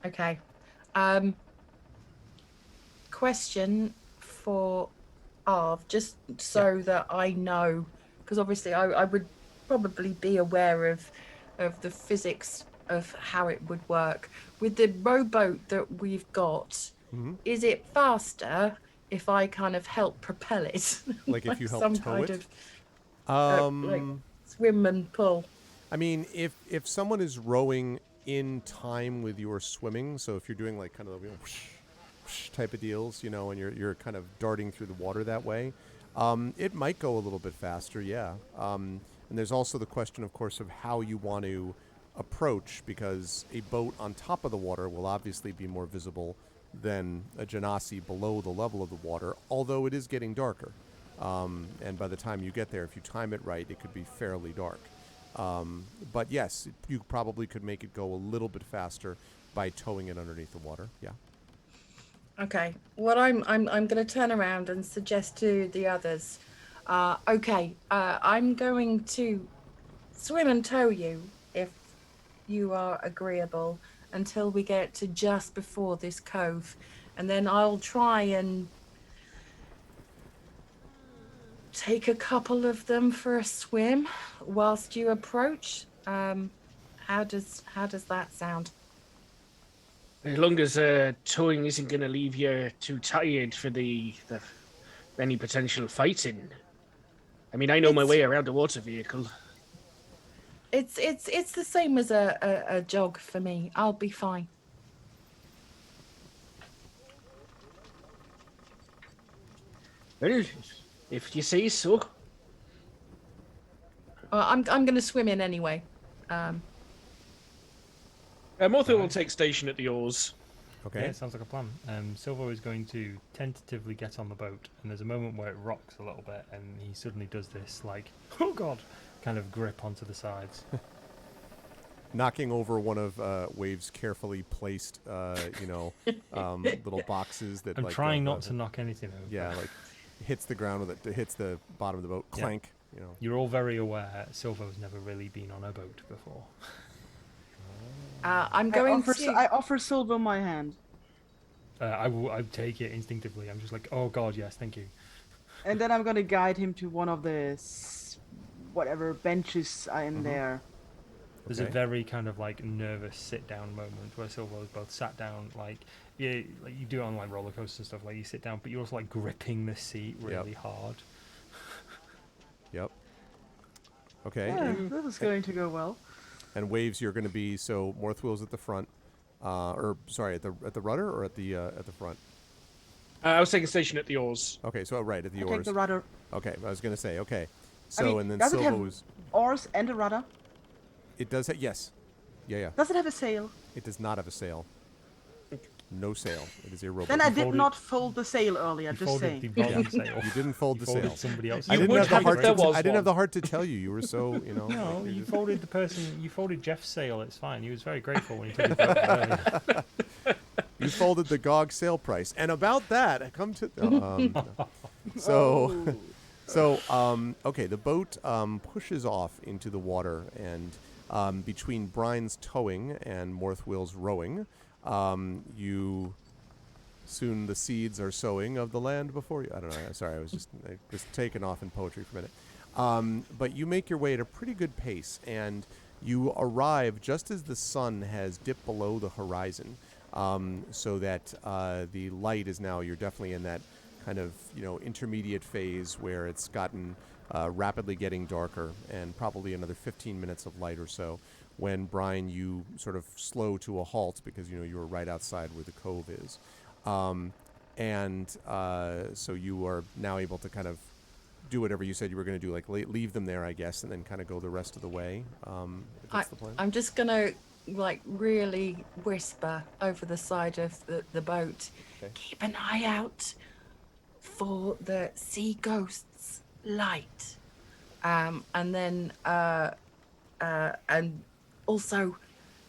Okay. Question for Arv, just so that I know, because obviously I would probably be aware of the physics of how it would work. With the rowboat that we've got, is it faster if I kind of help propel it? Like if you help some tow kind it? of like swim and pull. I mean, if someone is rowing in time with your swimming, so if you're doing like kind of the whoosh, type of deals, you know, and you're kind of darting through the water that way, it might go a little bit faster, yeah. And there's also the question, of course, of how you want to approach, because a boat on top of the water will obviously be more visible than a genasi below the level of the water, although it is getting darker. And by the time you get there, if you time it right, it could be fairly dark. But yes, you probably could make it go a little bit faster by towing it underneath the water. Yeah. Okay. What I'm going to turn around and suggest to the others. I'm going to swim and tow you if you are agreeable until we get to just before this cove, and then I'll try and take a couple of them for a swim whilst you approach. How does that sound? As long as towing isn't going to leave you too tired for the any potential fighting. I mean, I know my way around a water vehicle. It's the same as a jog for me. I'll be fine. Well, if you say so. I'm going to swim in anyway. Morthwheel will take station at the oars. Okay. Yeah, it sounds like a plan. Silvo is going to tentatively get on the boat, and there's a moment where it rocks a little bit, and he suddenly does this, like, oh god, kind of grip onto the sides. Knocking over one of Wave's carefully placed, little boxes that. I'm like, trying not to knock anything over. Yeah, like hits the ground with it. Hits the bottom of the boat. Yeah. Clank. You know. You're all very aware Silvo's never really been on a boat before. I'm going to. I offer Silver my hand. I take it instinctively. I'm just like, oh god, yes, thank you. And then I'm going to guide him to one of the whatever benches are in there. There's a very kind of like nervous sit down moment where Silvo's both sat down, like you do it on like roller coasters and stuff, like you sit down, but you're also like gripping the seat really hard. Yep. Okay. Yeah, this is going to go well. And Waves, you're going to be Morthwheel's at the front, at the rudder or at the front. I was taking station at the oars. Okay, so right at the oars. Take the rudder. Okay, I was going to say okay. So and then does it have Silvo's. oars and a rudder? It does. Yes. Yeah. Does it have a sail? It does not have a sail. No sail. It is a rowboat. Then I did not fold the sail earlier. Just saying. The bottom sail. You didn't fold the sail. Somebody else. I didn't have the heart. I didn't have the one. heart to tell you. You were so No, you folded the person. You folded Jeff's sail. It's fine. He was very grateful when he took his boat earlier. You folded the GOG sale price, and about that, I come to. Okay, the boat pushes off into the water, and between Brian's towing and Morthwheel's rowing, soon the seeds are sowing of the land before you. I don't know. Sorry, I was just taken off in poetry for a minute. But you make your way at a pretty good pace, and you arrive just as the sun has dipped below the horizon, so that the light is now. You're definitely in that kind of intermediate phase where it's gotten rapidly getting darker, and probably another 15 minutes of light or so. When Brian, you sort of slow to a halt because you were right outside where the cove is, so you are now able to kind of do whatever you said you were going to do, like leave them there, I guess, and then kind of go the rest of the way. If that's the plan. I'm just gonna really whisper over the side of the boat. Okay. Keep an eye out for the sea ghost's light, and then and also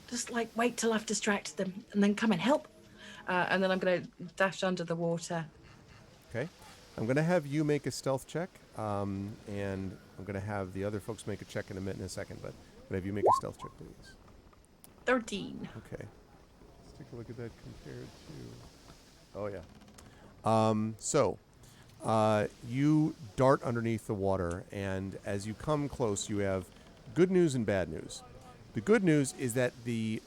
just wait till I've distracted them and then come and help, and then I'm going to dash under the water. Okay, I'm going to have you make a stealth check, and I'm going to have the other folks make a check in a second, but I'm going to have you make a stealth check, please. 13. Okay, let's take a look at that compared to. Oh yeah. You dart underneath the water, and as you come close, you have good news and bad news. The good news is that the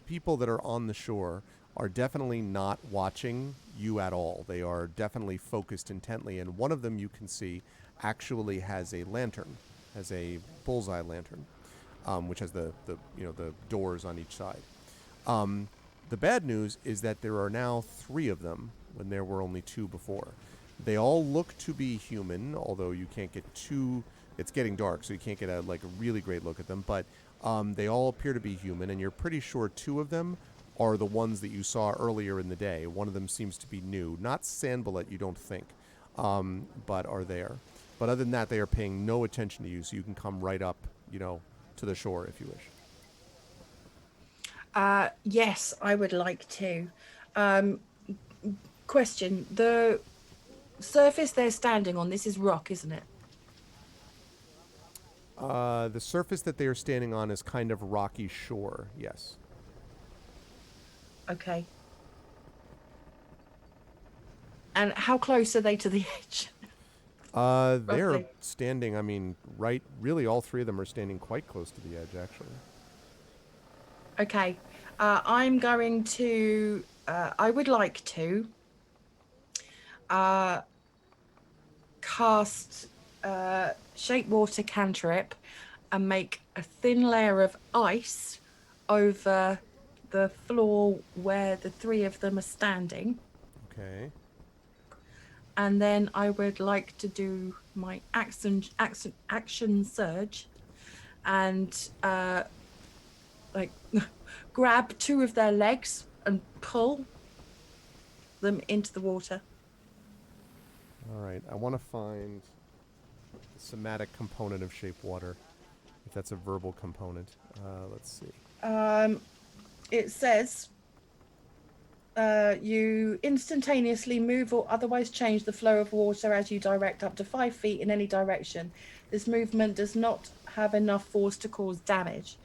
people that are on the shore are definitely not watching you at all. They are definitely focused intently, and one of them you can see actually has a lantern, has a bullseye lantern, which has the doors on each side. The bad news is that there are now 3 of them when there were only 2 before. They all look to be human, although you can't get too... It's getting dark, so you can't get a really great look at them. But they all appear to be human, and you're pretty sure 2 of them are the ones that you saw earlier in the day. One of them seems to be new. Not Sandballet, you don't think, but are there. But other than that, they are paying no attention to you, so you can come right up, to the shore if you wish. Yes, I would like to. Question: the surface they're standing on, this is rock, isn't it? The surface that they are standing on is kind of rocky shore, yes. Okay. And how close are they to the edge? They're Roughly. standing, really all 3 of them are standing quite close to the edge, actually. Okay. I'm going to... I would like to cast Shape Water Cantrip and make a thin layer of ice over the floor where the 3 of them are standing. Okay. And then I would like to do my action surge and grab 2 of their legs and pull them into the water. All right. I want to find the somatic component of Shape Water, if that's a verbal component. Let's see. It says you instantaneously move or otherwise change the flow of water as you direct up to 5 feet in any direction. This movement does not have enough force to cause damage.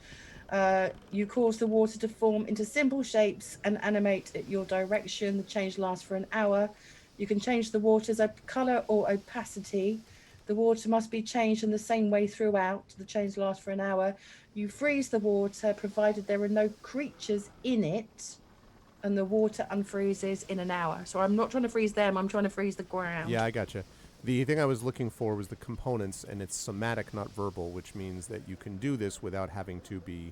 You cause the water to form into simple shapes and animate at your direction. The change lasts for an hour. You can change the water's color or opacity. The water must be changed in the same way throughout. The change lasts for an hour. You freeze the water, provided there are no creatures in it, and the water unfreezes in an hour. So I'm not trying to freeze them, I'm trying to freeze the ground. Yeah, I gotcha. The thing I was looking for was the components, and it's somatic, not verbal, which means that you can do this without having to be,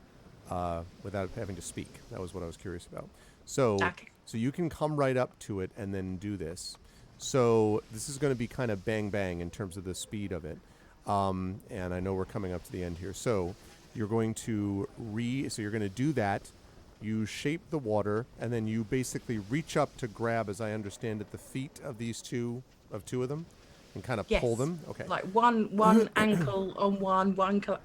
without having to speak. That was what I was curious about. So, Okay. so you can come right up to it and then do this. So this is going to be kind of bang bang in terms of the speed of it. And I know we're coming up to the end here. So you're going to so you're going to do that. You shape the water, and then you basically reach up to grab, as I understand it, the feet of these two of them, and kind of pull them. Okay. Like one ankle on one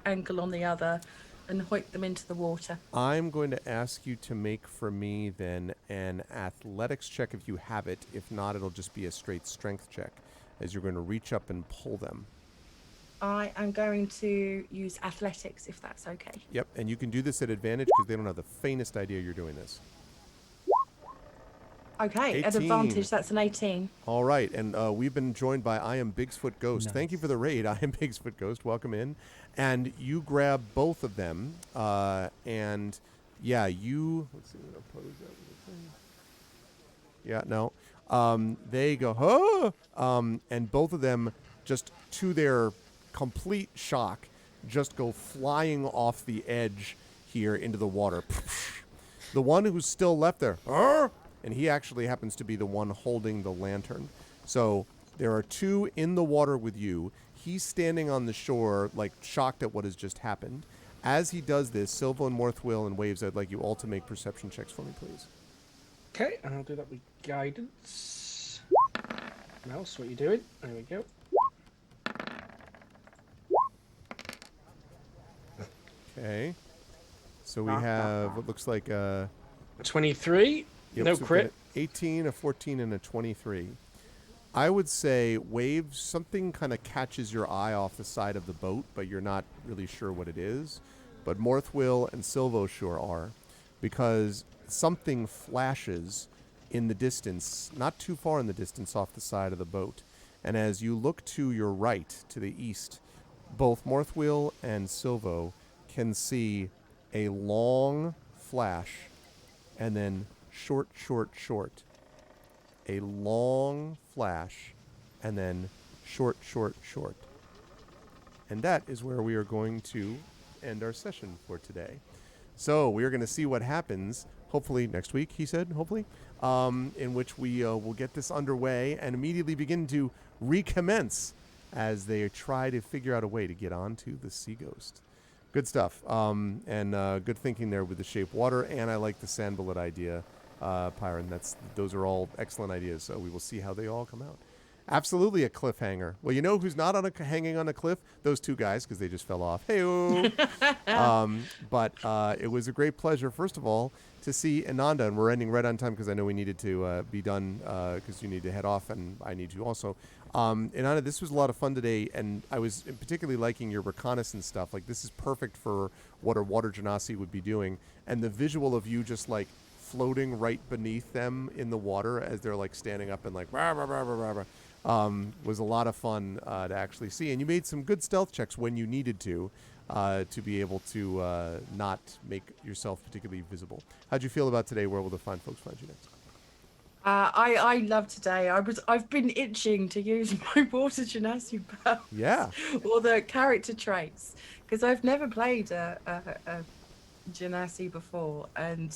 ankle on the other, and hoik them into the water. I'm going to ask you to make for me then an athletics check if you have it. If not, it'll just be a straight strength check, as you're going to reach up and pull them. I am going to use athletics, if that's okay. Yep, and you can do this at advantage because they don't have the faintest idea you're doing this. Okay, 18. at advantage, that's an 18. All right, and we've been joined by I Am Bigfoot Ghost. Nice. Thank you for the raid, I Am Bigfoot Ghost. Welcome in. And you grab both of them, and yeah, you... Let's see, what oppose that with the thing. Yeah, no. They go, and both of them, just to their complete shock, just go flying off the edge here into the water. The one who's still left there, and he actually happens to be the one holding the lantern. So there are two in the water with you. He's standing on the shore, like shocked at what has just happened. As he does this, Silva and Morthwill and Waves, I'd like you all to make perception checks for me, please. Okay, and I'll do that with guidance. Mouse, what are you doing? There we go. Okay. So we have what looks like a... 23. Yep, No so we've got crit. an 18, a 14, and a 23. I would say, Waves, something kind of catches your eye off the side of the boat, but you're not really sure what it is. But Morthwill and Silvo sure are, because something flashes in the distance, not too far in the distance off the side of the boat. And as you look to your right, to the east, both Morthwill and Silvo can see a long flash, and then short. A long flash, and then short. And that is where we are going to end our session for today. So we're going to see what happens, hopefully next week, he said, hopefully, in which we will get this underway and immediately begin to recommence as they try to figure out a way to get onto the Sea Ghost. Good stuff. And good thinking there with the shape water, and I like the sand bullet idea, Pyron. Those are all excellent ideas, so we will see how they all come out. Absolutely a cliffhanger. Well, you know who's not hanging on a cliff? Those two guys, because they just fell off. Hey-o! But it was a great pleasure, first of all, to see Ananda, and we're ending right on time because I know we needed to be done because you need to head off, and I need to also. Ananda, this was a lot of fun today, and I was particularly liking your reconnaissance stuff. Like, this is perfect for what a water genasi would be doing, and the visual of you just, like, floating right beneath them in the water as they're, like, standing up and, like, rah, rah, rah, rah, rah, rah. Was a lot of fun to actually see. And you made some good stealth checks when you needed to be able to not make yourself particularly visible. How'd you feel about today? Where will the fine folks find you next? I love today. I've been itching to use my water genasi powers. Yeah. Or the character traits, because I've never played a genasi before, and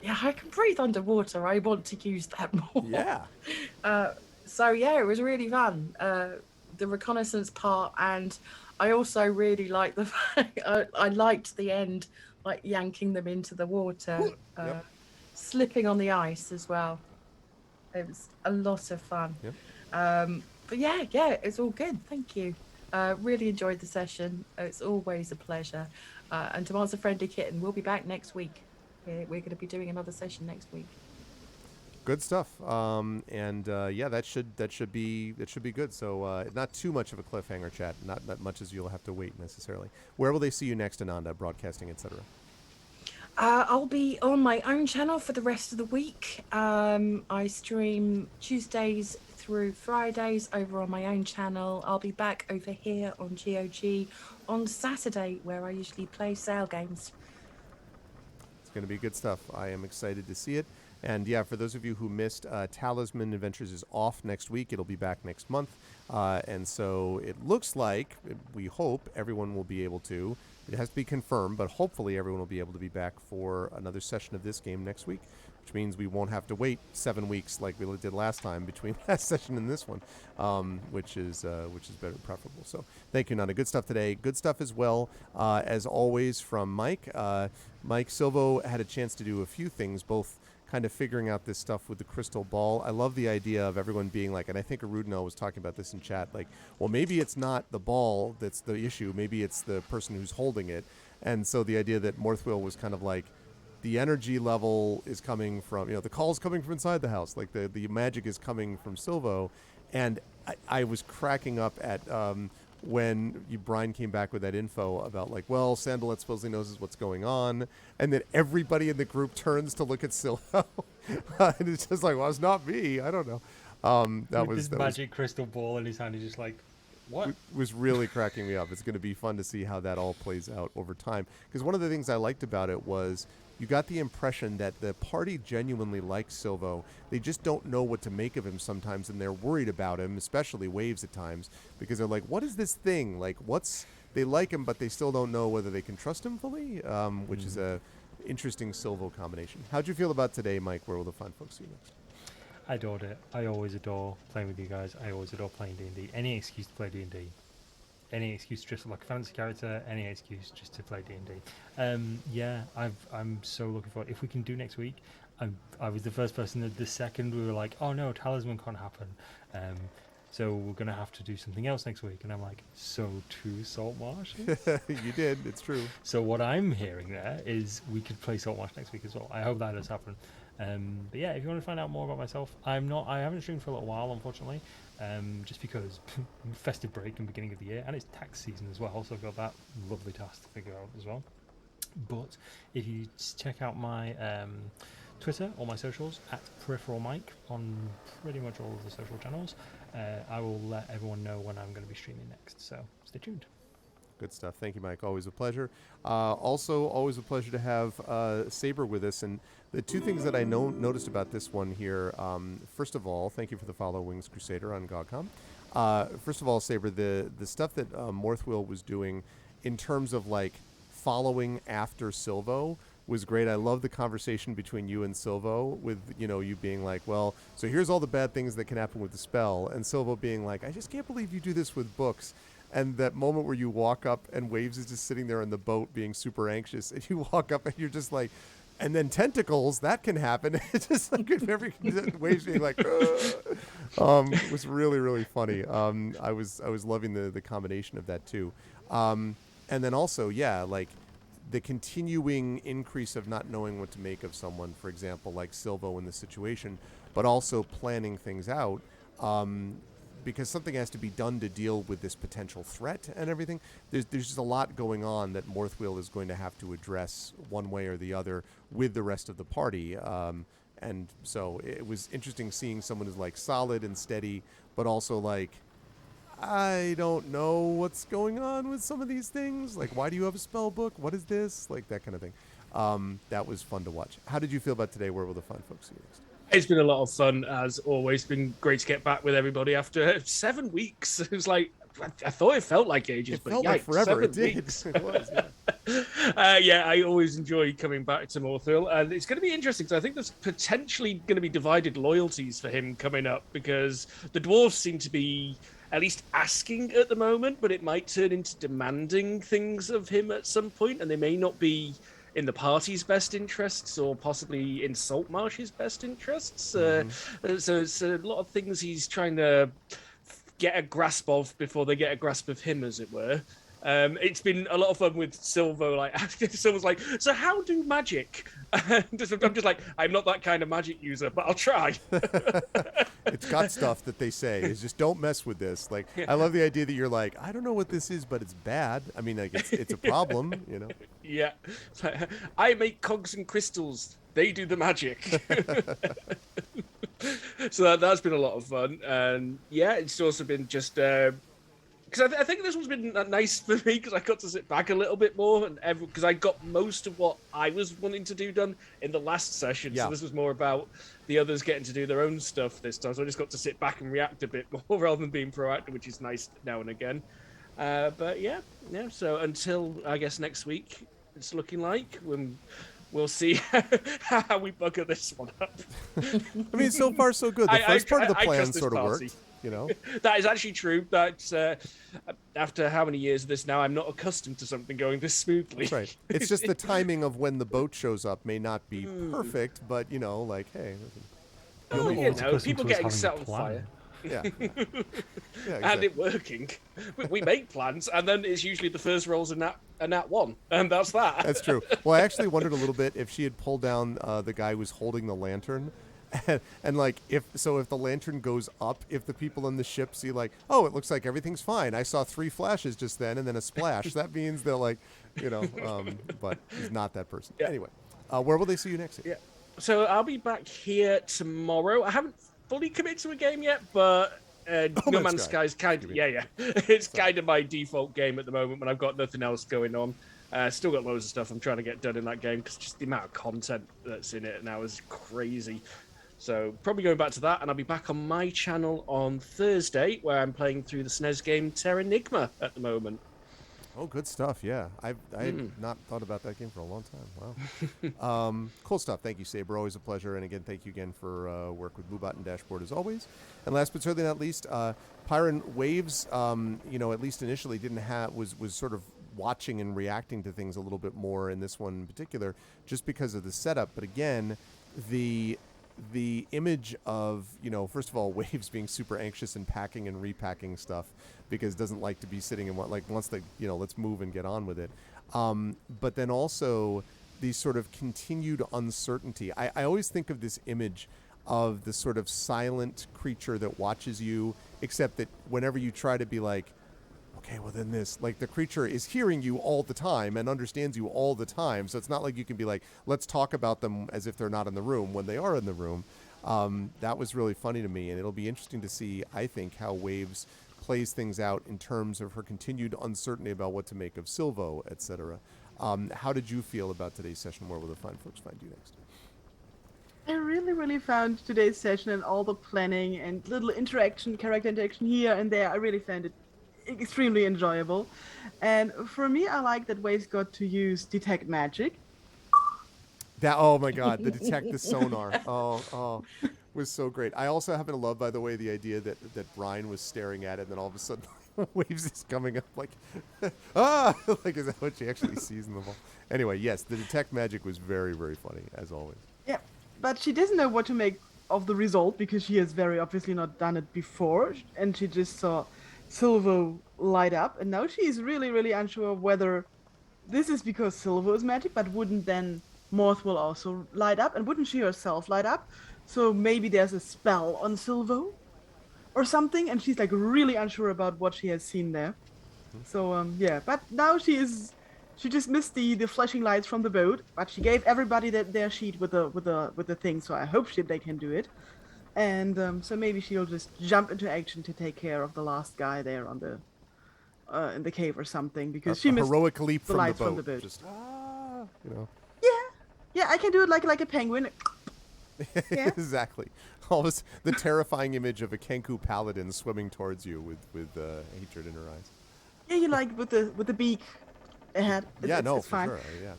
yeah, I can breathe underwater. I want to use that more. Yeah. So yeah, it was really fun. The reconnaissance part, and I also really liked the fact I liked the end, like yanking them into the water, Yep. slipping on the ice as well. It was a lot of fun. Yep. But yeah, it's all good. Thank you. Really enjoyed the session. It's always a pleasure. And to answer Friendly Kitten, we'll be back next week. We're going to be doing another session next week. Good stuff. Yeah, that should be good. So not too much of a cliffhanger, chat. Not that much as you'll have to wait necessarily. Where will they see you next, Ananda? Broadcasting, etc. I'll be on my own channel for the rest of the week. I stream Tuesdays through Fridays over on my own channel. I'll be back over here on GOG on Saturday, where I usually play sale games. It's going to be good stuff. I am excited to see it. And yeah, for those of you who missed, Talisman Adventures is off next week. It'll be back next month. And so it looks like, we hope, everyone will be able to. It has to be confirmed, but hopefully everyone will be able to be back for another session of this game next week, which means we won't have to wait 7 weeks like we did last time between last session and this one, which is better, preferable. So thank you, Nana. Good stuff today. Good stuff as well, as always, from Mike. Mike Silvo had a chance to do a few things, both kind of figuring out this stuff with the crystal ball. I love the idea of everyone being like, and I think Arudno was talking about this in chat, like, well, maybe it's not the ball that's the issue. Maybe it's the person who's holding it. And so the idea that Morthwheel was kind of like, the energy level is coming from, the call's coming from inside the house. Like the magic is coming from Silvo. And I was cracking up at when Brian came back with that info about like, well, Sandalette supposedly knows what's going on, and then everybody in the group turns to look at Silvo, and it's just like, well, it's not me. I don't know. That With was this magic crystal ball in his hand. He's just like, what? It was really cracking me up. It's going to be fun to see how that all plays out over time. Because one of the things I liked about it was you got the impression that the party genuinely likes Silvo. They just don't know what to make of him sometimes, and they're worried about him, especially Waves at times, because they're like, what is this thing? Like, they like him, but they still don't know whether they can trust him fully, which is a interesting Silvo combination. How'd you feel about today, Mike? Where will the fine folks see you next? I adored it. I always adore playing with you guys. I always adore playing D&D. Any excuse to play D&D. Any excuse to dress up like a fantasy character. Any excuse just to play D&D. Yeah, I'm so looking forward. If we can do next week, I was the first person that the second we were like, oh no, Talisman can't happen. So we're going to have to do something else next week. And I'm like, so to Saltmarsh? You did. It's true. So what I'm hearing there is we could play Saltmarsh next week as well. I hope that does happen. But yeah, if you want to find out more about myself, I haven't streamed for a little while, unfortunately, just because festive break and beginning of the year, and it's tax season as well, so I've got that lovely task to figure out as well. But if you check out my Twitter or my socials at Peripheral Mike on pretty much all of the social channels, I will let everyone know when I'm going to be streaming next, so stay tuned. Good stuff. Thank you, Mike. Always a pleasure. Also, always a pleasure to have Saber with us. And the two things that I noticed about this one here, first of all, thank you for the follow, Wings Crusader on GOG.com. First of all, Saber, the stuff that Morthwheel was doing in terms of like following after Silvo was great. I love the conversation between you and Silvo with, you being like, well, so here's all the bad things that can happen with the spell. And Silvo being like, I just can't believe you do this with books. And that moment where you walk up and Waves is just sitting there in the boat being super anxious. And you walk up and you're just like, and then tentacles, that can happen. It's just like every Waves being like, it was really, really funny. I was loving the combination of that too. And then also, like the continuing increase of not knowing what to make of someone, for example, like Silvo in this situation, but also planning things out. Because something has to be done to deal with this potential threat and everything. There's just a lot going on that Morthwheel is going to have to address one way or the other with the rest of the party. And so it was interesting seeing someone who's like solid and steady, but also like, I don't know what's going on with some of these things. Like, why do you have a spell book? What is this? Like that kind of thing. That was fun to watch. How did you feel about today? Where will the fun folks see you next? It's been a lot of fun, as always. Been great to get back with everybody after 7 weeks. It was like, I thought it felt like ages, but felt yikes, like forever. 7 It did. weeks. It was, yeah. Yeah, I always enjoy coming back to Morthwheel, and it's going to be interesting because I think there's potentially going to be divided loyalties for him coming up, because the dwarves seem to be at least asking at the moment, but it might turn into demanding things of him at some point, and they may not be in the party's best interests, or possibly in Saltmarsh's best interests. So it's a lot of things he's trying to get a grasp of before they get a grasp of him, as it were. It's been a lot of fun with Silvo. Like, Silvo's like, so how do magic? I'm just like, I'm not that kind of magic user, but I'll try. It's got stuff that they say is just don't mess with this. Like, I love the idea that you're like, I don't know what this is, but it's bad. I mean, like, it's a problem, Yeah. I make cogs and crystals. They do the magic. So that's been a lot of fun. And yeah, it's also been just because I think this one's been nice for me, because I got to sit back a little bit more, and because I got most of what I was wanting to do done in the last session. Yeah. So this was more about the others getting to do their own stuff this time. So I just got to sit back and react a bit more rather than being proactive, which is nice now and again. But yeah. So until I guess next week, it's looking like when we'll see how we bugger this one up. I mean, so far so good. The first part of the plan sort of worked. That is actually true. That's after how many years of this now, I'm not accustomed to something going this smoothly. That's right. It's just the timing of when the boat shows up may not be perfect, but like, hey. People getting set on fire. Yeah. Exactly. And it working. We make plans, and then it's usually the first roll's a nat 1, and that's that. That's true. Well, I actually wondered a little bit if she had pulled down the guy who was holding the lantern. And like, if the lantern goes up, if the people in the ship see like, oh, it looks like everything's fine. I saw 3 flashes just then and then a splash. That means they're like, but he's not that person. Yeah. Anyway, where will they see you next week? Yeah. So I'll be back here tomorrow. I haven't fully committed to a game yet, but No Man's Sky is kind of, it's kind of my default game at the moment when I've got nothing else going on. Still got loads of stuff I'm trying to get done in that game, because just the amount of content that's in it now is crazy. So probably going back to that, and I'll be back on my channel on Thursday, where I'm playing through the SNES game Terranigma at the moment. Oh, good stuff. Yeah, I had not thought about that game for a long time. Wow. Cool stuff. Thank you, Saber. Always a pleasure. And again, thank you again for work with Boobot and Dashboard as always. And last but certainly not least, Pyron Waves, at least initially was sort of watching and reacting to things a little bit more in this one in particular, just because of the setup. But again, the image of, first of all, Waves being super anxious and packing and repacking stuff because doesn't like to be sitting in wants to, let's move and get on with it. But then also the sort of continued uncertainty. I always think of this image of the sort of silent creature that watches you, except that whenever you try to be like, okay, well then the creature is hearing you all the time and understands you all the time. So it's not like you can be like, let's talk about them as if they're not in the room when they are in the room. That was really funny to me, and it'll be interesting to see, I think, how Waves plays things out in terms of her continued uncertainty about what to make of Silvo, etc. How did you feel about today's session? Where will the fine folks find you next? I really, really found today's session and all the planning and little character interaction here and there, I really found it extremely enjoyable. And for me, I like that Waves got to use Detect Magic Oh my God, the sonar. Oh, was so great. I also happen to love, by the way, the idea that Brian was staring at it, and then all of a sudden waves is coming up like, like is that what she actually sees in the ball? Anyway, yes, the detect magic was very, very funny as always. Yeah, but she doesn't know what to make of the result because she has very obviously not done it before, and she just saw Silvo light up, and now she is really, really unsure whether this is because Silvo is magic, but wouldn't then Morth will also light up, and wouldn't she herself light up? So maybe there's a spell on Silvo or something, and she's like really unsure about what she has seen there. So yeah, but now she just missed the flashing lights from the boat, but she gave everybody their sheet with the thing, so I hope they can do it. And so maybe she'll just jump into action to take care of the last guy there on the in the cave or something, because she missed heroic leap the lights from the boat. Just you know. Yeah, I can do it like a penguin. Yeah. Exactly. All this, the terrifying image of a Kenku paladin swimming towards you with hatred in her eyes. Yeah, you like with the beak ahead. It's fine. For sure.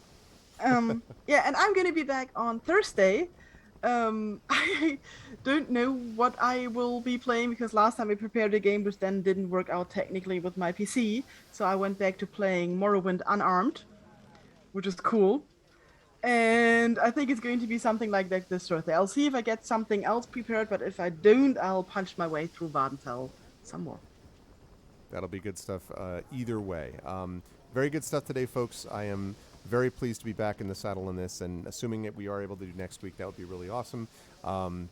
Yeah. Yeah, and I'm gonna be back on Thursday. I don't know what I will be playing because last time I prepared a game which then didn't work out technically with my PC, so I went back to playing Morrowind unarmed, which is cool. And I think it's going to be something like that this Thursday. I'll see if I get something else prepared, but if I don't, I'll punch my way through Bartender some more. That'll be good stuff either way. Very good stuff today, folks. I am very pleased to be back in the saddle on this, and assuming that we are able to do next week, that would be really awesome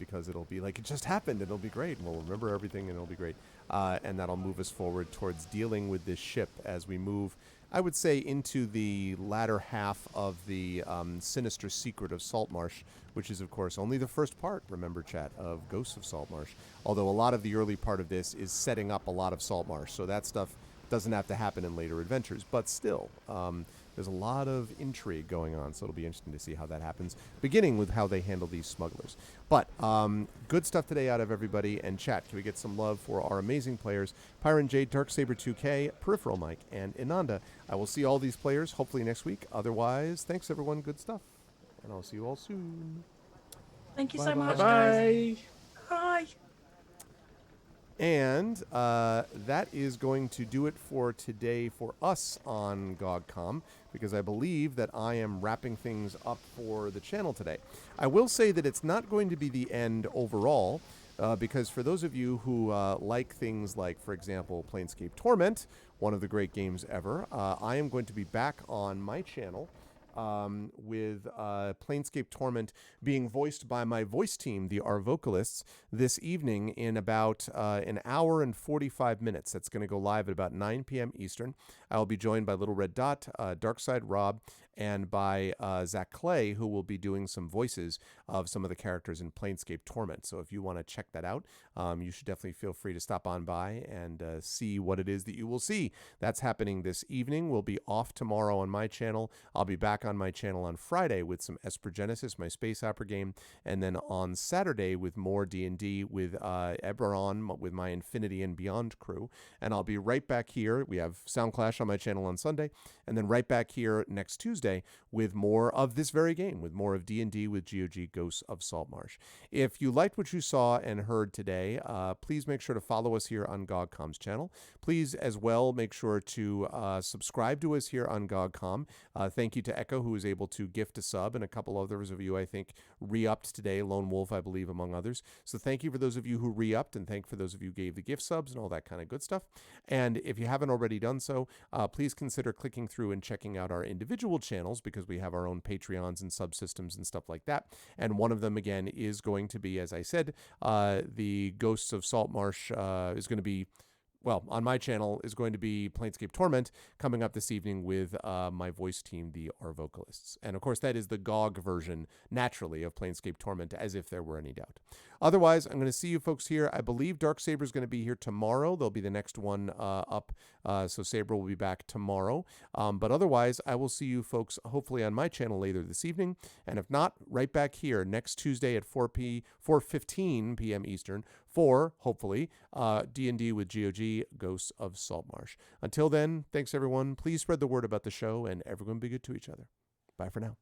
because it'll be like it just happened. It'll be great, and we'll remember everything, and it'll be great. And that'll move us forward towards dealing with this ship as we move, I would say, into the latter half of the sinister secret of Saltmarsh, which is, of course, only the first part, remember, chat, of Ghosts of Saltmarsh. Although a lot of the early part of this is setting up a lot of Saltmarsh, so that stuff doesn't have to happen in later adventures. But still, there's a lot of intrigue going on, so it'll be interesting to see how that happens, beginning with how they handle these smugglers. But good stuff today out of everybody. And chat, can we get some love for our amazing players, Pyron Jade, Darksaber2K, Peripheral Mike, and Inanda. I will see all these players hopefully next week. Otherwise, thanks everyone, good stuff. And I'll see you all soon. Thank you Bye so bye. much, Bye. guys. Bye. And that is going to do it for today for us on GOG.com, because I believe that I am wrapping things up for the channel today. I will say that it's not going to be the end overall, because for those of you who like things like, for example, Planescape Torment, one of the great games ever, I am going to be back on my channel with Planescape Torment being voiced by my voice team, the Our Vocalists, this evening in about an hour and 45 minutes. That's going to go live at about 9 p.m. Eastern. I'll be joined by Little Red Dot, Darkside Rob, and by Zach Clay, who will be doing some voices of some of the characters in Planescape Torment. So if you want to check that out, you should definitely feel free to stop on by and see what it is that you will see. That's happening this evening. We'll be off tomorrow on my channel. I'll be back on my channel on Friday with some Esper Genesis, my space opera game, and then on Saturday with more D&D with Eberron, with my Infinity and Beyond crew. And I'll be right back here. We have Sound Clash on my channel on Sunday, and then right back here next Tuesday with more of this very game, with more of D&D with GOG Ghosts of Saltmarsh. If you liked what you saw and heard today, please make sure to follow us here on GOG.com's channel. Please as well make sure to subscribe to us here on GOG.com. Thank you to Echo, who was able to gift a sub, and a couple others of you, I think, re-upped today, Lone Wolf, I believe, among others. So thank you for those of you who re-upped, and thank you for those of you who gave the gift subs and all that kind of good stuff. And if you haven't already done so, please consider clicking through and checking out our individual channels, because we have our own Patreons and subsystems and stuff like that. And one of them, again, is going to be, as I said, the Ghosts of Saltmarsh is going to be, well, on my channel is going to be Planescape Torment coming up this evening with my voice team, the Our Vocalists. And of course, that is the GOG version, naturally, of Planescape Torment, as if there were any doubt. Otherwise, I'm going to see you folks here. I believe Darksaber is going to be here tomorrow. They'll be the next one up. So Saber will be back tomorrow. But otherwise, I will see you folks hopefully on my channel later this evening. And if not, right back here next Tuesday at 4:15 p.m. Eastern for, hopefully, D&D with GOG Ghosts of Saltmarsh. Until then, thanks everyone. Please spread the word about the show, and everyone be good to each other. Bye for now.